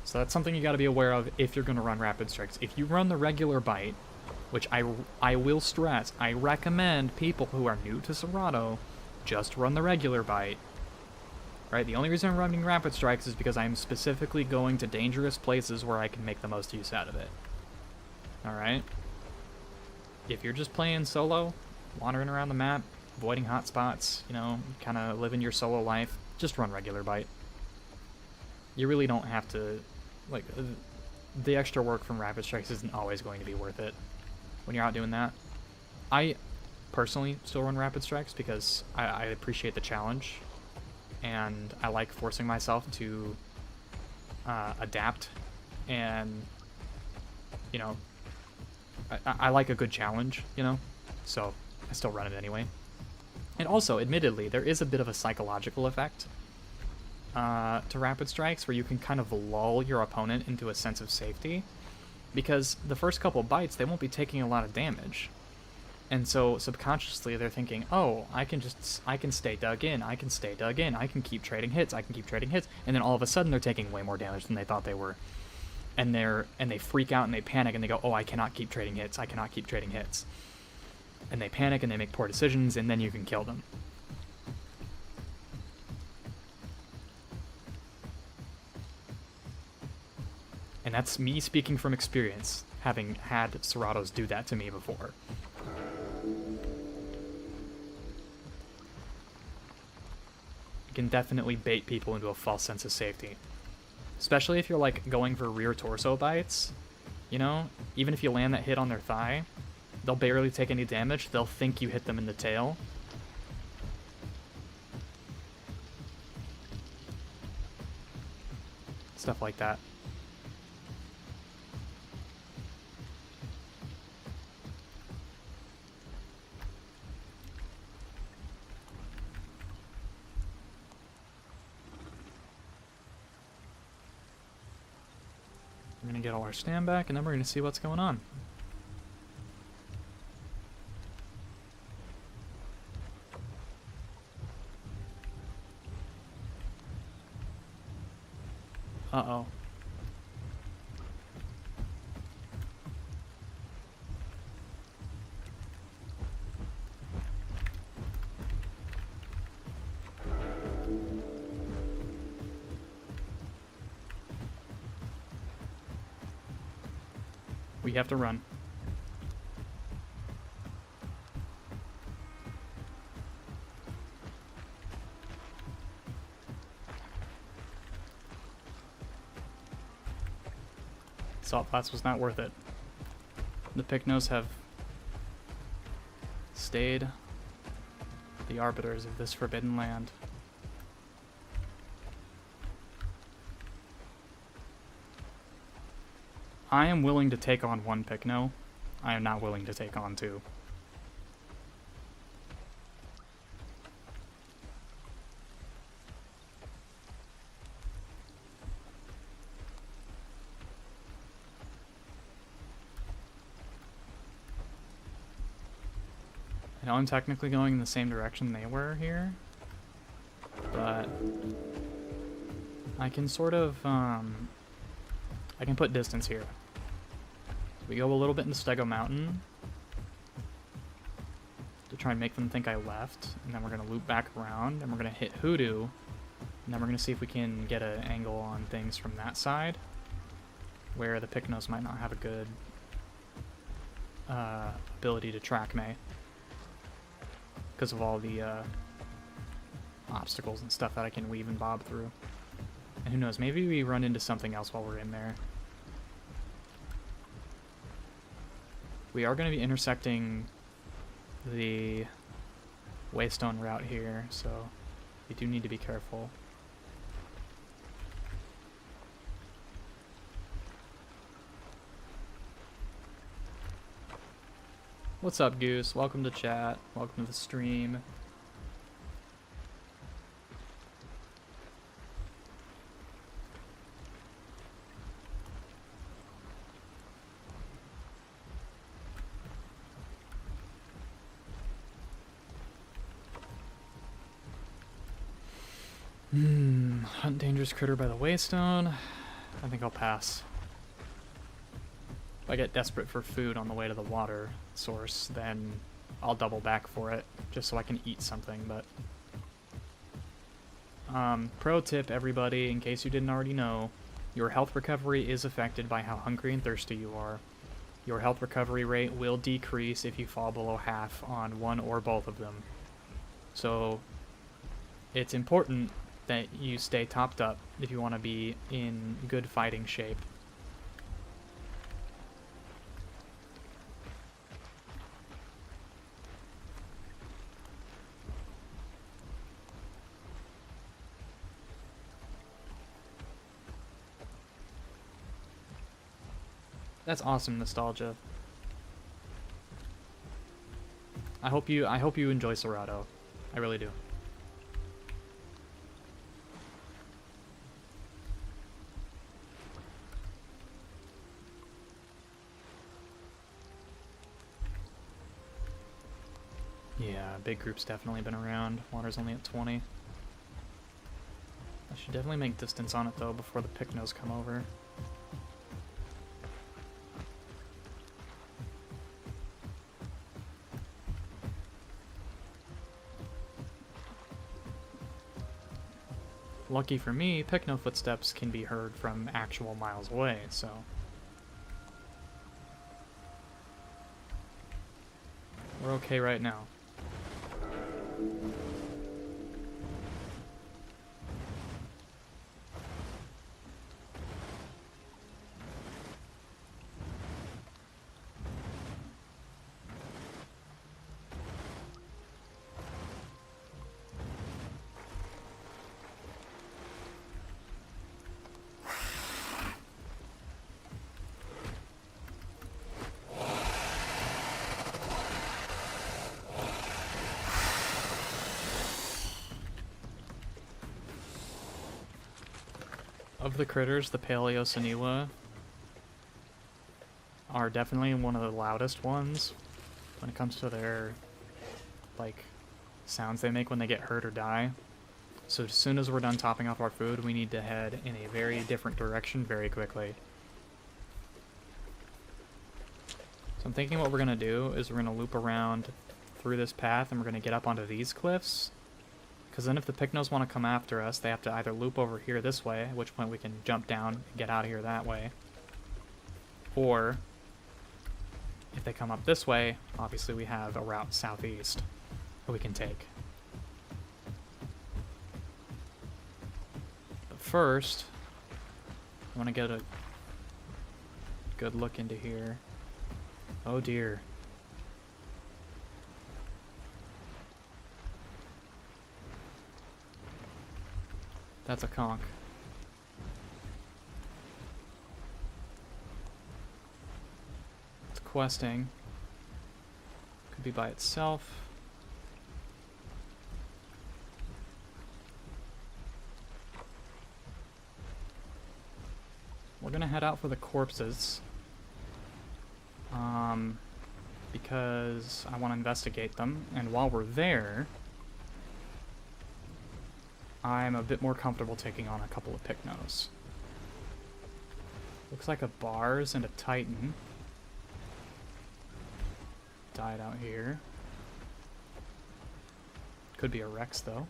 So that's something you got to be aware of if you're going to run Rapid Strikes. If you run the regular bite, which I will stress, I recommend people who are new to Cerato just run the regular bite. Right? The only reason I'm running Rapid Strikes is because I'm specifically going to dangerous places where I can make the most use out of it. Alright? If you're just playing solo, wandering around the map, avoiding hot spots, you know, kind of living your solo life, just run regular bite. You really don't have to, like, the extra work from Rapid Strikes isn't always going to be worth it when you're out doing that. I personally still run Rapid Strikes because I appreciate the challenge, and I like forcing myself to adapt, and, you know, I like a good challenge, you know, so I still run it anyway. And also, admittedly, there is a bit of a psychological effect to Rapid Strikes where you can kind of lull your opponent into a sense of safety, because the first couple bites they won't be taking a lot of damage, And so subconsciously they're thinking, oh, I can stay dug in, I can stay dug in, I can keep trading hits, I can keep trading hits, and then all of a sudden they're taking way more damage than they thought they were. And they freak out and they panic and they go, oh, I cannot keep trading hits, I cannot keep trading hits. And they panic and they make poor decisions, and then you can kill them. And that's me speaking from experience, having had Ceratos do that to me before. You can definitely bait people into a false sense of safety. Especially if you're, like, going for rear torso bites. You know? Even if you land that hit on their thigh, they'll barely take any damage. They'll think you hit them in the tail. Stuff like that. We're going to get all our stand back, and then we're going to see what's going on. Uh-oh. We have to run. Salt flats was not worth it. The Pycnos have stayed the arbiters of this forbidden land. I am willing to take on one Pycno. I am not willing to take on two. I know I'm technically going in the same direction they were here, but I can sort of, I can put distance here. So we go a little bit into Stego Mountain to try and make them think I left, and then we're going to loop back around, and we're going to hit Hoodoo, and then we're going to see if we can get an angle on things from that side, where the Pycnos might not have a good ability to track me, because of all the obstacles and stuff that I can weave and bob through. And who knows, maybe we run into something else while we're in there. We are going to be intersecting the Waystone route here, so we do need to be careful. What's up, Goose? Welcome to chat. Welcome to the stream. Hunt dangerous critter by the Waystone. I think I'll pass. If I get desperate for food on the way to the water source, then I'll double back for it, just so I can eat something, but... pro tip, everybody, in case you didn't already know, your health recovery is affected by how hungry and thirsty you are. Your health recovery rate will decrease if you fall below half on one or both of them. So, it's important that you stay topped up if you want to be in good fighting shape. That's awesome nostalgia. I hope you enjoy Cerato. I really do. Yeah, big group's definitely been around. Water's only at 20. I should definitely make distance on it, though, before the Pycnos come over. Lucky for me, Pycno footsteps can be heard from actual miles away, so... we're okay right now. Of the critters, the Paleosaniwa are definitely one of the loudest ones when it comes to their, like, sounds they make when they get hurt or die. So as soon as we're done topping off our food, we need to head in a very different direction very quickly. So I'm thinking what we're going to do is we're going to loop around through this path and we're going to get up onto these cliffs. Because then if the Pycnos want to come after us, they have to either loop over here this way, at which point we can jump down and get out of here that way. Or, if they come up this way, obviously we have a route southeast that we can take. But first, I want to get a good look into here. Oh dear. That's a conch. It's questing. Could be by itself. We're gonna head out for the corpses. Because I want to investigate them, and while we're there, I'm a bit more comfortable taking on a couple of Pycnos. Looks like a Bars and a Titan died out here. Could be a Rex, though.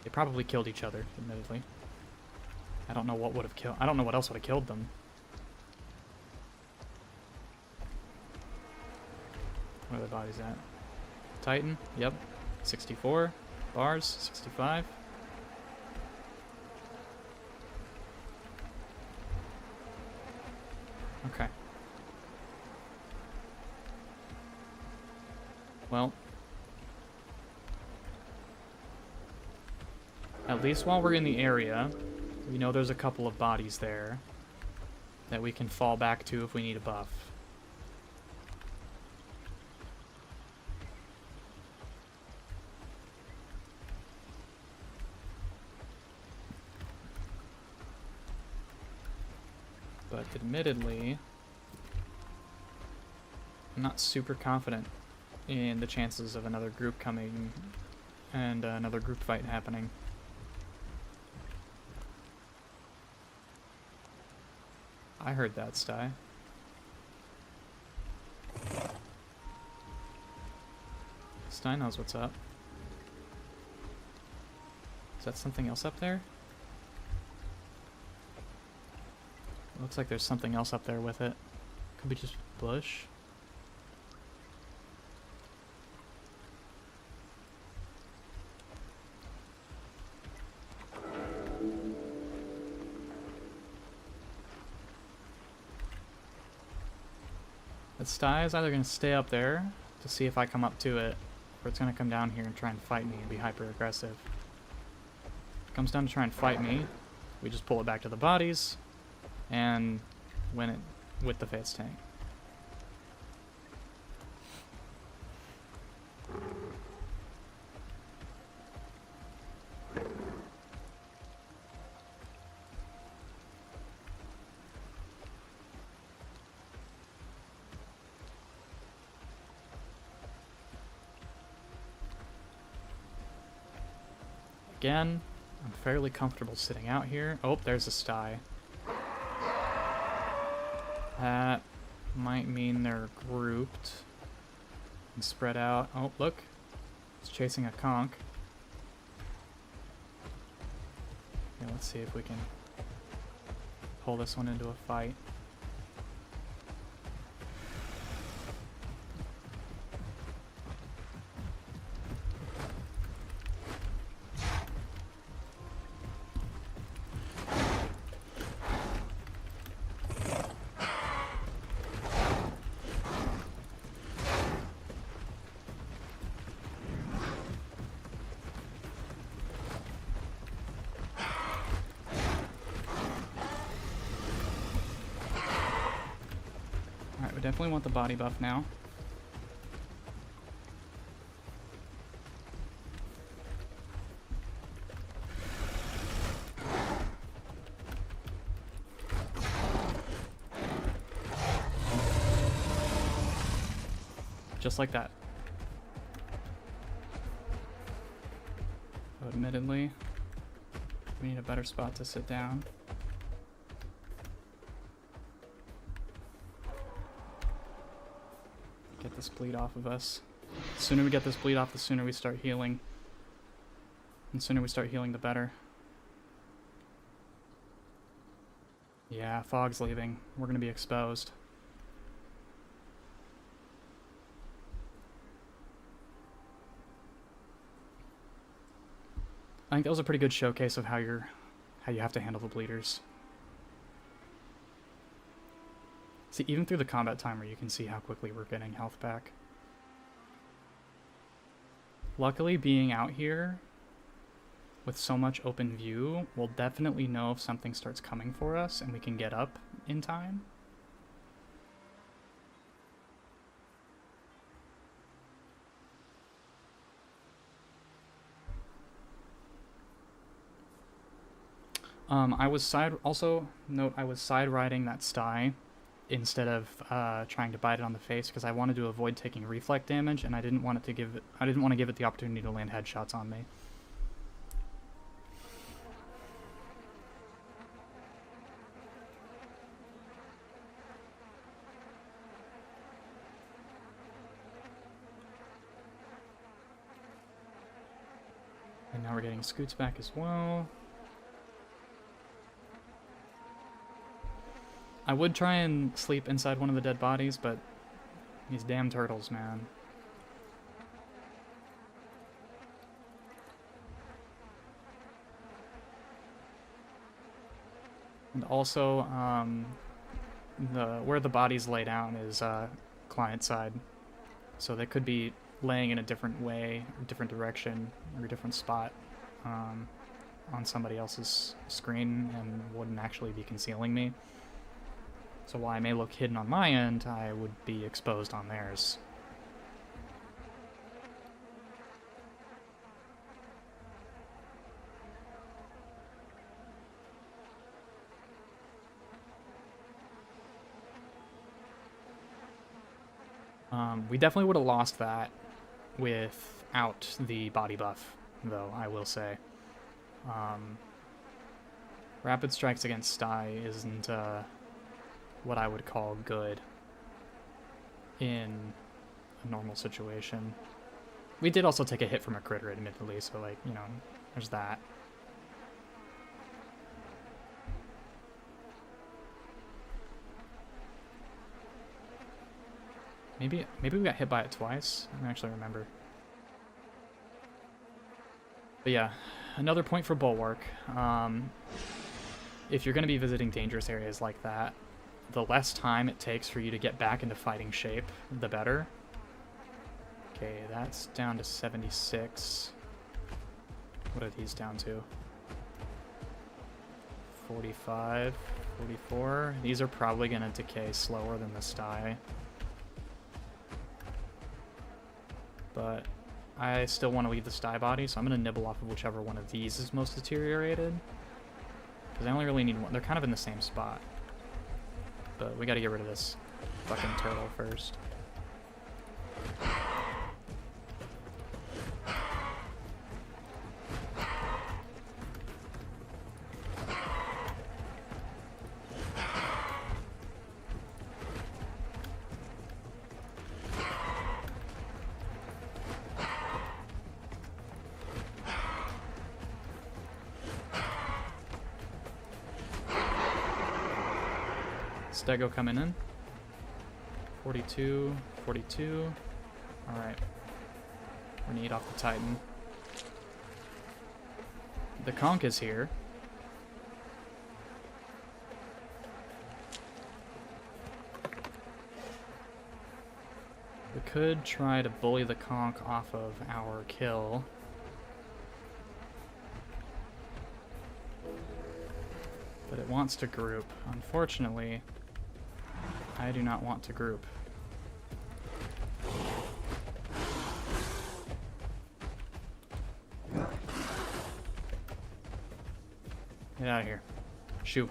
They probably killed each other, admittedly. I don't know what would have killed. I don't know what else would have killed them. Where are the bodies at? Titan, yep. 64. Bars, 65. Okay. Well, at least while we're in the area, we know there's a couple of bodies there that we can fall back to if we need a buff. But admittedly, I'm not super confident in the chances of another group coming and another group fight happening. I heard that, Sty. Sty knows what's up. Is that something else up there? Looks like there's something else up there with it. Could be just bush. The Sty is either going to stay up there to see if I come up to it, or it's going to come down here and try and fight me and be hyper aggressive. If it comes down to try and fight me, we just pull it back to the bodies and win it with the face tank. again, I'm fairly comfortable sitting out here. Oh, there's a sty. That might mean they're grouped and spread out. Oh, look. It's chasing a conch. Okay, let's see if we can pull this one into a fight. Alright, we definitely want the body buff now. Just like that. So admittedly, we need a better spot to sit down. Get this bleed off of us. The sooner we get this bleed off, the sooner we start healing. And the sooner we start healing, the better. Yeah, fog's leaving. We're gonna be exposed. I think that was a pretty good showcase of how you have to handle the bleeders. See, even through the combat timer, you can see how quickly we're getting health back. Luckily, being out here with so much open view, we'll definitely know if something starts coming for us and we can get up in time. I was side riding that sty instead of trying to bite it on the face because I wanted to avoid taking reflect damage, and I didn't want to give it the opportunity to land headshots on me. And now we're getting scoots back as well. I would try and sleep inside one of the dead bodies, but these damn turtles, man. And also, where the bodies lay down is client side, so they could be laying in a different way, or different direction, or a different spot on somebody else's screen and wouldn't actually be concealing me. So while I may look hidden on my end, I would be exposed on theirs. We definitely would have lost that without the body buff, though, I will say. Rapid strikes against sty isn't what I would call good in a normal situation. We did also take a hit from a critter, admittedly, so, like, you know, there's that. Maybe we got hit by it twice. I don't actually remember. But yeah, another point for Bulwark. If you're going to be visiting dangerous areas like that, the less time it takes for you to get back into fighting shape, the better. Okay, that's down to 76. What are these down to? 45, 44. These are probably going to decay slower than the sty. But I still want to leave the sty body, so I'm going to nibble off of whichever one of these is most deteriorated. Because I only really need one. They're kind of in the same spot. But we got to get rid of this fucking turtle first. Stego coming in. 42, 42. Alright. We need off the Titan. The conch is here. We could try to bully the conch off of our kill. But it wants to group. Unfortunately, I do not want to group. Get out of here. Shoot.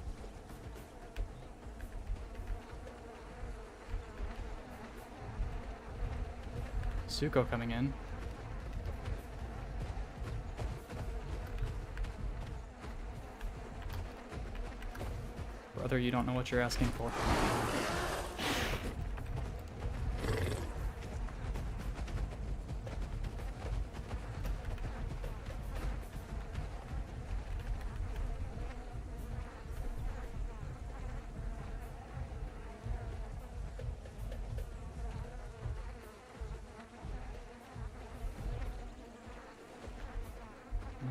Suko coming in. Brother, you don't know what you're asking for.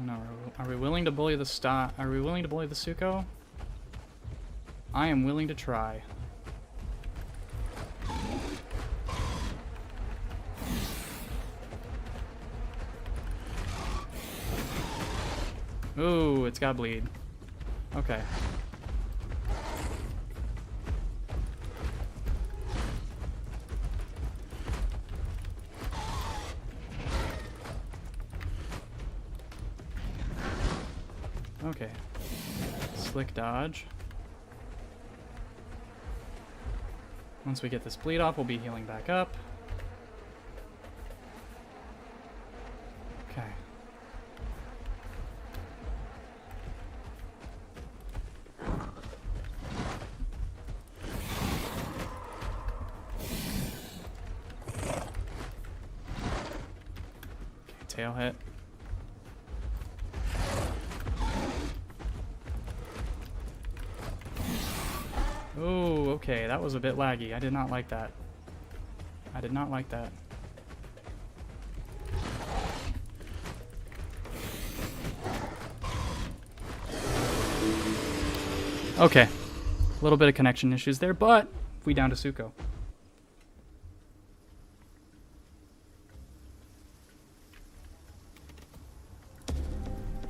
No, are we willing to bully the Are we willing to bully the Suko? I am willing to try. Ooh, it's got bleed. Okay. Okay. Slick dodge. Once we get this bleed off, we'll be healing back up. Okay. Tail hit. Oh, okay, that was a bit laggy. I did not like that. I did not like that. Okay. A little bit of connection issues there, but we down to Suko.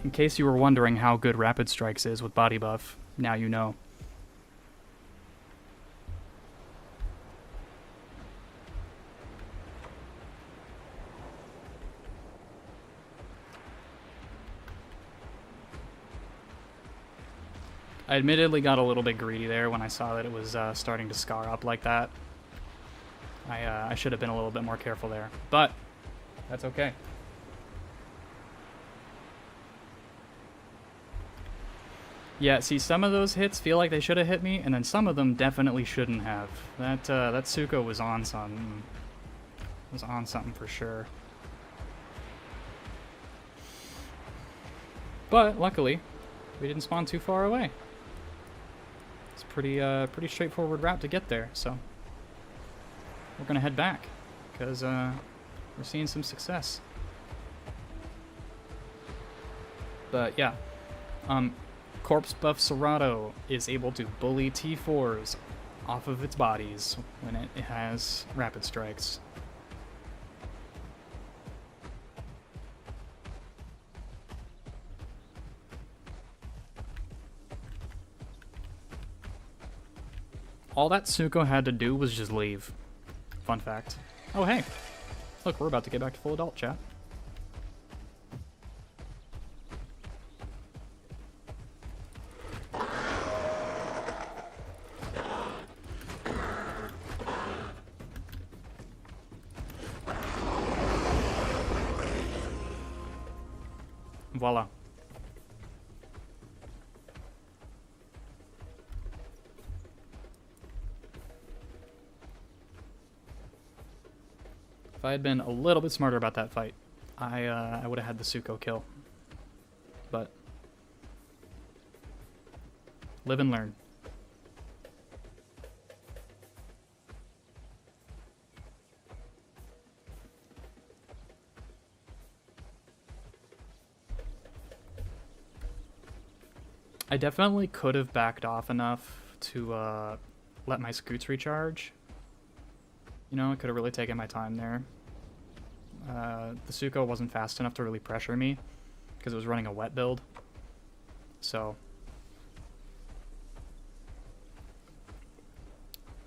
In case you were wondering how good Rapid Strikes is with body buff, now you know. I admittedly got a little bit greedy there when I saw that it was starting to scar up like that. I should have been a little bit more careful there, but that's okay. Yeah, see, some of those hits feel like they should have hit me, and then some of them definitely shouldn't have. That Suko was on something. Was on something for sure. But luckily, we didn't spawn too far away. It's pretty straightforward route to get there, so we're gonna head back because we're seeing some success. But yeah, Corpse Buff Cerato is able to bully T4s off of its bodies when it has Rapid Strikes. All that Suko had to do was just leave. Fun fact. Oh, hey. Look, we're about to get back to full adult, chat. Voila. If I had been a little bit smarter about that fight, I would have had the Suko kill. But live and learn. I definitely could have backed off enough to let my scoots recharge. You know, I could have really taken my time there. The Suko wasn't fast enough to really pressure me because it was running a wet build. So,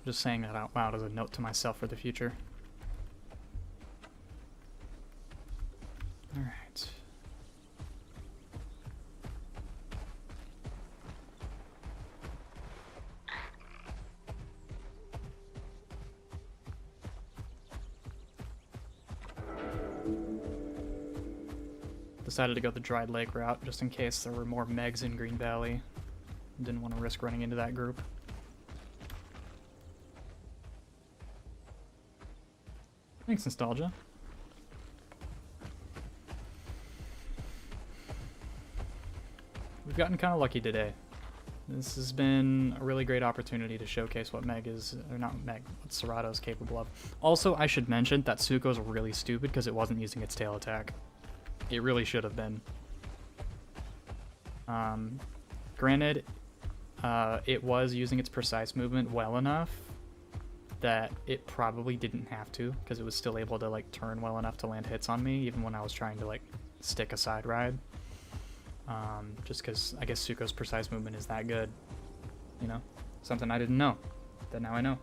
just saying that out loud as a note to myself for the future. Alright. Decided to go the Dried Lake route just in case there were more Megs in Green Valley. Didn't want to risk running into that group. Thanks, Nostalgia. We've gotten kind of lucky today. This has been a really great opportunity to showcase what Meg is, or not Meg, what Cerато is capable of. Also, I should mention that Suko's really stupid because it wasn't using its tail attack. It really should have been. Granted, it was using its precise movement well enough that it probably didn't have to, because it was still able to like turn well enough to land hits on me, even when I was trying to like stick a side ride. Just because I guess Suko's precise movement is that good, you know? Something I didn't know, that now I know.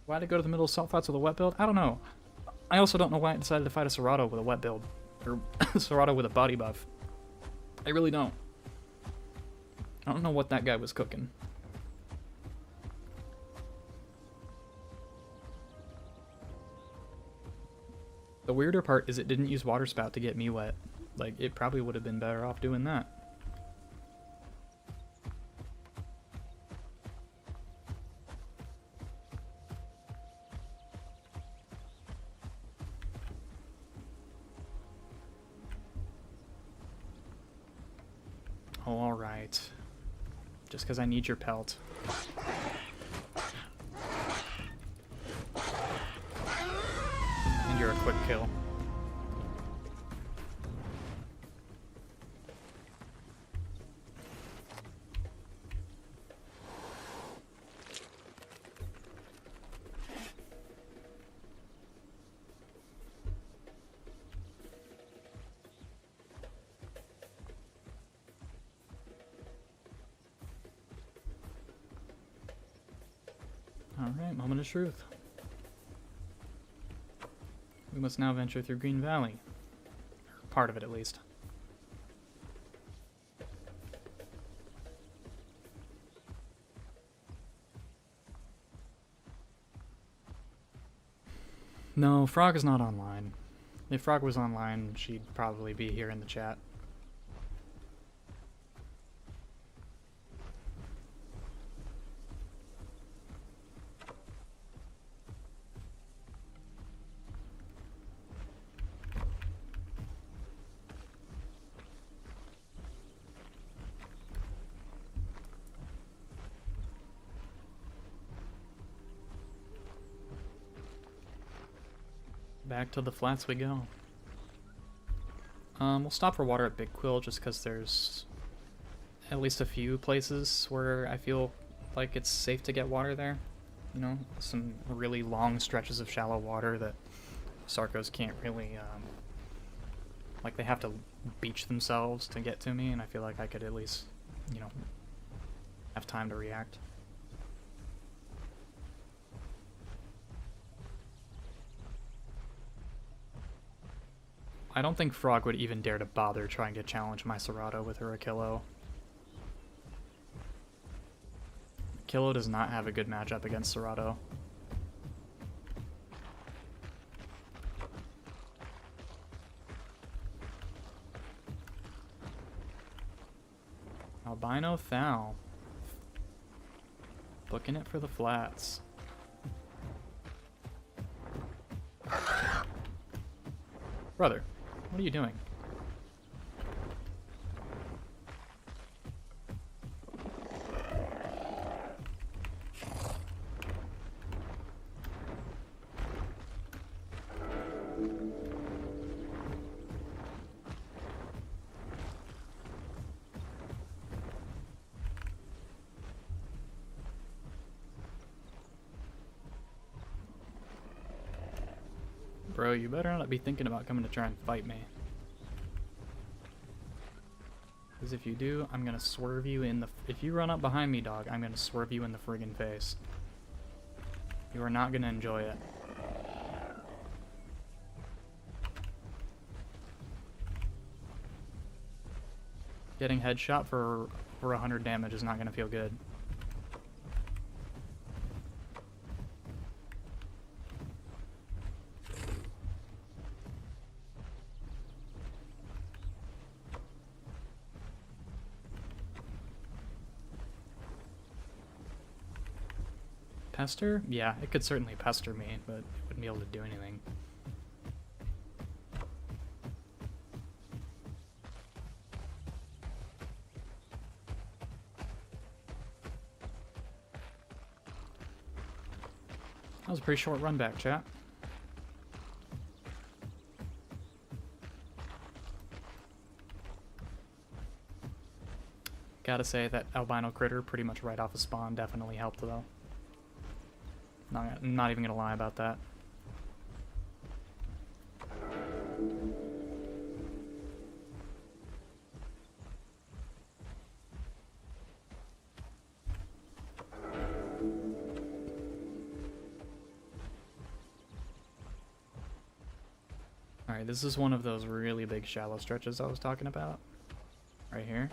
Why did I go to the middle of salt flats with a wet build? I don't know. I also don't know why I decided to fight a Cerато with a wet build, or Cerато with a body buff. I really don't. I don't know what that guy was cooking. The weirder part is it didn't use water spout to get me wet. Like, it probably would have been better off doing that. Oh, alright. Just because I need your pelt. And you're a quick kill. Alright, moment of truth. We must now venture through Green Valley. Part of it, at least. No, Frog is not online. If Frog was online, she'd probably be here in the chat. Back to the flats we go. We'll stop for water at Big Quill just because there's at least a few places where I feel like it's safe to get water there. You know, some really long stretches of shallow water that Sarcos can't really, like they have to beach themselves to get to me, and I feel like I could at least, you know, have time to react. I don't think Frog would even dare to bother trying to challenge my Cerато with her Achillo. Achillo does not have a good matchup against Cerато. Albino Thal. Booking it for the flats. Brother, what are you doing? Bro, you better not be thinking about coming to try and fight me. Because if you do, I'm gonna swerve you in the... If you run up behind me, dog, I'm gonna swerve you in the friggin' face. You are not gonna enjoy it. Getting headshot for over 100 damage is not gonna feel good. Pester? Yeah, it could certainly pester me, but it wouldn't be able to do anything. That was a pretty short run back, chat. Gotta say that albino critter pretty much right off of spawn definitely helped though. Not even gonna lie about that. Alright, this is one of those really big shallow stretches I was talking about. Right here.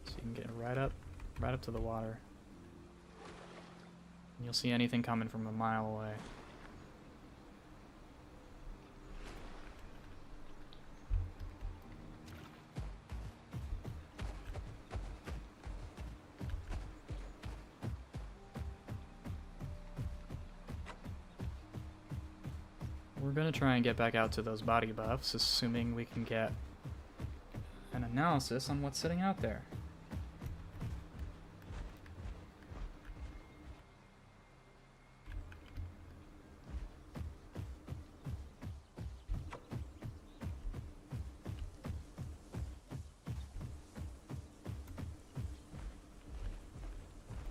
So you can get right up to the water. And you'll see anything coming from a mile away. We're gonna try and get back out to those body buffs, assuming we can get an analysis on what's sitting out there.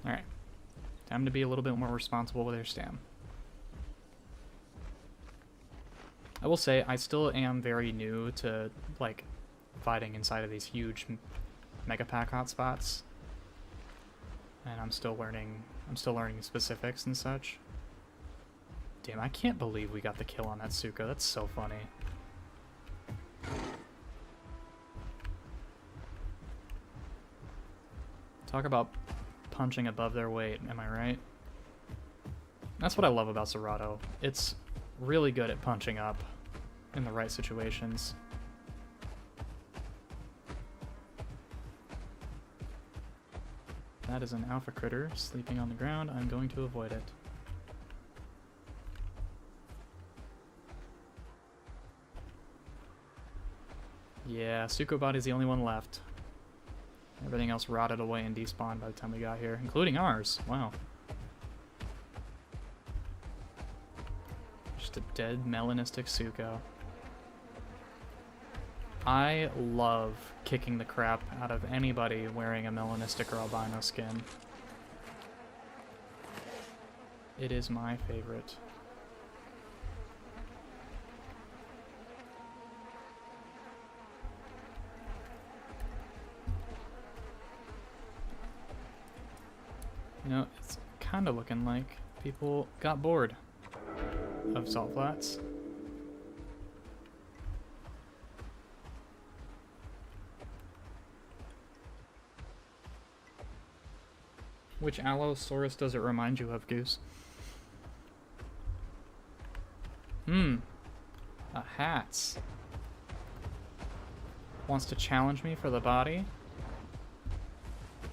Alright. Time to be a little bit more responsible with our stam. I will say, I still am very new to, like, fighting inside of these huge mega pack hotspots. And I'm still learning specifics and such. Damn, I can't believe we got the kill on that Suka. That's so funny. Talk about punching above their weight, am I right? That's what I love about Ceratosaurus. It's really good at punching up in the right situations. That is an alpha critter sleeping on the ground. I'm going to avoid it. Yeah, Sukobody's the only one left. Everything else rotted away and despawned by the time we got here, including ours. Wow. Just a dead melanistic Suko. I love kicking the crap out of anybody wearing a melanistic or albino skin. It is my favorite. You know, it's kind of looking like people got bored of salt flats. Which Allosaurus does it remind you of, Goose? A hats. Wants to challenge me for the body?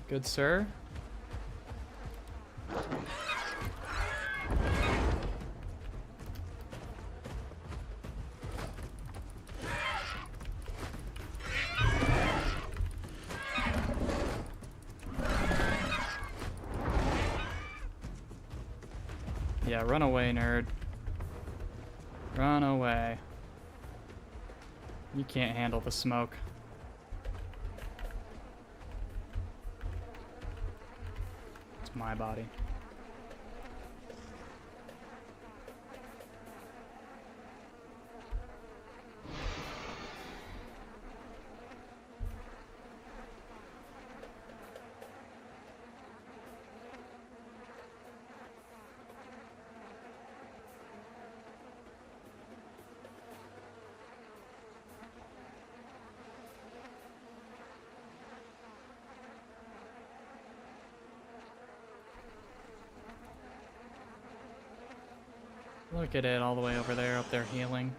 Good sir? Yeah, run away, nerd. Run away. You can't handle the smoke. It's my body. Look at it all the way over there, up there healing.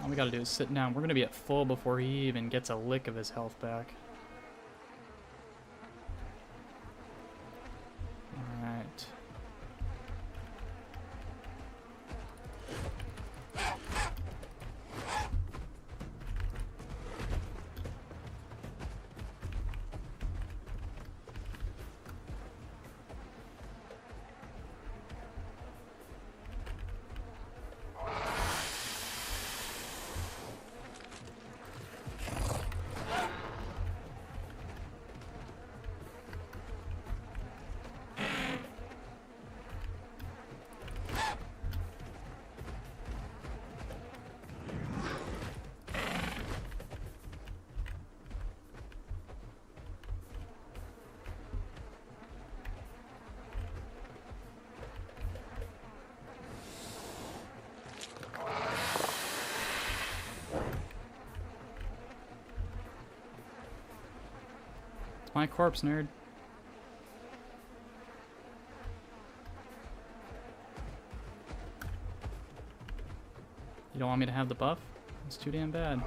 All we gotta do is sit down. We're gonna be at full before he even gets a lick of his health back. Alright. My corpse, nerd. You don't want me to have the buff? It's too damn bad.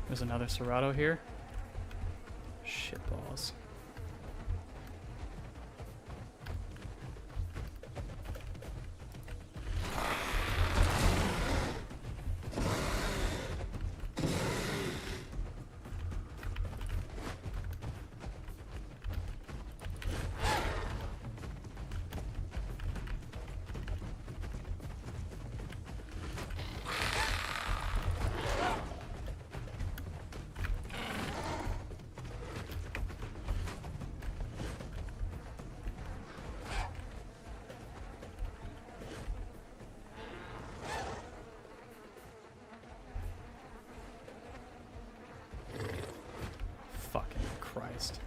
There's another Ceratosaurus here. Shitballs. Fucking Christ.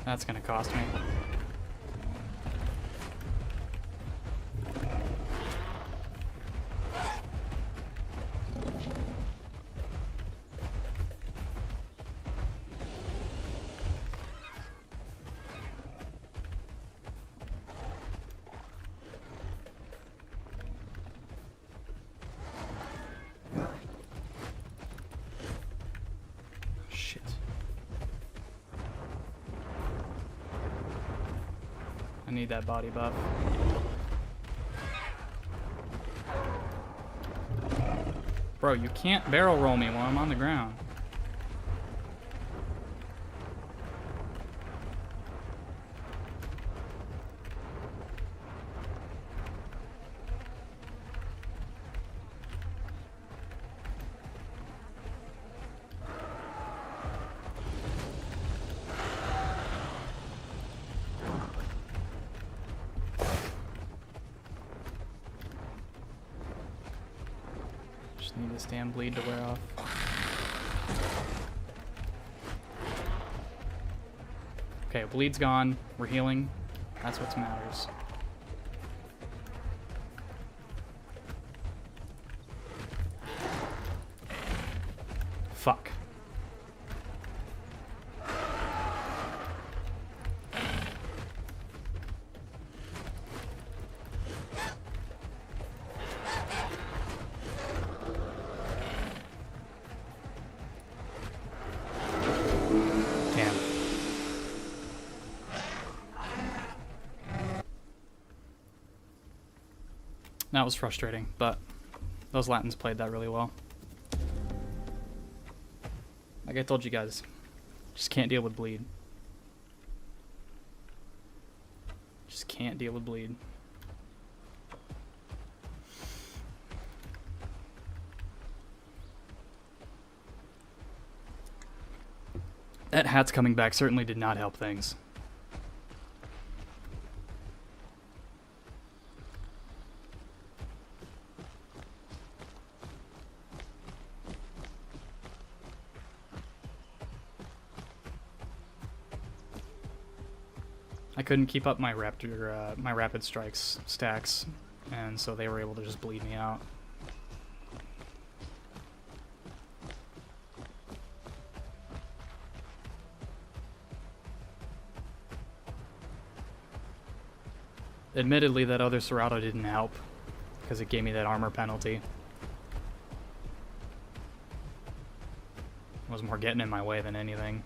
That's gonna cost me. Shit. I need that body buff. Bro, you can't barrel roll me while I'm on the ground. Just need this damn bleed to wear off. Okay, bleed's gone. We're healing. That's what matters. Fuck. That was frustrating, but those Latins played that really well. Like I told you guys, just can't deal with bleed. Just can't deal with bleed. That hat's coming back certainly did not help things. I couldn't keep up my rapid strikes stacks, and so they were able to just bleed me out. Admittedly, that other Cerato didn't help, because it gave me that armor penalty. It was more getting in my way than anything.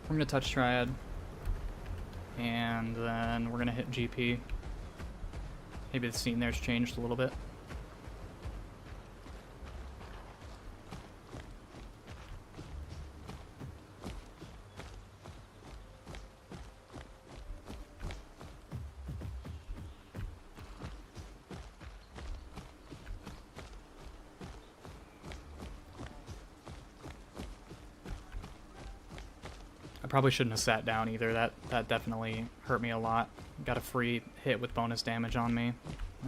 We're going to touch Triad, and then we're going to hit GP. Maybe the scene there's changed a little bit. I probably shouldn't have sat down either. That definitely hurt me a lot. Got a free hit with bonus damage on me.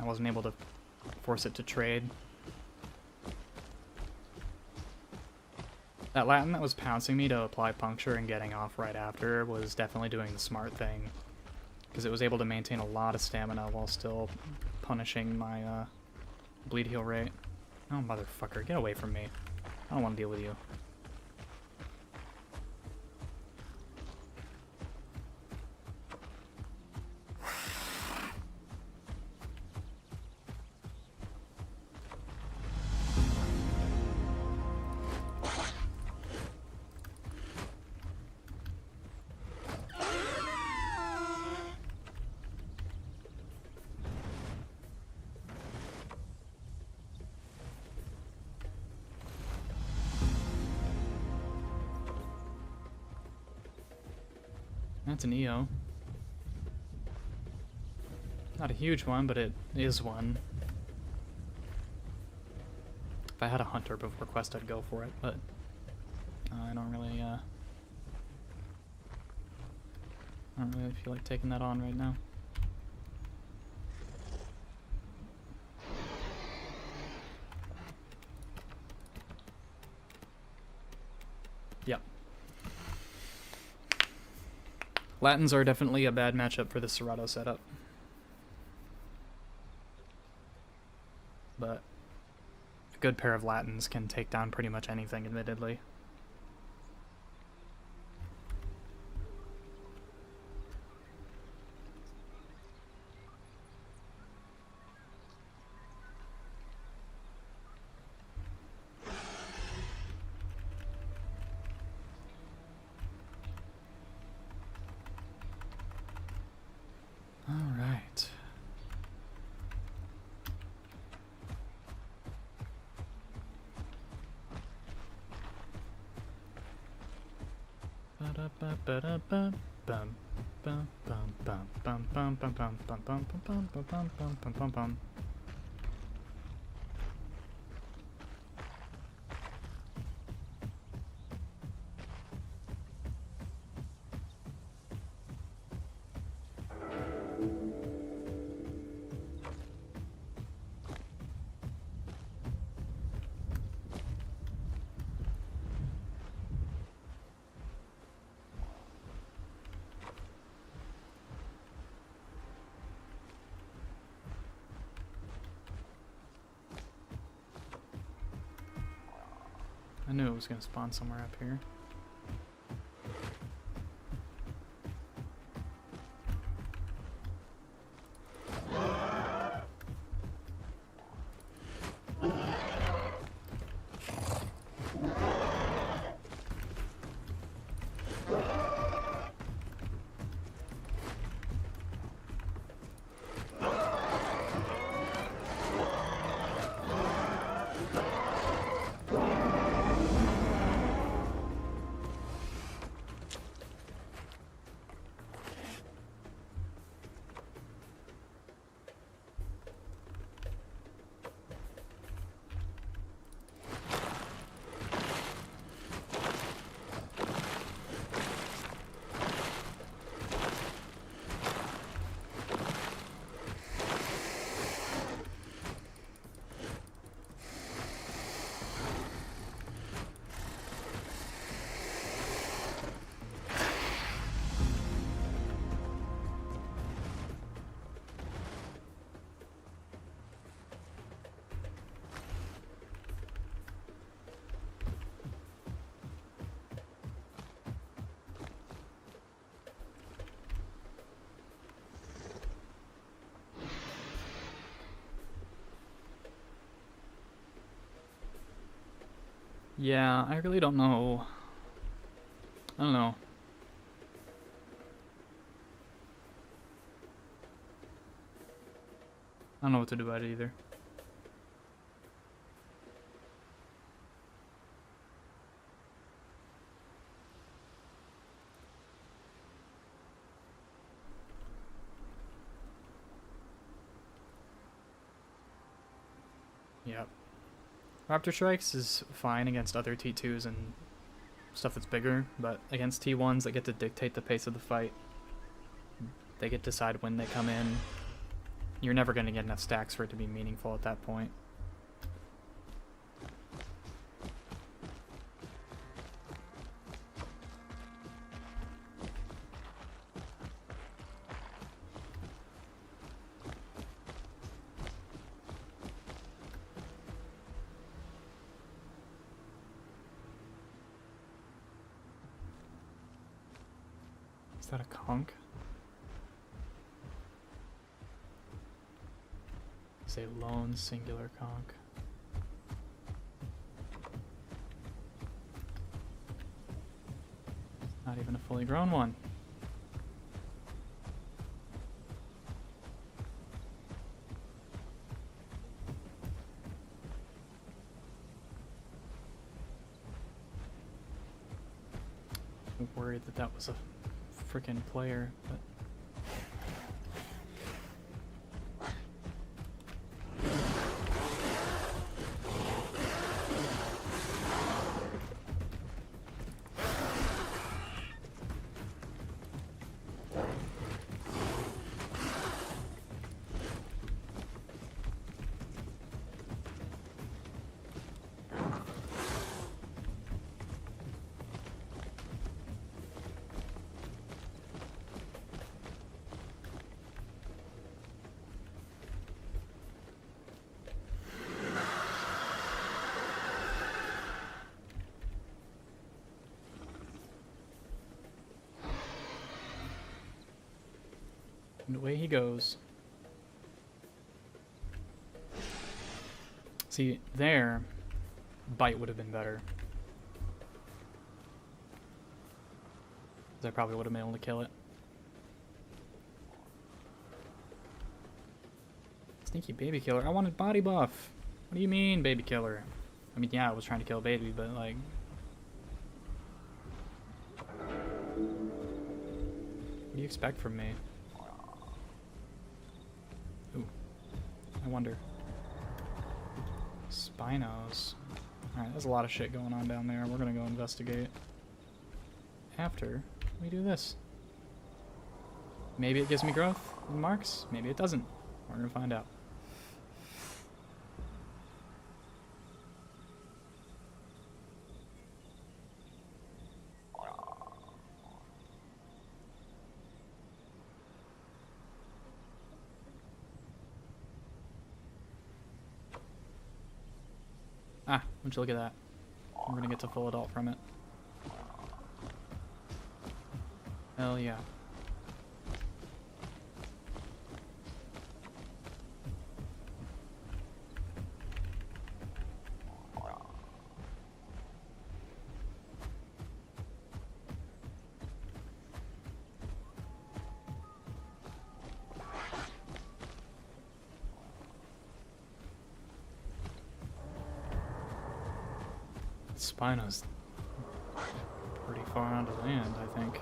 I wasn't able to force it to trade. That Latin that was pouncing me to apply puncture and getting off right after was definitely doing the smart thing, because it was able to maintain a lot of stamina while still punishing my bleed heal rate. Oh, motherfucker, get away from me. I don't want to deal with you. That's an EO. Not a huge one, but it is one. If I had a hunter before quest, I'd go for it, but I don't really feel like taking that on right now. Yep. Latins are definitely a bad matchup for the Cerato setup. But a good pair of Latins can take down pretty much anything, admittedly. I knew it was going to spawn somewhere up here. Yeah, I really don't know. I don't know. I don't know what to do about it either. Yep. Raptor Strikes is fine against other T2s and stuff that's bigger, but against T1s that get to dictate the pace of the fight, they get to decide when they come in. You're never going to get enough stacks for it to be meaningful at that point. Is that a conch? It's a lone singular conch. Not even a fully grown one. I'm worried that that was a freaking player, but and away he goes. See, there, bite would have been better. 'Cause I probably would have been able to kill it. Sneaky baby killer. I wanted body buff. What do you mean, baby killer? I mean, yeah, I was trying to kill a baby, but like... What do you expect from me? Ooh. I wonder. Spinos. Alright, there's a lot of shit going on down there. We're gonna go investigate. After we do this. Maybe it gives me growth marks. Maybe it doesn't. We're gonna find out. Ah, would you look at that? We're gonna get to full adult from it. Hell yeah. Spino's pretty far onto land, I think.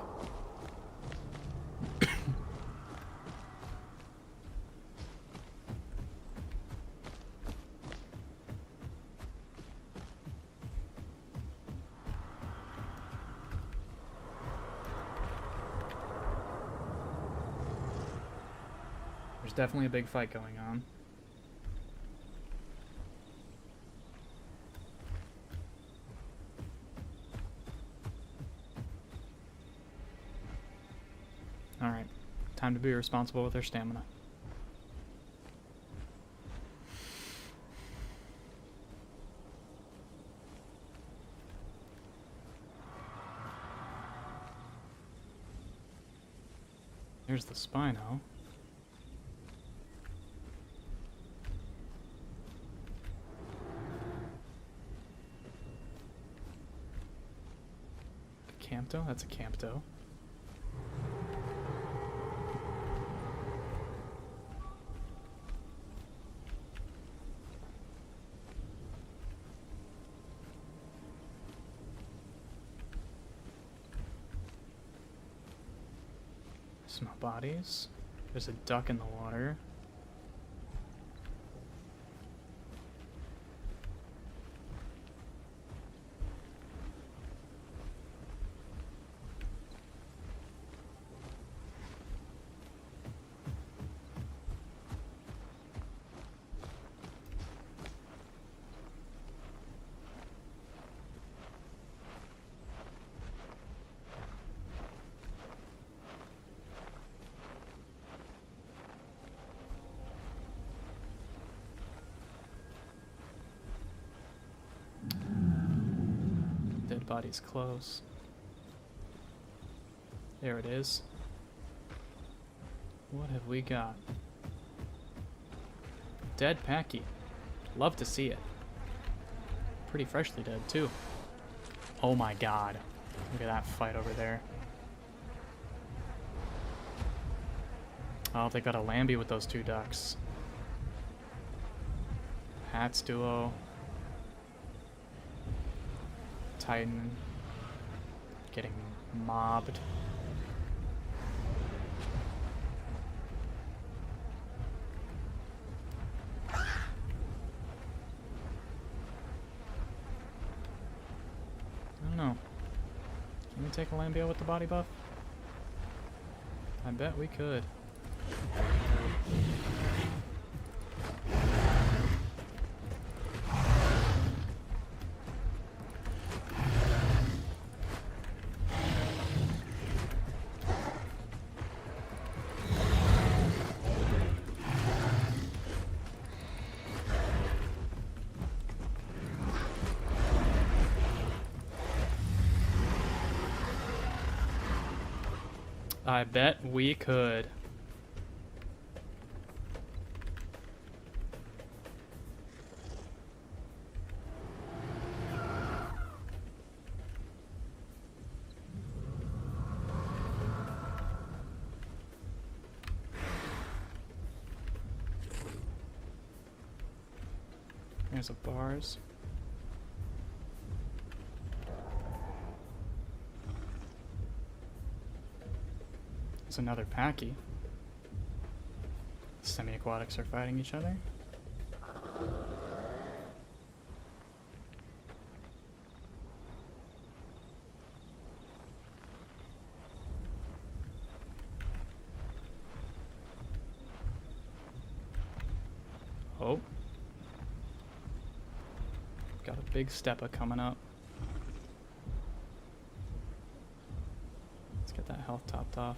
There's definitely a big fight going on. Alright, time to be responsible with their stamina. There's the Spino. Campto? That's a Campto. Small bodies. There's a duck in the water. Dead body's close. There it is. What have we got? Dead Packy. Love to see it. Pretty freshly dead, too. Oh my god. Look at that fight over there. Oh, they got a Lambie with those two ducks. Hats duo. Titan getting mobbed. I don't know. Can we take a Lambio with the body buff? I bet we could. I bet we could. There's a bars. There's another Packy. Semi-aquatics are fighting each other. Oh. Got a big steppa coming up. Let's get that health topped off.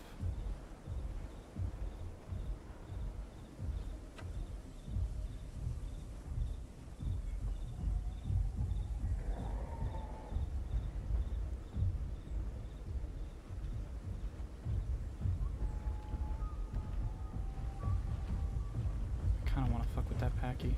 Kinda wanna fuck with that Packy.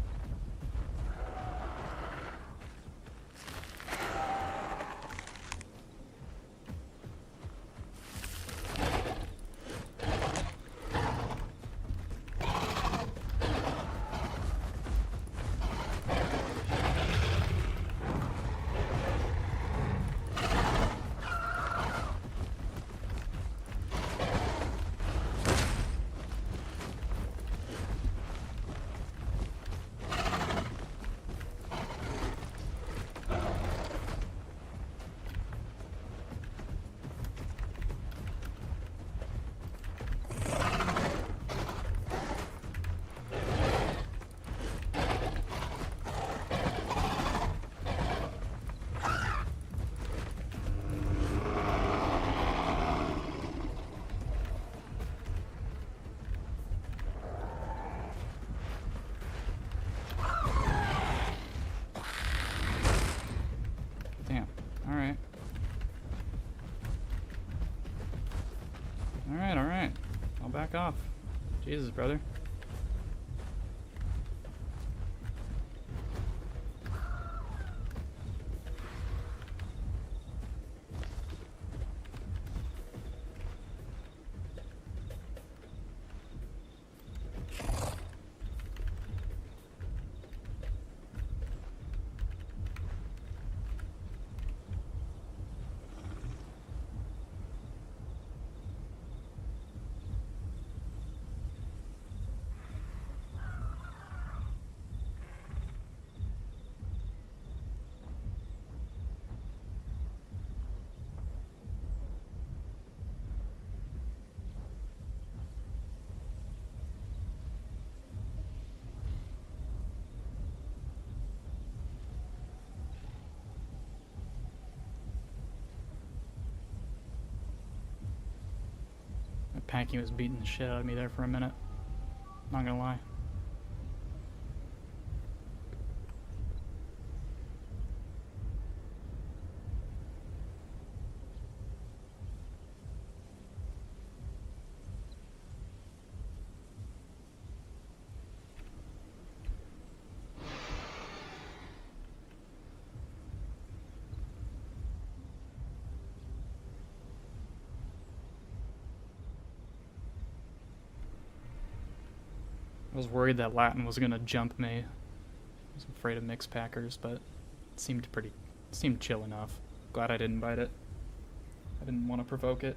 Alright. I'll back off. Jesus, brother. backpacking was beating the shit out of me there for a minute. Not gonna lie. I was worried that Latin was gonna jump me. I was afraid of mixed packers, but it seemed chill enough. Glad I didn't bite it. I didn't want to provoke it.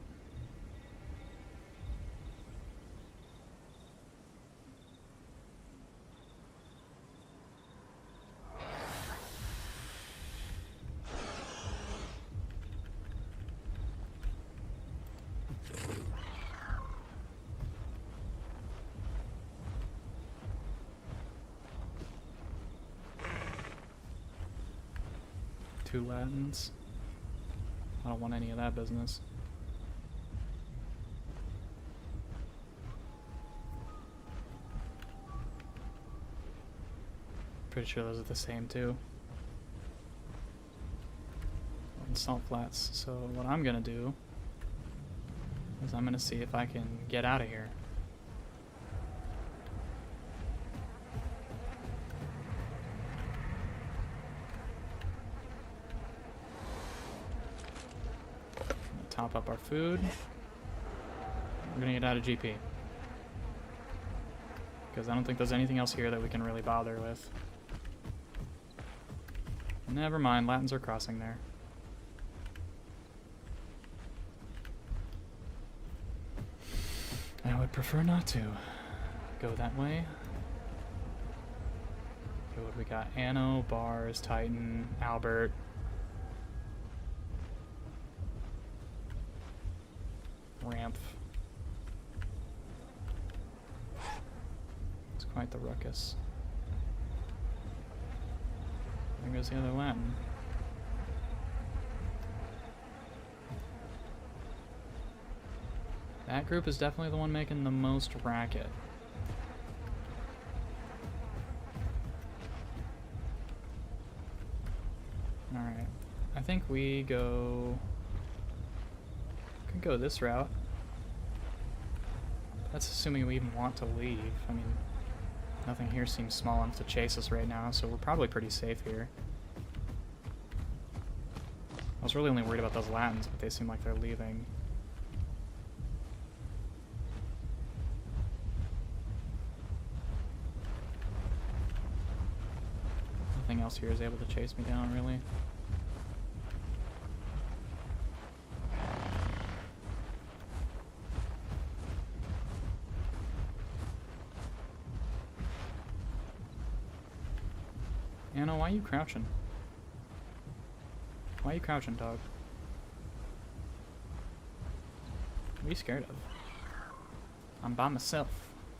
Two Latins. I don't want any of that business. Pretty sure those are the same too. And salt flats. So what I'm gonna do is I'm gonna see if I can get out of here. Top up our food. We're gonna get out of GP. Because I don't think there's anything else here that we can really bother with. Never mind, Latins are crossing there. I would prefer not to go that way. Okay, what do we got? Anno, Bars, Titan, Albert. Ramp. It's quite the ruckus. There goes the other Latin. That group is definitely the one making the most racket. Alright. I think we go... could go this route. That's assuming we even want to leave. I mean, nothing here seems small enough to chase us right now, so we're probably pretty safe here. I was really only worried about those Latins, but they seem like they're leaving. Nothing else here is able to chase me down, really. Anna, why are you crouching? Why are you crouching, dog? What are you scared of? I'm by myself.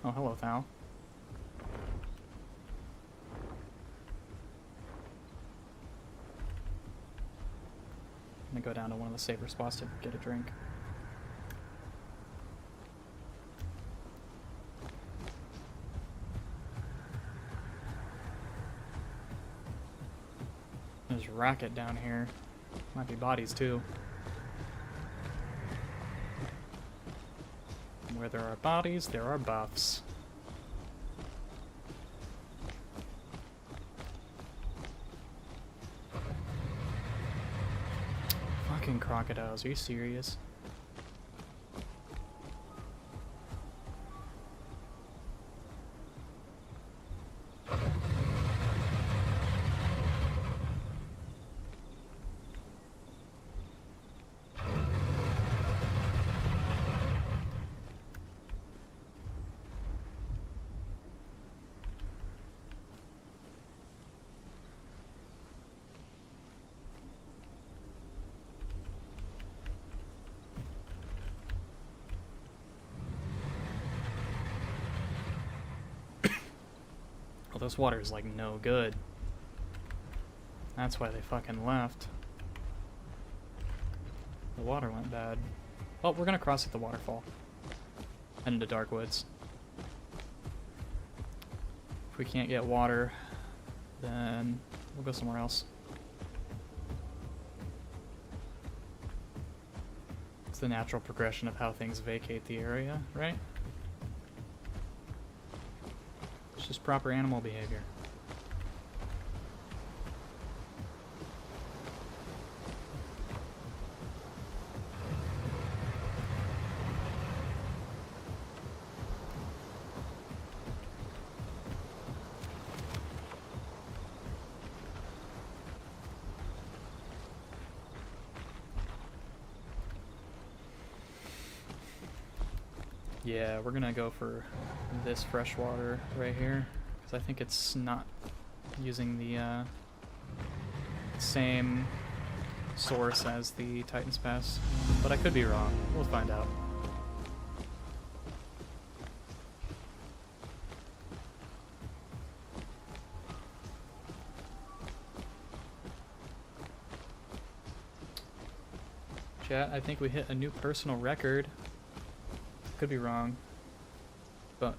Oh, hello, Thal. I'm gonna go down to one of the safer spots to get a drink. There's racket down here. Might be bodies too. Where there are bodies, there are buffs. Fucking crocodiles, are you serious? Well, this water is like no good. That's why they fucking left. The water went bad. Well, we're gonna cross at the waterfall. Head into dark woods. If we can't get water, then we'll go somewhere else. It's the natural progression of how things vacate the area, right? It's just proper animal behavior. Yeah, we're gonna go for this freshwater right here, because I think it's not using the same source as the Titan's Pass, but I could be wrong. We'll find out. Chat, I think we hit a new personal record. Could be wrong, but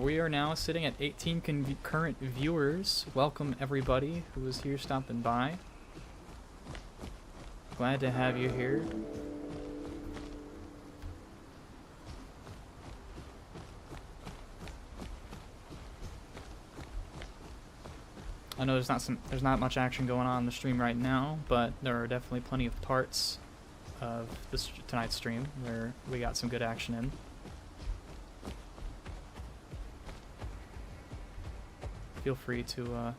we are now sitting at 18 concurrent viewers. Welcome everybody who is here stopping by. Glad to have you here. I know there's not much action going on in the stream right now, but there are definitely plenty of parts of tonight's stream where we got some good action in. Feel free to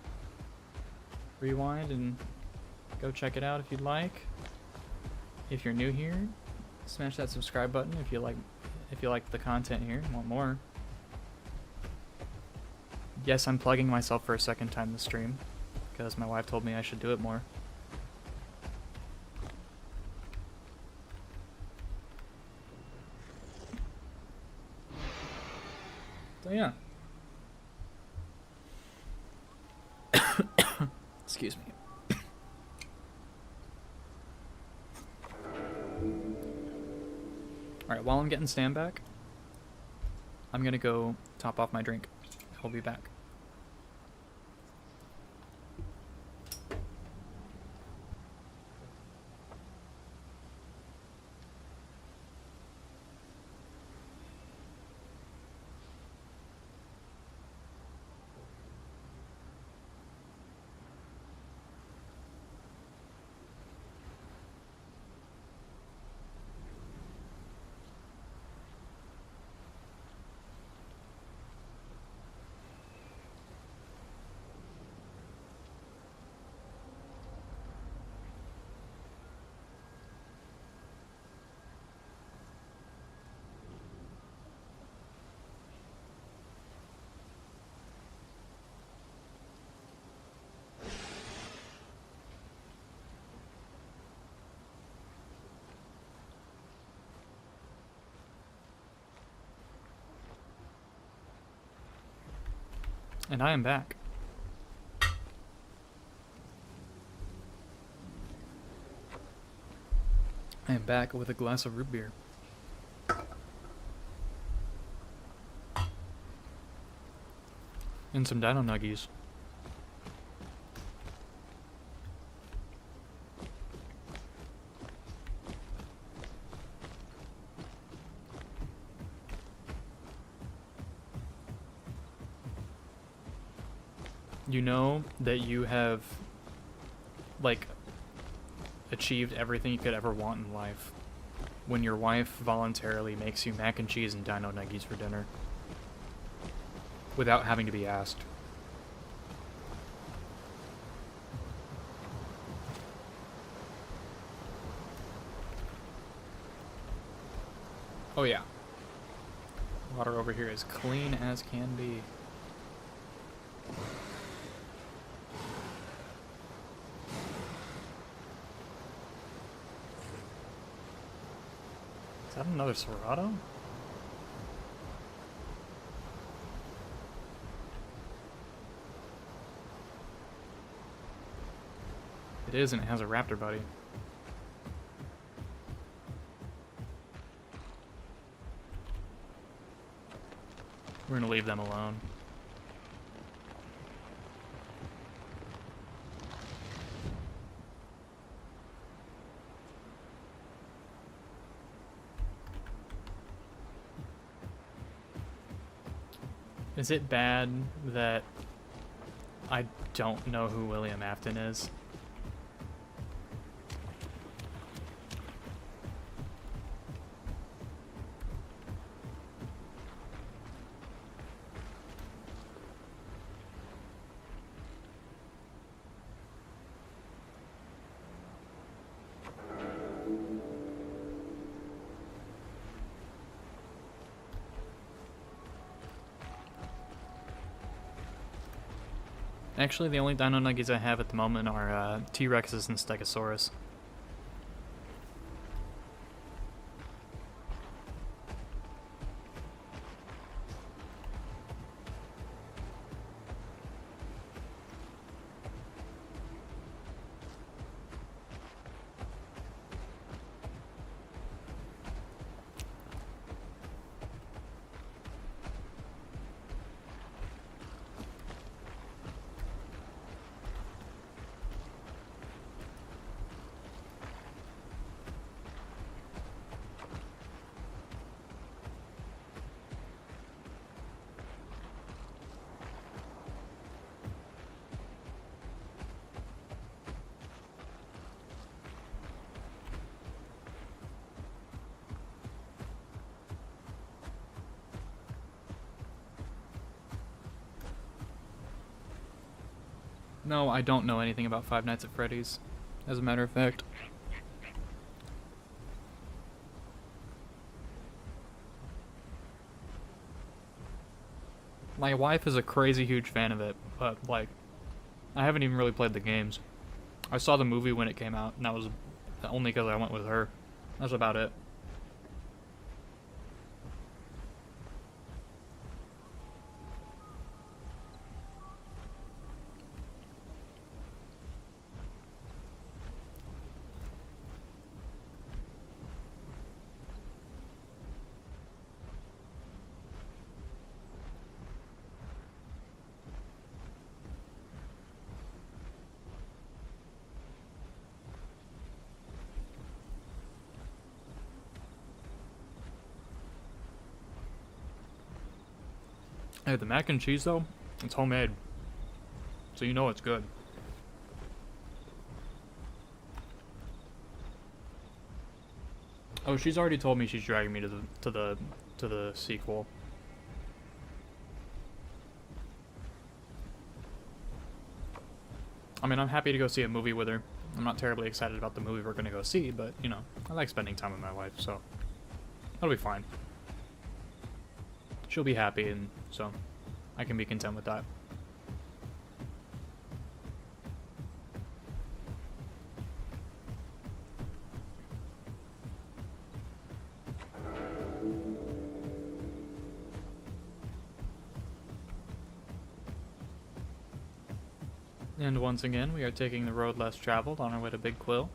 rewind and go check it out if you'd like. If you're new here, smash that subscribe button if you like the content here and want more. Yes, I'm plugging myself for a second time this stream because my wife told me I should do it more. So yeah. Excuse me. Alright, while I'm getting Stan back, I'm gonna go top off my drink. I'll be back. And I am back. I am back with a glass of root beer. And some dino nuggies. You know that you have, like, achieved everything you could ever want in life when your wife voluntarily makes you mac and cheese and dino nuggies for dinner without having to be asked. Oh yeah. Water over here is clean as can be. Is that another Ceratosaurus? It is, and it has a raptor buddy. We're gonna leave them alone. Is it bad that I don't know who William Afton is? Actually, the only dino nuggies I have at the moment are T-Rexes and Stegosaurus. No, I don't know anything about Five Nights at Freddy's, as a matter of fact. My wife is a crazy huge fan of it, but, like, I haven't even really played the games. I saw the movie when it came out, and that was only because I went with her. That's about it. Hey, the mac and cheese, though, it's homemade. So you know it's good. Oh, she's already told me she's dragging me to the sequel. I mean, I'm happy to go see a movie with her. I'm not terribly excited about the movie we're gonna go see, but, you know, I like spending time with my wife, so that'll be fine. She'll be happy, and so I can be content with that. And once again, we are taking the road less traveled on our way to Big Quill.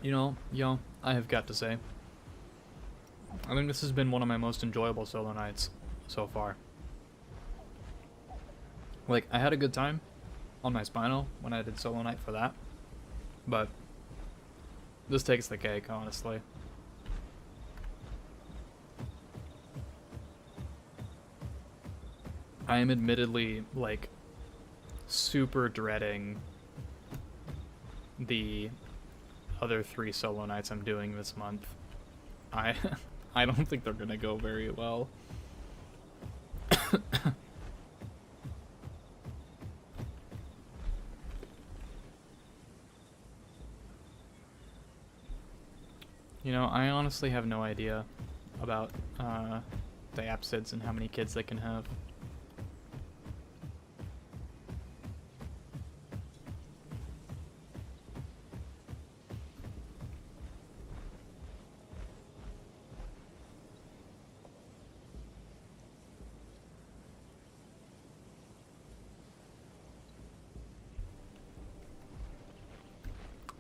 You know, yo, I have got to say, I think this has been one of my most enjoyable solo nights so far. Like, I had a good time on my Spinal when I did solo night for that, but this takes the cake, honestly. I am admittedly, like, super dreading the other 3 solo nights I'm doing this month. I don't think they're gonna go very well. You know, I honestly have no idea about the apsids and how many kids they can have.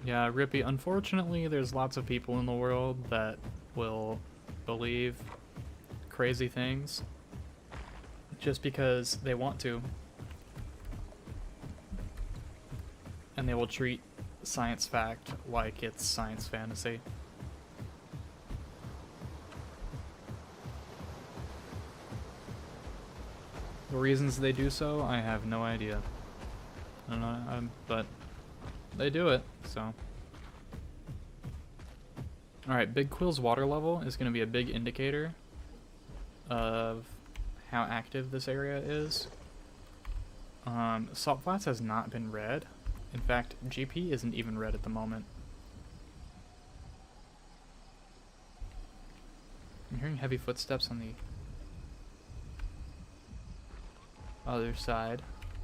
Yeah, Rippy, unfortunately, there's lots of people in the world that will believe crazy things just because they want to. And they will treat science fact like it's science fantasy. The reasons they do so, I have no idea. I don't know, but they do it, so. Alright, Big Quill's water level is going to be a big indicator of how active this area is. Salt Flats has not been red. In fact, GP isn't even red at the moment. I'm hearing heavy footsteps on the other side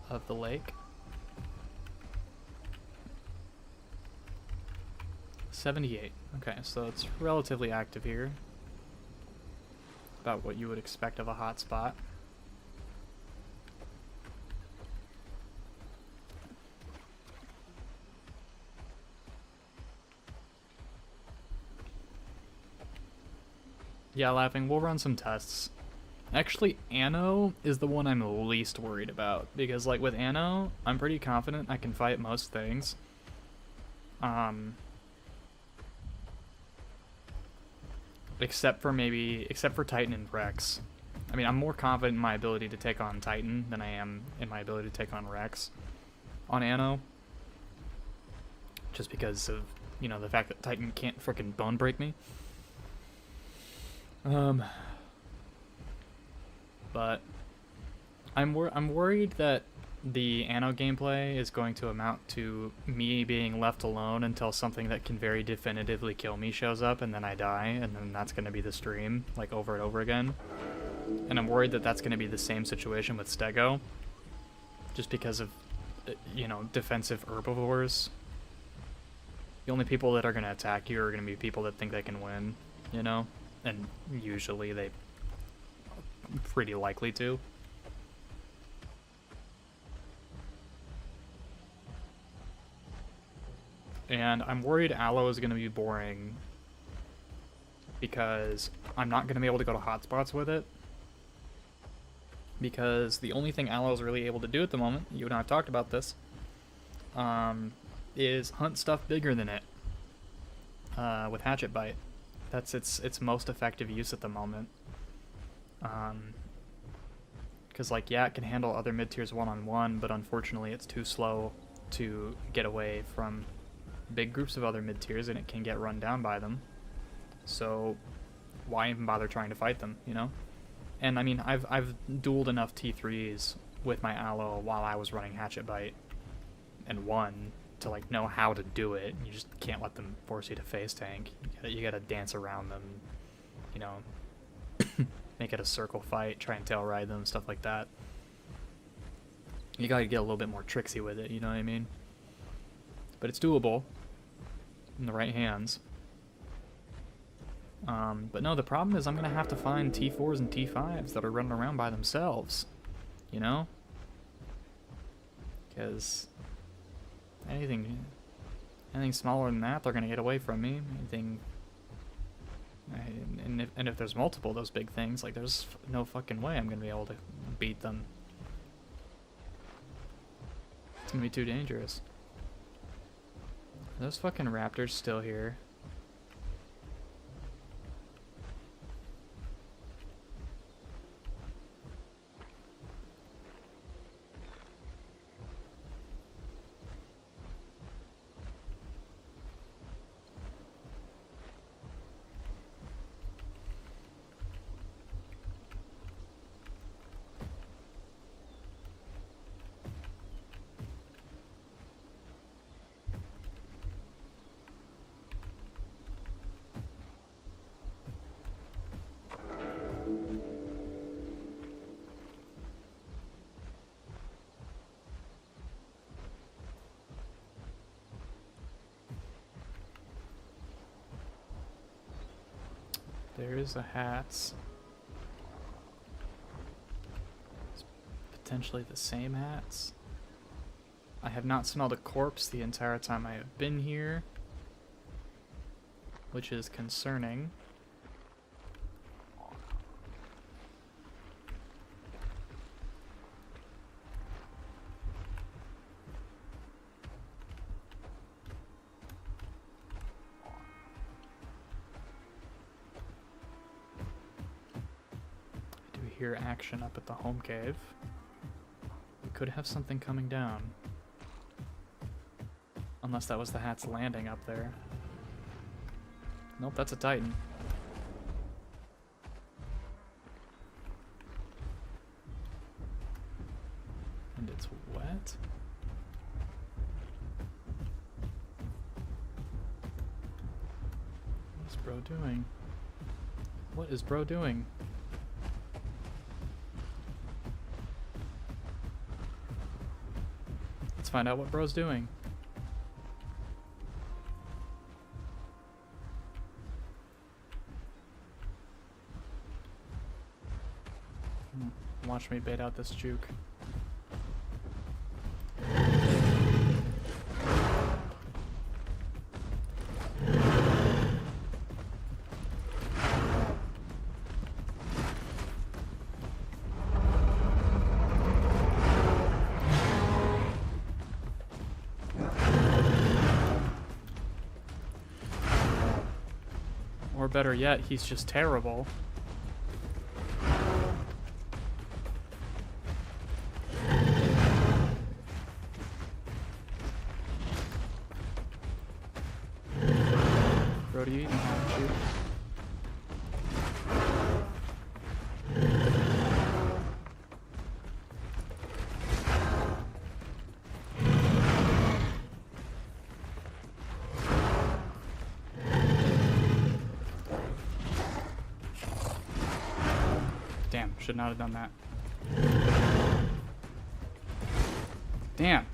of the lake. 78. Okay, so it's relatively active here. About what you would expect of a hotspot. Yeah, Laughing, we'll run some tests. Actually, Anno is the one I'm least worried about, because like with Anno, I'm pretty confident I can fight most things. Except for Titan and Rex. I mean, I'm more confident in my ability to take on Titan than I am in my ability to take on Rex on Anno. Just because of, you know, the fact that Titan can't frickin' bone break me. But I'm worried that the Anno gameplay is going to amount to me being left alone until something that can very definitively kill me shows up, and then I die, and then that's going to be the stream, like, over and over again. And I'm worried that that's going to be the same situation with Stego, just because of, you know, defensive herbivores. The only people that are going to attack you are going to be people that think they can win, you know? And usually they pretty likely to. And I'm worried Aloe is going to be boring because I'm not going to be able to go to hotspots with it. Because the only thing Aloe is really able to do at the moment, you and I have talked about this, is hunt stuff bigger than it with Hatchet Bite. That's its most effective use at the moment. Because, like, yeah, it can handle other mid-tiers one-on-one, but unfortunately it's too slow to get away from big groups of other mid-tiers, and it can get run down by them. So why even bother trying to fight them, you know? And I mean, I've dueled enough T3s with my Aloe while I was running Hatchet Bite and won to, like, know how to do it. You just can't let them force you to face tank. You gotta dance around them, you know, make it a circle fight, try and tail ride them, stuff like that. You gotta get a little bit more tricksy with it, you know what I mean? But it's doable in the right hands. But no, the problem is I'm gonna have to find T4s and T5s that are running around by themselves, you know? Because anything smaller than that, they're gonna get away from me. Anything, and if there's multiple of those big things, like, there's no fucking way I'm gonna be able to beat them. It's gonna be too dangerous. Are those fucking raptors still here? There's a hats. It's potentially the same hats. I have not smelled a corpse the entire time I have been here. which is concerning. I do hear action up at the home cave. We could have something coming down. Unless that was the Hat's landing up there. Nope, that's a Titan. And it's wet? What's bro doing? What is bro doing? Let's find out what bro's doing. Watch me bait out this juke. Or better yet, he's just terrible. Bro, do you even have to? Damn, should not have done that. Damn.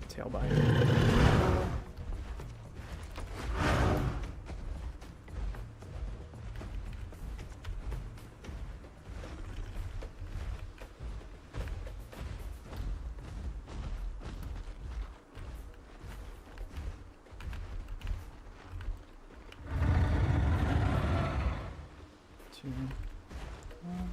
Tail bite. Two. One.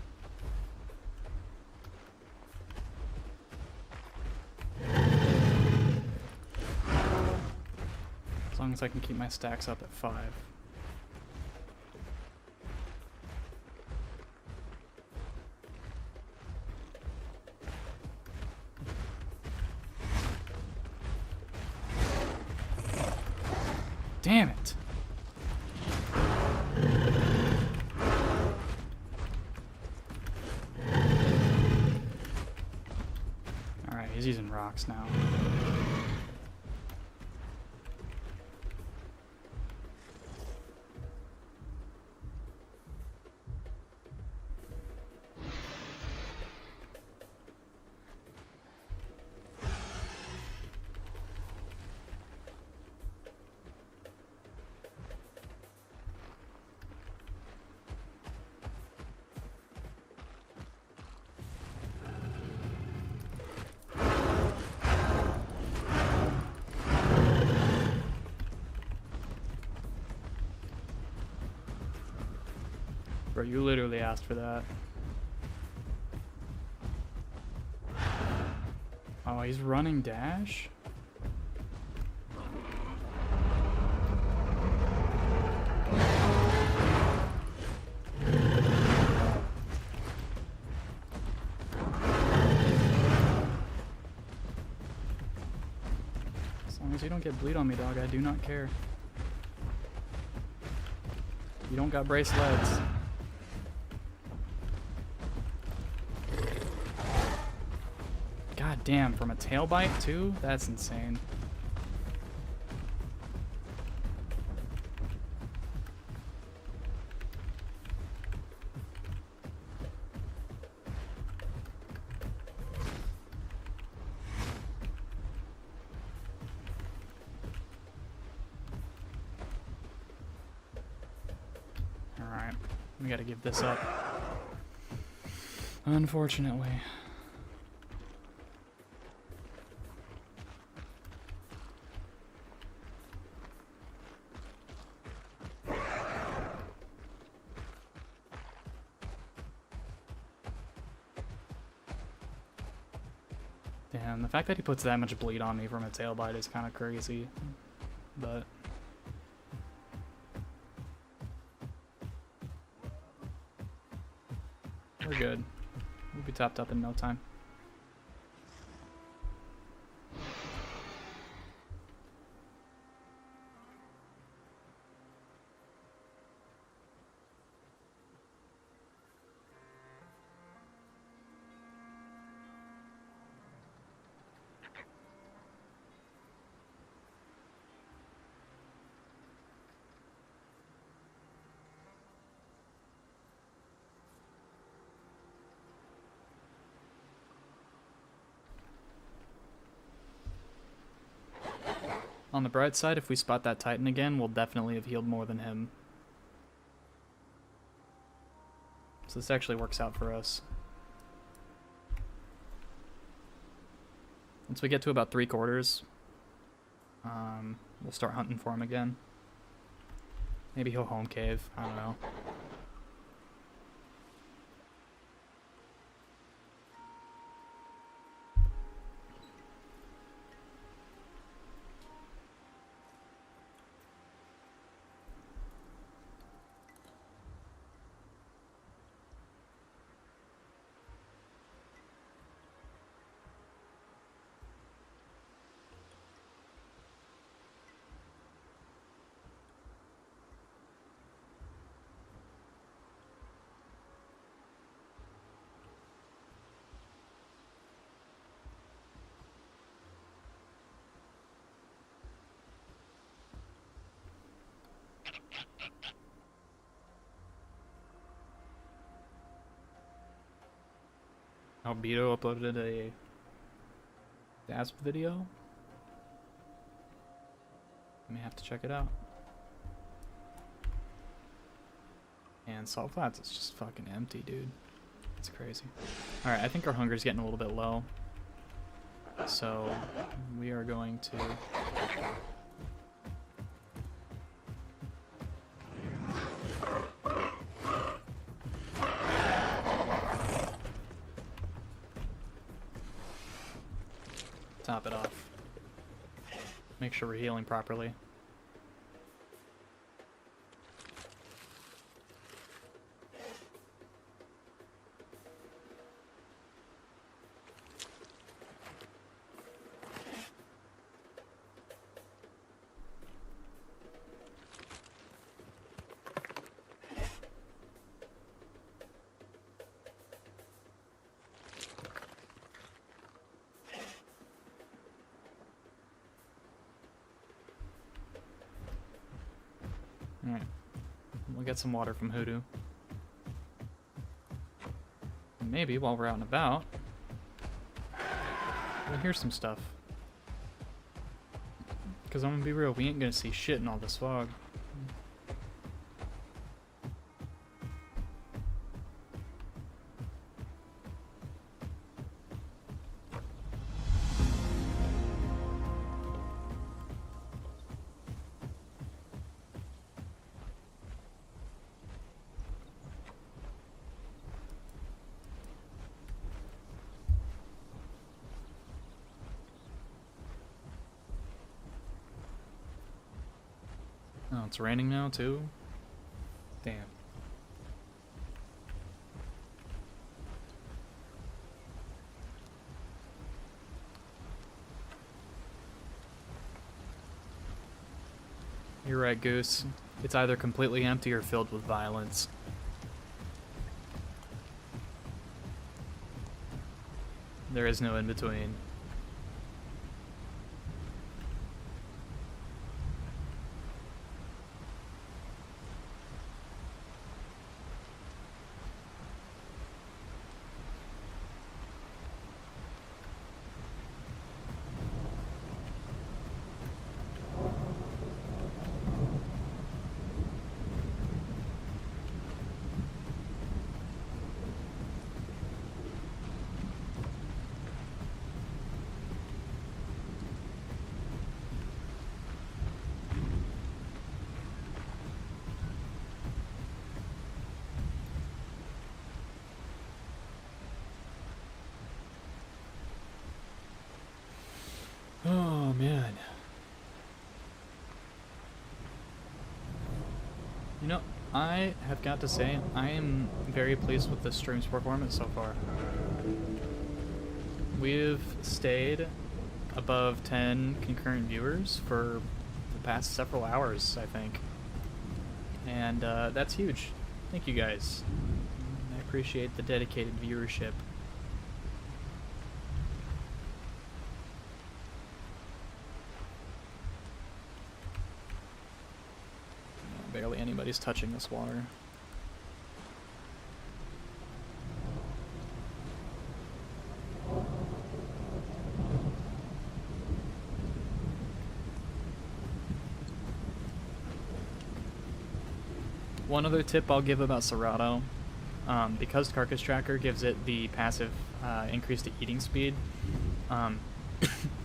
As long as I can keep my stacks up at 5. Damn it! Alright, he's using rocks now. Bro, you literally asked for that. Oh, he's running dash? As long as you don't get bleed on me, dog, I do not care. You don't got bracelets. God damn, from a tail bite too? That's insane. We gotta give this up. Unfortunately. Damn, the fact that he puts that much bleed on me from a tail bite is kind of crazy. But we're good. We'll be topped up in no time. On the bright side, if we spot that Titan again, we'll definitely have healed more than him. So this actually works out for us. Once we get to about 3/4, we'll start hunting for him again. Maybe he'll home cave, I don't know. Albedo uploaded a DASP video. I may have to check it out. And Salt Flats is just fucking empty, dude. It's crazy. Alright, I think our hunger's getting a little bit low. So we are going to top it off. Make sure we're healing properly. Alright, we'll get some water from Hoodoo. And maybe while we're out and about, we'll hear some stuff. Because I'm gonna be real, we ain't gonna see shit in all this fog. Oh, it's raining now too? Damn. You're right, Goose. It's either completely empty or filled with violence. There is no in between. man. You know, I have got to say, I am very pleased with the stream's performance so far. We've stayed above 10 concurrent viewers for the past several hours, I think. And that's huge. Thank you guys. I appreciate the dedicated viewership. Barely anybody's touching this water. One other tip I'll give about Ceratosaurus, because Carcass Tracker gives it the passive increase to eating speed,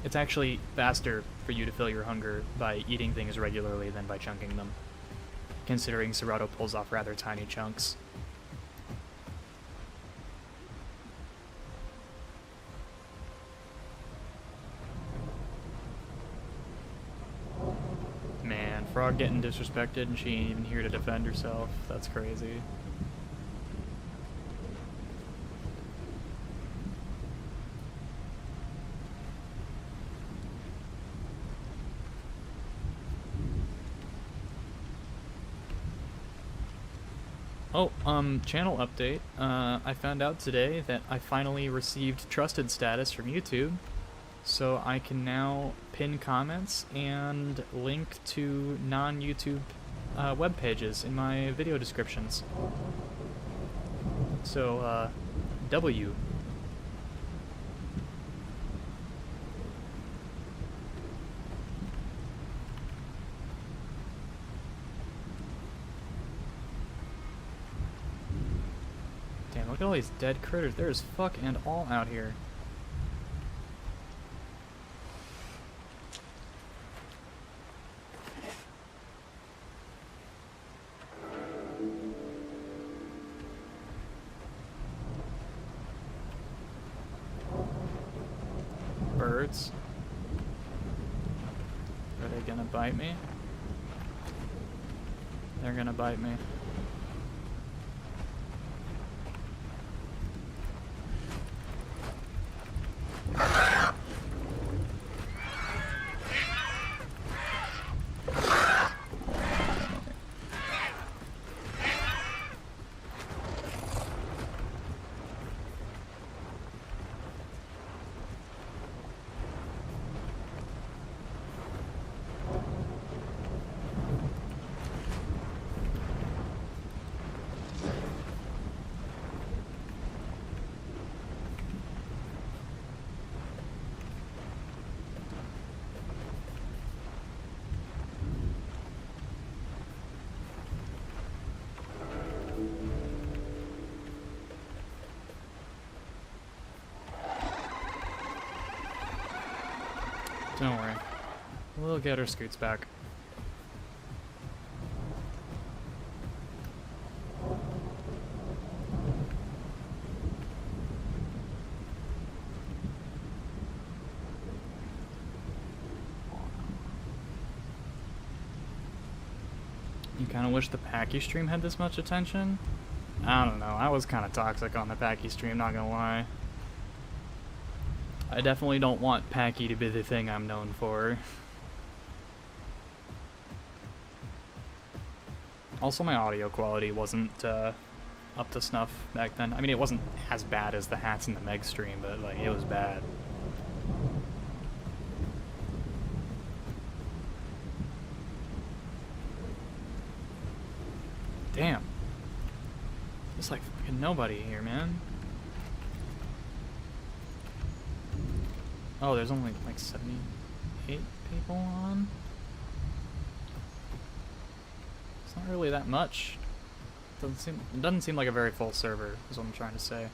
it's actually faster for you to fill your hunger by eating things regularly than by chunking them, considering Ceratosaurus pulls off rather tiny chunks. Man, Frog getting disrespected and she ain't even here to defend herself. That's crazy. Oh, channel update. I found out today that I finally received trusted status from YouTube, so I can now pin comments and link to non-YouTube web pages in my video descriptions. So, W. Look at all these dead critters. There's fuck and all out here. Birds. Are they gonna bite me? They're gonna bite me. Don't worry. We'll get our scoots back. You kind of wish the Packy stream had this much attention? I don't know. I was kind of toxic on the Packy stream, not gonna lie. I definitely don't want Packy to be the thing I'm known for. Also, my audio quality wasn't up to snuff back then. I mean, it wasn't as bad as the hats in the Meg stream, but like, it was bad. Damn. There's like fucking nobody here, man. Oh, there's only like 78 people on? It's not really that much. It doesn't seem like a very full server, is what I'm trying to say.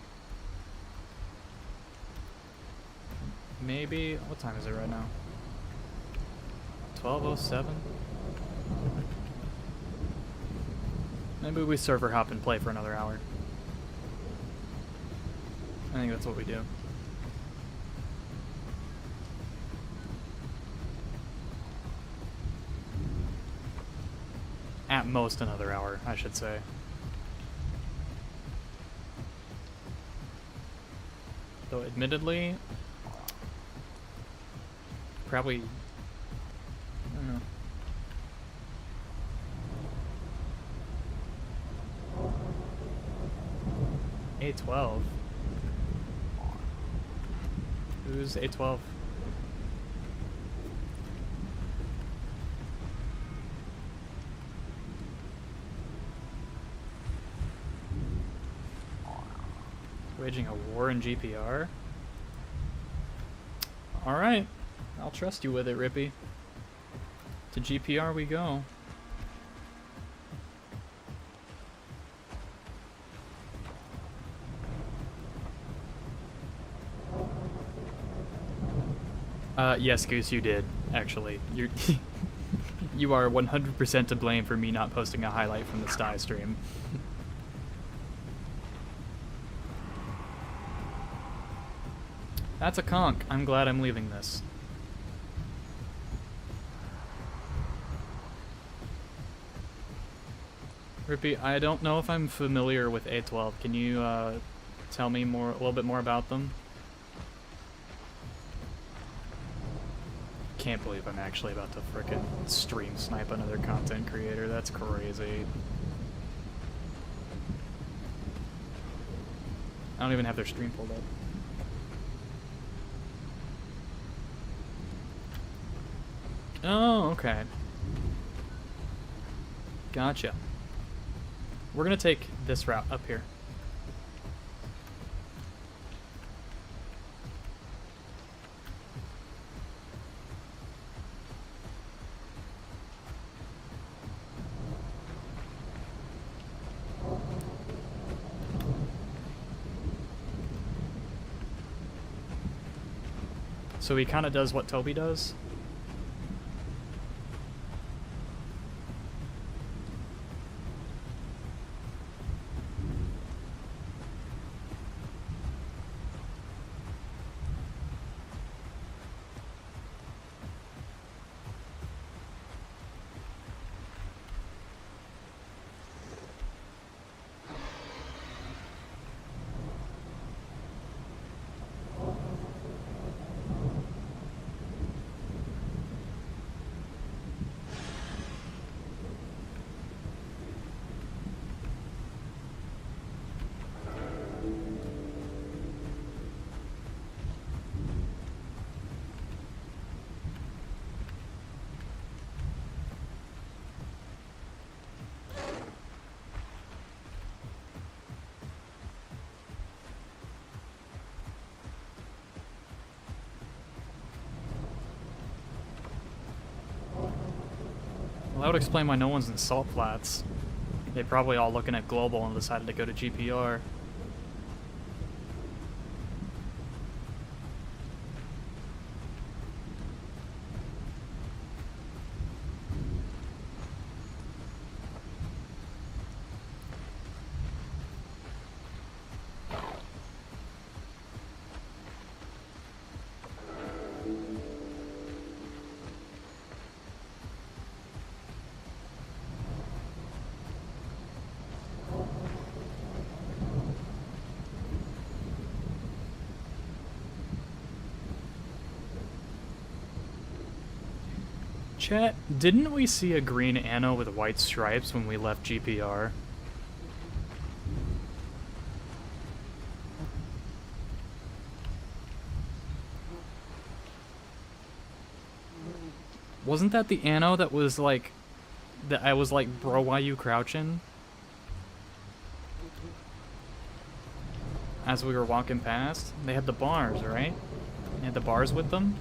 Maybe, what time is it right now? 12:07? Maybe we server hop and play for another hour. I think that's what we do. at most another hour, I should say. Though, admittedly, probably, I don't know. A12. Who's A12? Waging a war in GPR? Alright. I'll trust you with it, Rippy. To GPR we go. Yes, Goose, you did, actually. You're you are 100% to blame for me not posting a highlight from the Sty stream. That's a conch. I'm glad I'm leaving this. Rippy, I don't know if I'm familiar with A12. Can you tell me a little bit more about them? Can't believe I'm actually about to frickin' stream snipe another content creator. That's crazy. I don't even have their stream pulled up. Oh, okay. Gotcha. We're gonna take this route up here. So he kind of does what Toby does. Well, that would explain why no one's in Salt Flats. They're probably all looking at Global and decided to go to GPR. Chat, didn't we see a green anno with white stripes when we left GPR? Wasn't that the anno that was like, that I was like, bro, why you crouching? As we were walking past? They had the bars, right? They had the bars with them?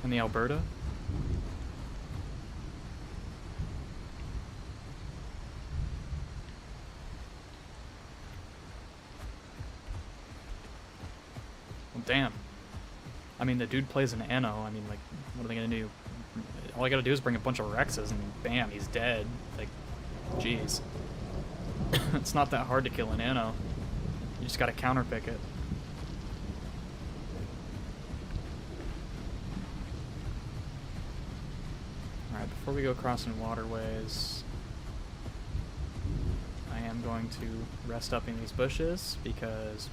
In the Alberta? Well, damn. I mean, the dude plays an Anno. I mean, like, what are they gonna do? All I gotta do is bring a bunch of Rexes and bam, he's dead. Like, jeez. It's not that hard to kill an Nano. You just gotta counterpick it. Alright, before we go crossing waterways, I am going to rest up in these bushes because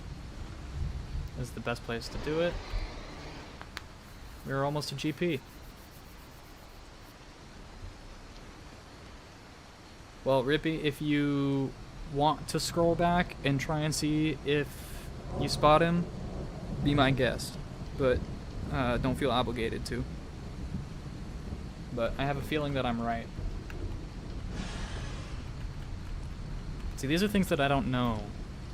this is the best place to do it. We're almost a GP. Well, Rippy, if you want to scroll back and try and see if you spot him, be my guest. But don't feel obligated to. But I have a feeling that I'm right. See, these are things that I don't know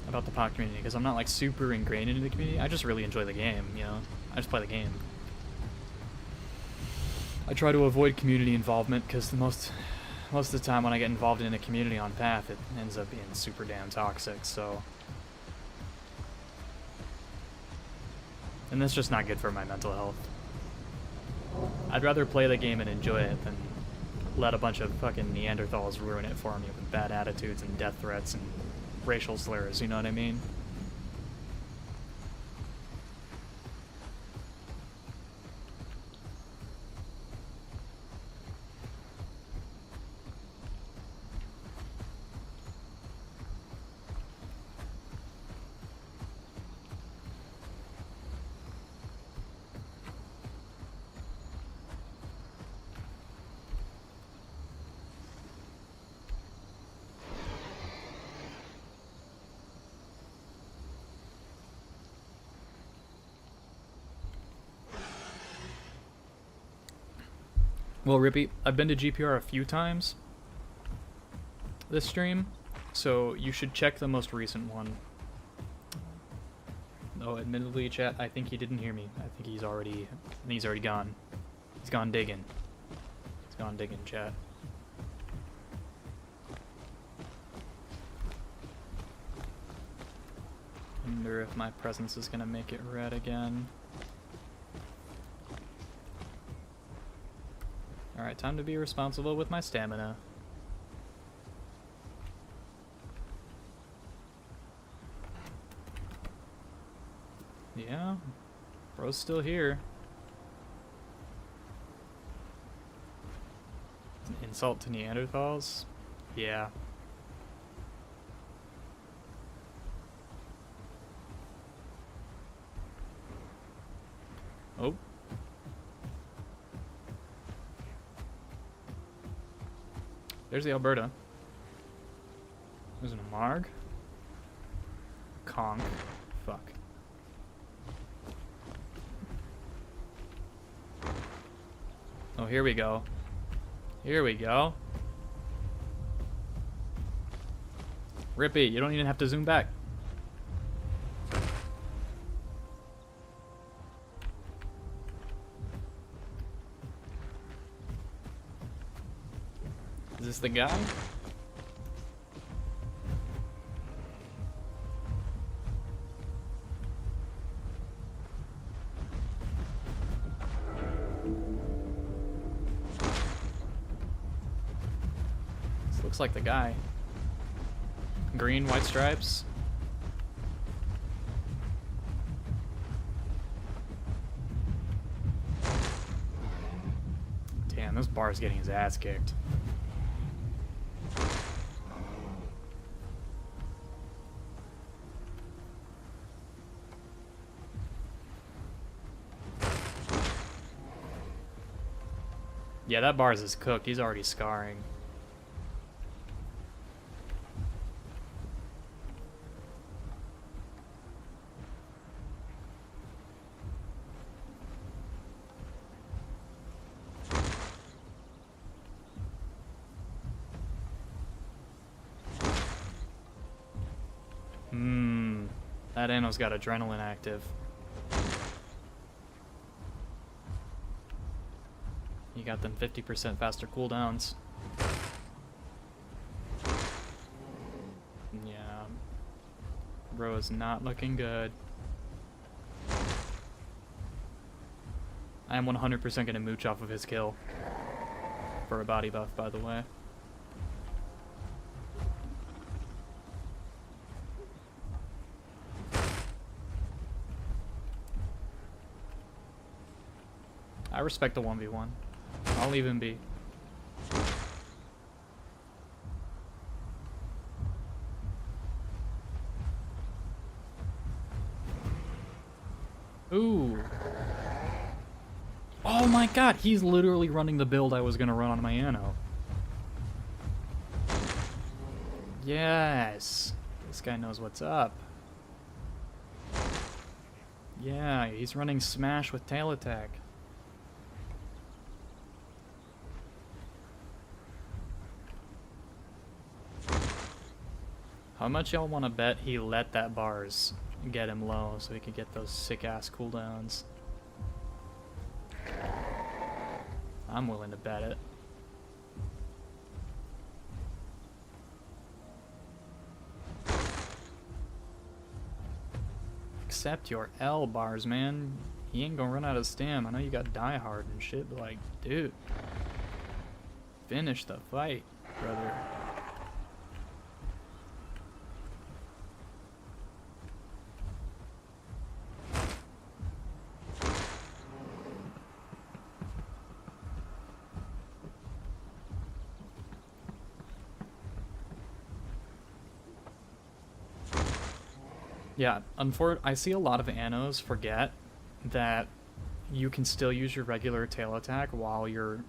about the POC community because I'm not like super ingrained into the community. I just really enjoy the game, you know? I just play the game. I try to avoid community involvement because most of the time when I get involved in a community on Path, it ends up being super damn toxic, so... And that's just not good for my mental health. I'd rather play the game and enjoy it than let a bunch of fucking Neanderthals ruin it for me with bad attitudes and death threats and racial slurs, you know what I mean? Well, Rippy, I've been to GPR a few times this stream, so you should check the most recent one. Oh, admittedly, chat, I think he didn't hear me. I think he's already gone. He's gone digging. He's gone digging, chat. Wonder if my presence is gonna make it red again. Alright, time to be responsible with my stamina. Yeah, bro's still here. An insult to Neanderthals? Yeah. Oh. There's the Alberta. There's an Amarg. Conk. Fuck. Oh, here we go. Here we go. Rippy, you don't even have to zoom back. Is this the guy? This looks like the guy. Green, white stripes. Damn, this bar's getting his ass kicked. Yeah, that Bars is cooked. He's already scarring. That Ano's got adrenaline active. You got them 50% faster cooldowns. Yeah. Bro is not looking good. I am 100% gonna mooch off of his kill. For a body buff, by the way. I respect the 1v1. I'll leave him be. Ooh. Oh my god, he's literally running the build I was gonna run on my Anno. Yes. This guy knows what's up. Yeah, he's running Smash with tail attack. How much y'all want to bet he let that bars get him low so he could get those sick-ass cooldowns? I'm willing to bet it. Accept your L, bars, man. He ain't gonna run out of stam. I know you got Die Hard and shit, but like, dude. Finish the fight, brother. Yeah, I see a lot of Annos forget that you can still use your regular tail attack while your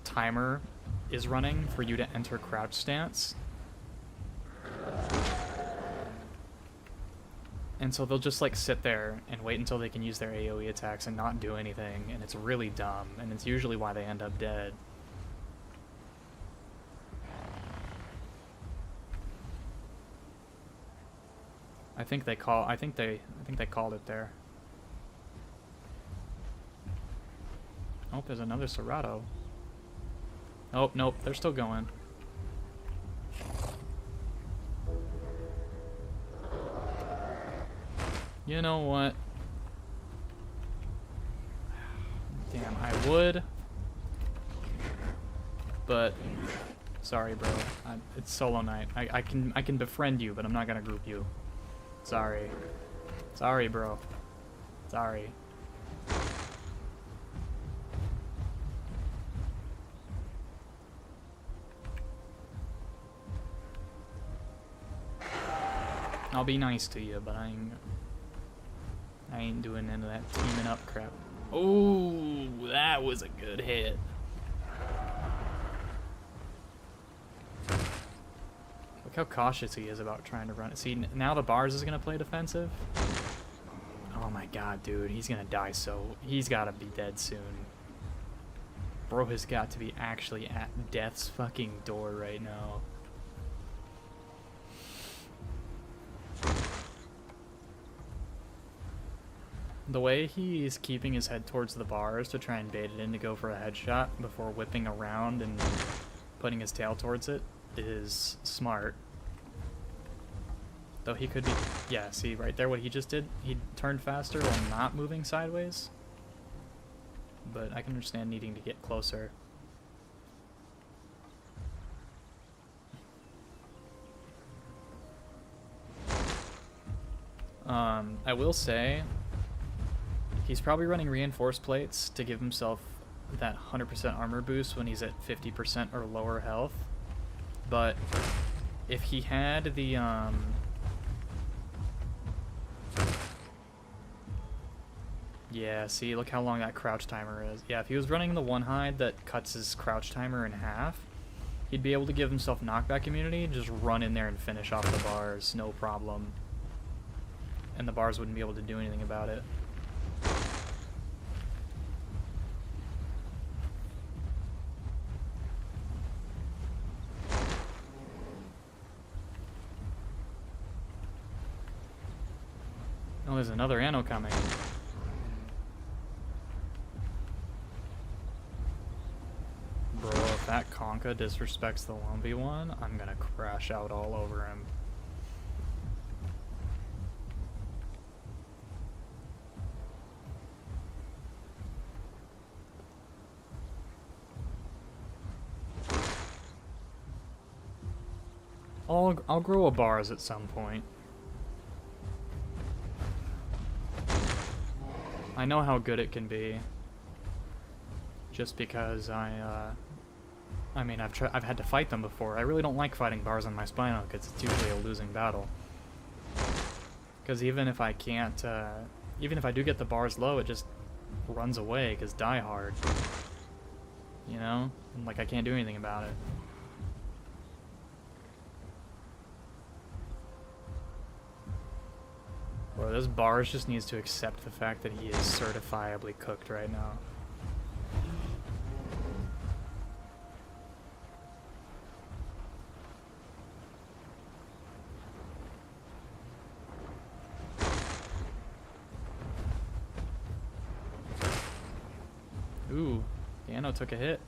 timer is running for you to enter crouch stance. And so they'll just like sit there and wait until they can use their AoE attacks and not do anything, and it's really dumb, and it's usually why they end up dead. I think they called it there. Oh, there's another Ceratosaurus. Oh, nope, they're still going. You know what? Damn, I would. But sorry, bro. It's solo night. I can befriend you, but I'm not gonna group you. Sorry. Sorry, bro. Sorry. I'll be nice to you, but I ain't doing none of that teaming up crap. Oh, that was a good hit. Look how cautious he is about trying to run it. See, now the bars is gonna play defensive. Oh my god, dude, he's gonna die so... He's gotta be dead soon. Bro has got to be actually at death's fucking door right now. The way he's keeping his head towards the bars to try and bait it in to go for a headshot before whipping around and putting his tail towards it is smart. Though he could be... Yeah, see right there what he just did? He turned faster while not moving sideways. But I can understand needing to get closer. I will say... He's probably running reinforced plates to give himself that 100% armor boost when he's at 50% or lower health. But if he had the yeah, see, look how long that crouch timer is. Yeah, if he was running the one hide that cuts his crouch timer in half, he'd be able to give himself knockback immunity and just run in there and finish off the bars, no problem. And the bars wouldn't be able to do anything about it. Oh, there's another Anno coming. Bro, if that Conka disrespects the 1v1, I'm gonna crash out all over him. I'll grow a bars at some point. I know how good it can be. Just because I mean, I've had to fight them before. I really don't like fighting bars on my spinal because it's usually a losing battle. Because even if I can't, even if I do get the bars low, it just runs away because die hard. You know? And, like, I can't do anything about it. Bro, this bars just needs to accept the fact that he is certifiably cooked right now. Ooh, Piano took a hit.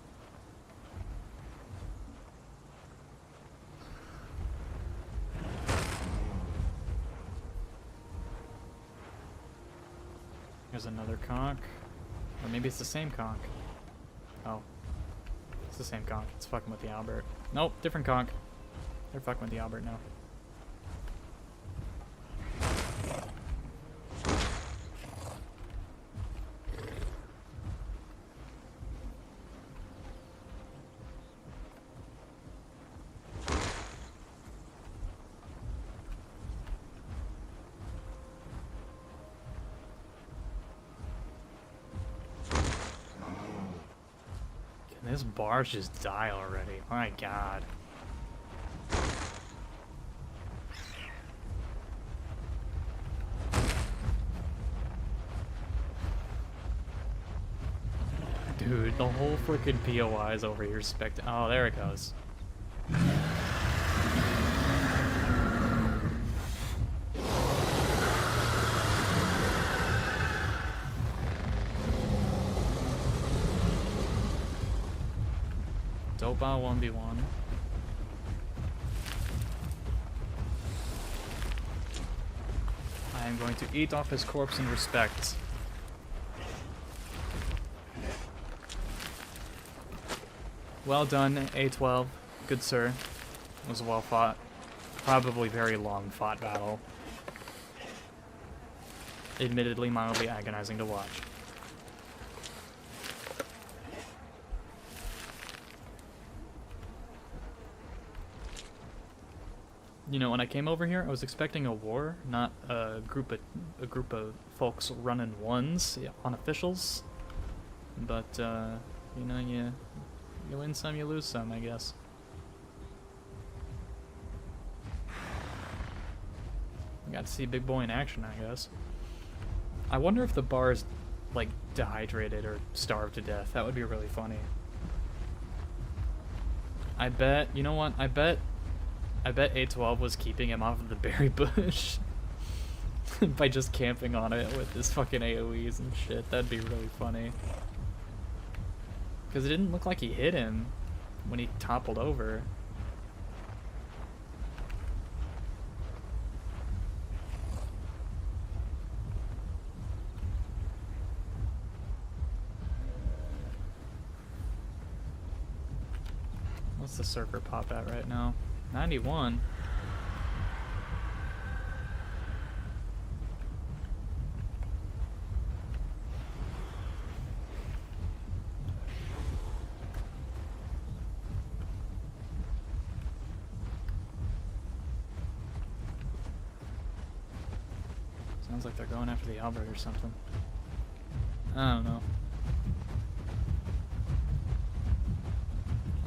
There's another conch. Or maybe it's the same conch. Oh. It's the same conch. It's fucking with the Albert. Nope, different conch. They're fucking with the Albert now. This bars just die already. My god. Dude, the whole freaking POI is over here oh, there it goes. Dopa 1v1. I am going to eat off his corpse in respect. Well done, A12. Good sir. It was a well fought, probably very long fought battle. Admittedly mildly agonizing to watch. You know, when I came over here, I was expecting a war, not a group of folks running ones on officials. But you know, you win some, you lose some, I guess. Got to see Big Boy in action, I guess. I wonder if the bar's like dehydrated or starved to death. That would be really funny. I bet. You know what? I bet A12 was keeping him off of the berry bush by just camping on it with his fucking AoEs and shit. That'd be really funny. Because it didn't look like he hit him when he toppled over. What's the surfer pop at right now? 91. Sounds like they're going after the Albert or something. I don't know.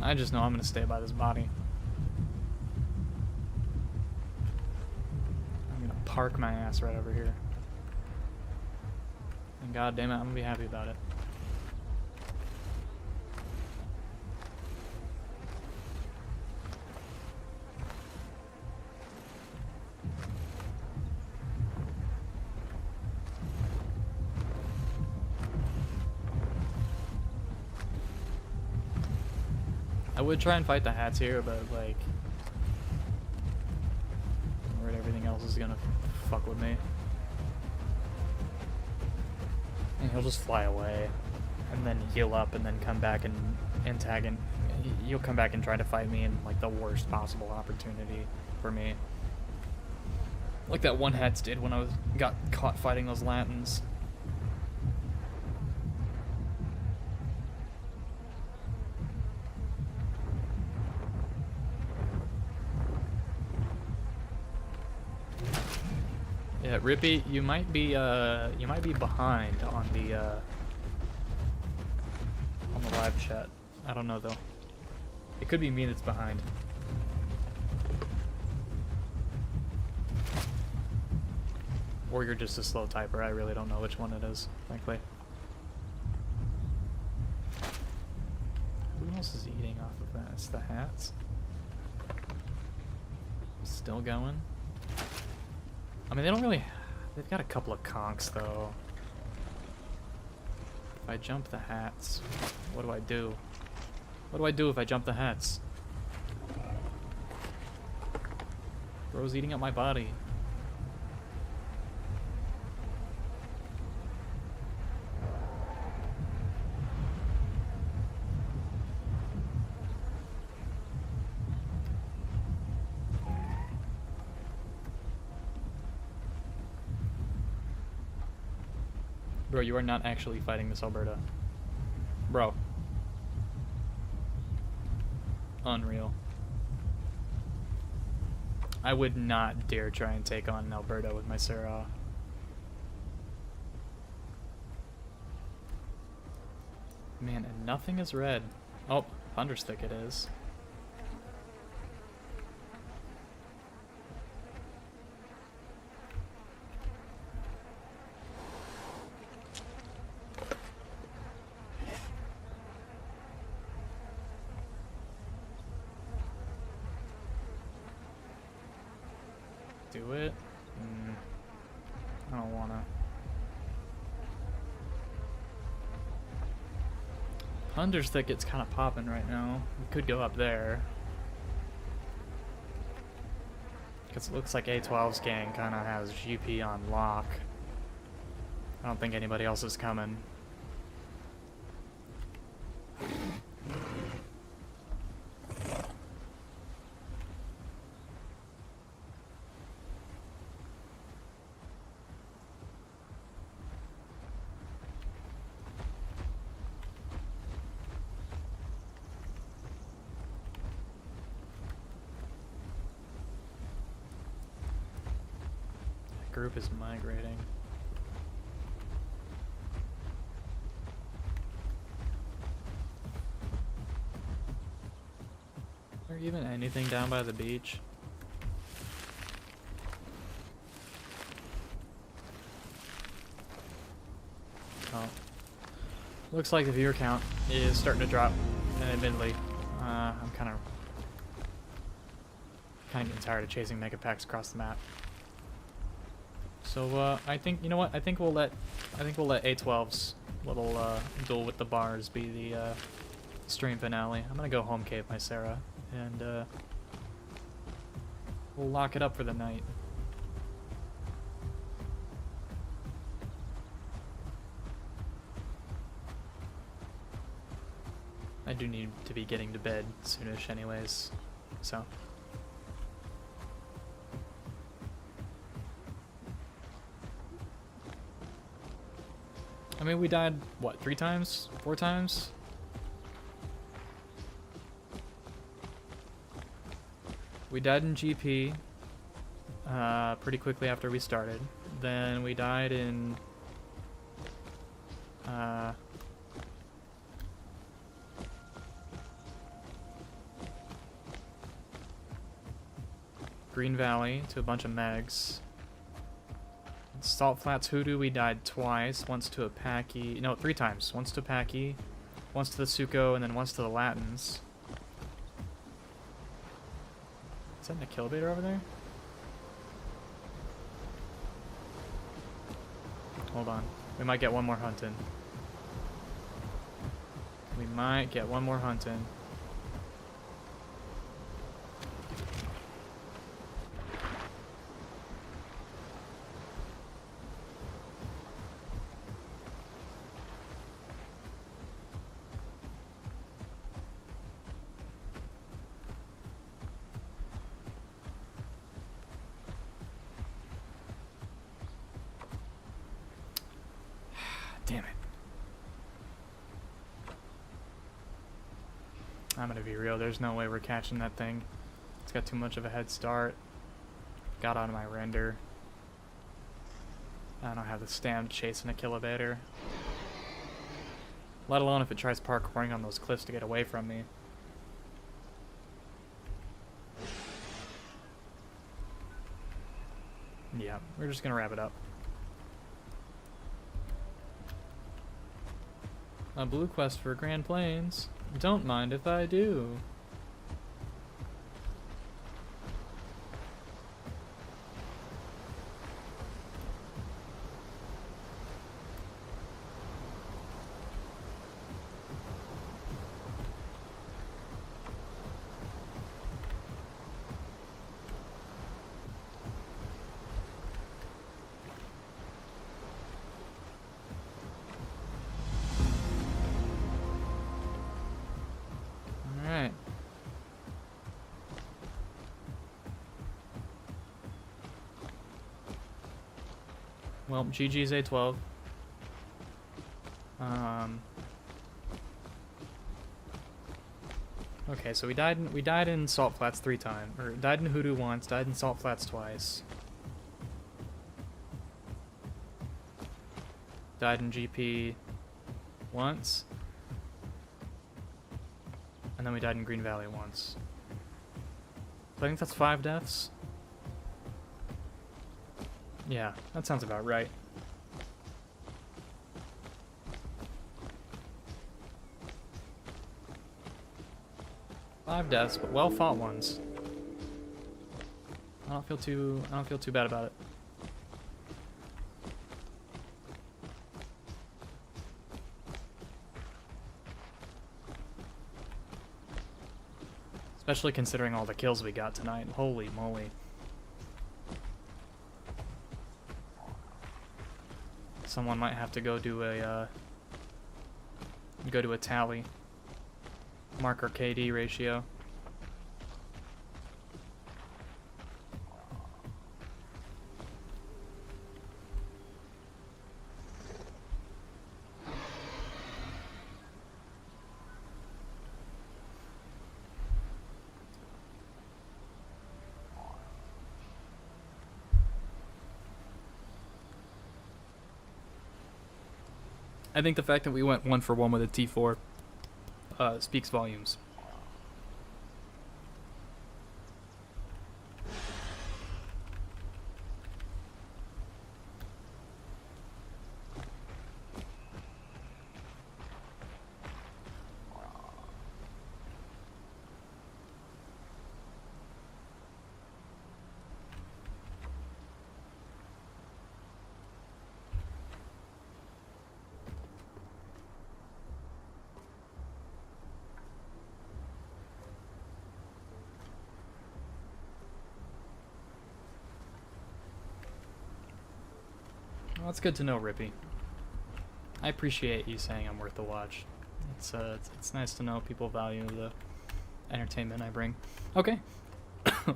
I just know I'm gonna stay by this body. Park my ass right over here. And god damn it, I'm gonna be happy about it. I would try and fight the hats here, but like everything else is gonna fuck with me. And he'll just fly away and then heal up and then come back and tag and he'll come back and try to fight me in like the worst possible opportunity for me. Like that one Hats did when I got caught fighting those Latins. Yeah, Rippy, you might be behind on the live chat. I don't know though. It could be me that's behind. Or you're just a slow typer. I really don't know which one it is, frankly. Who else is eating off of that? It's the hats. Still going. I mean, they don't really... They've got a couple of conks, though. If I jump the hats, what do I do? What do I do if I jump the hats? Bro's eating up my body. Bro, you are not actually fighting this Alberta. Bro. Unreal. I would not dare try and take on an Alberta with my Sarah. Man, and nothing is red. Oh, Thunderstick it is. Do it? I don't wanna. Thunderstick gets kind of popping right now. We could go up there. Because it looks like A12's gang kind of has GP on lock. I don't think anybody else is coming. Group is migrating. Is there even anything down by the beach? Oh. Looks like the viewer count is starting to drop, and admittedly, I'm kind of getting tired of chasing mega packs across the map. So I think, you know what? I think we'll let A12's little duel with the bars be the stream finale. I'm gonna go home cave my Sarah, and we'll lock it up for the night. I do need to be getting to bed soonish anyways, so. I mean, we died, what, 3 times? 4 times? We died in GP pretty quickly after we started. Then we died in Green Valley to a bunch of Megs. Salt Flats Hoodoo, we died twice. Once to a Packy. No, 3 times. Once to Packy, once to the Suko, and then once to the Latins. Is that a Killbaiter over there? Hold on. We might get one more hunt in. We might get one more hunt in. Damn it. I'm gonna be real, there's no way we're catching that thing. It's got too much of a head start. Got out of my render. I don't have the stamina chasing a Kilobator. Let alone if it tries parkouring on those cliffs to get away from me. Yeah, we're just gonna wrap it up. A blue quest for Grand Plains. Don't mind if I do. Alright. Well, GG's A12. Okay, so we died in Salt Flats 3 times, or died in Hoodoo once, died in Salt Flats twice. Died in GP once. And then we died in Green Valley once. So I think that's 5 deaths. Yeah, that sounds about right. Five deaths, but well fought ones. I don't feel too bad about it. Especially considering all the kills we got tonight. Holy moly. Someone might have to go do a tally. Mark our KD ratio. I think the fact that we went 1-for-1 with a T4 speaks volumes. Well, that's good to know, Rippy. I appreciate you saying I'm worth the watch. It's nice to know people value the entertainment I bring. Okay.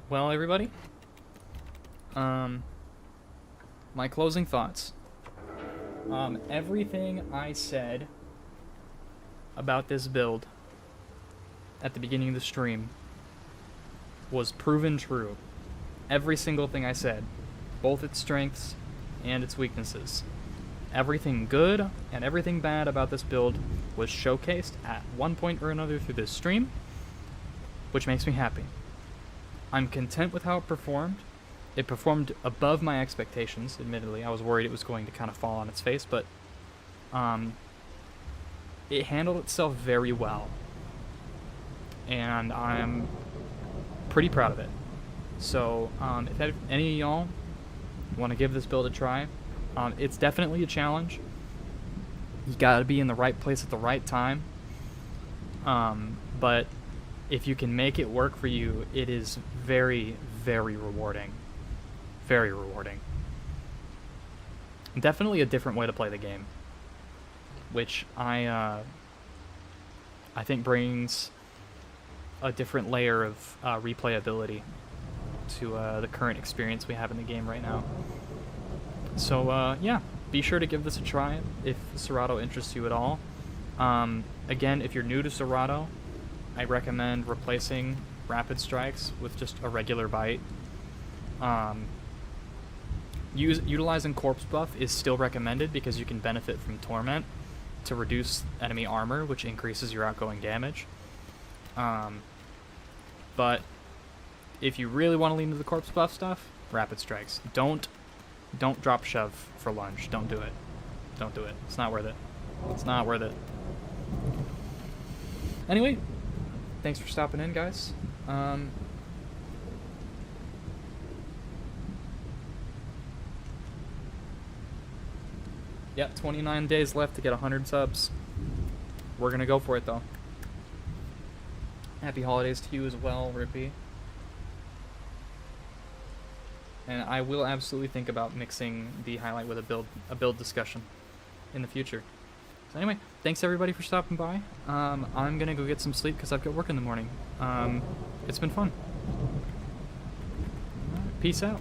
Well, everybody. My closing thoughts. Everything I said about this build at the beginning of the stream was proven true. Every single thing I said. Both its strengths and its weaknesses. Everything good and everything bad about this build was showcased at one point or another through this stream, which makes me happy. I'm content with how it performed. It performed above my expectations, admittedly. I was worried it was going to kind of fall on its face, but it handled itself very well. And I'm pretty proud of it. So if any of y'all want to give this build a try, it's definitely a challenge. You gotta be in the right place at the right time. But if you can make it work for you, it is very, very rewarding. Very rewarding. Definitely a different way to play the game, which I think brings a different layer of replayability to the current experience we have in the game right now. So yeah, be sure to give this a try if Cerато interests you at all. Again, if you're new to Cerато, I recommend replacing Rapid Strikes with just a regular bite. Utilizing Corpse Buff is still recommended because you can benefit from Torment to reduce enemy armor, which increases your outgoing damage. But if you really want to lean into the Corpse Buff stuff, Rapid Strikes. Don't drop shove for lunge. Don't do it. Don't do it. It's not worth it. It's not worth it. Anyway, thanks for stopping in, guys. Yeah, 29 days left to get 100 subs. We're gonna go for it, though. Happy holidays to you as well, Rippy. And I will absolutely think about mixing the highlight with a build discussion in the future. So anyway, thanks everybody for stopping by. I'm gonna go get some sleep because I've got work in the morning. It's been fun. Peace out.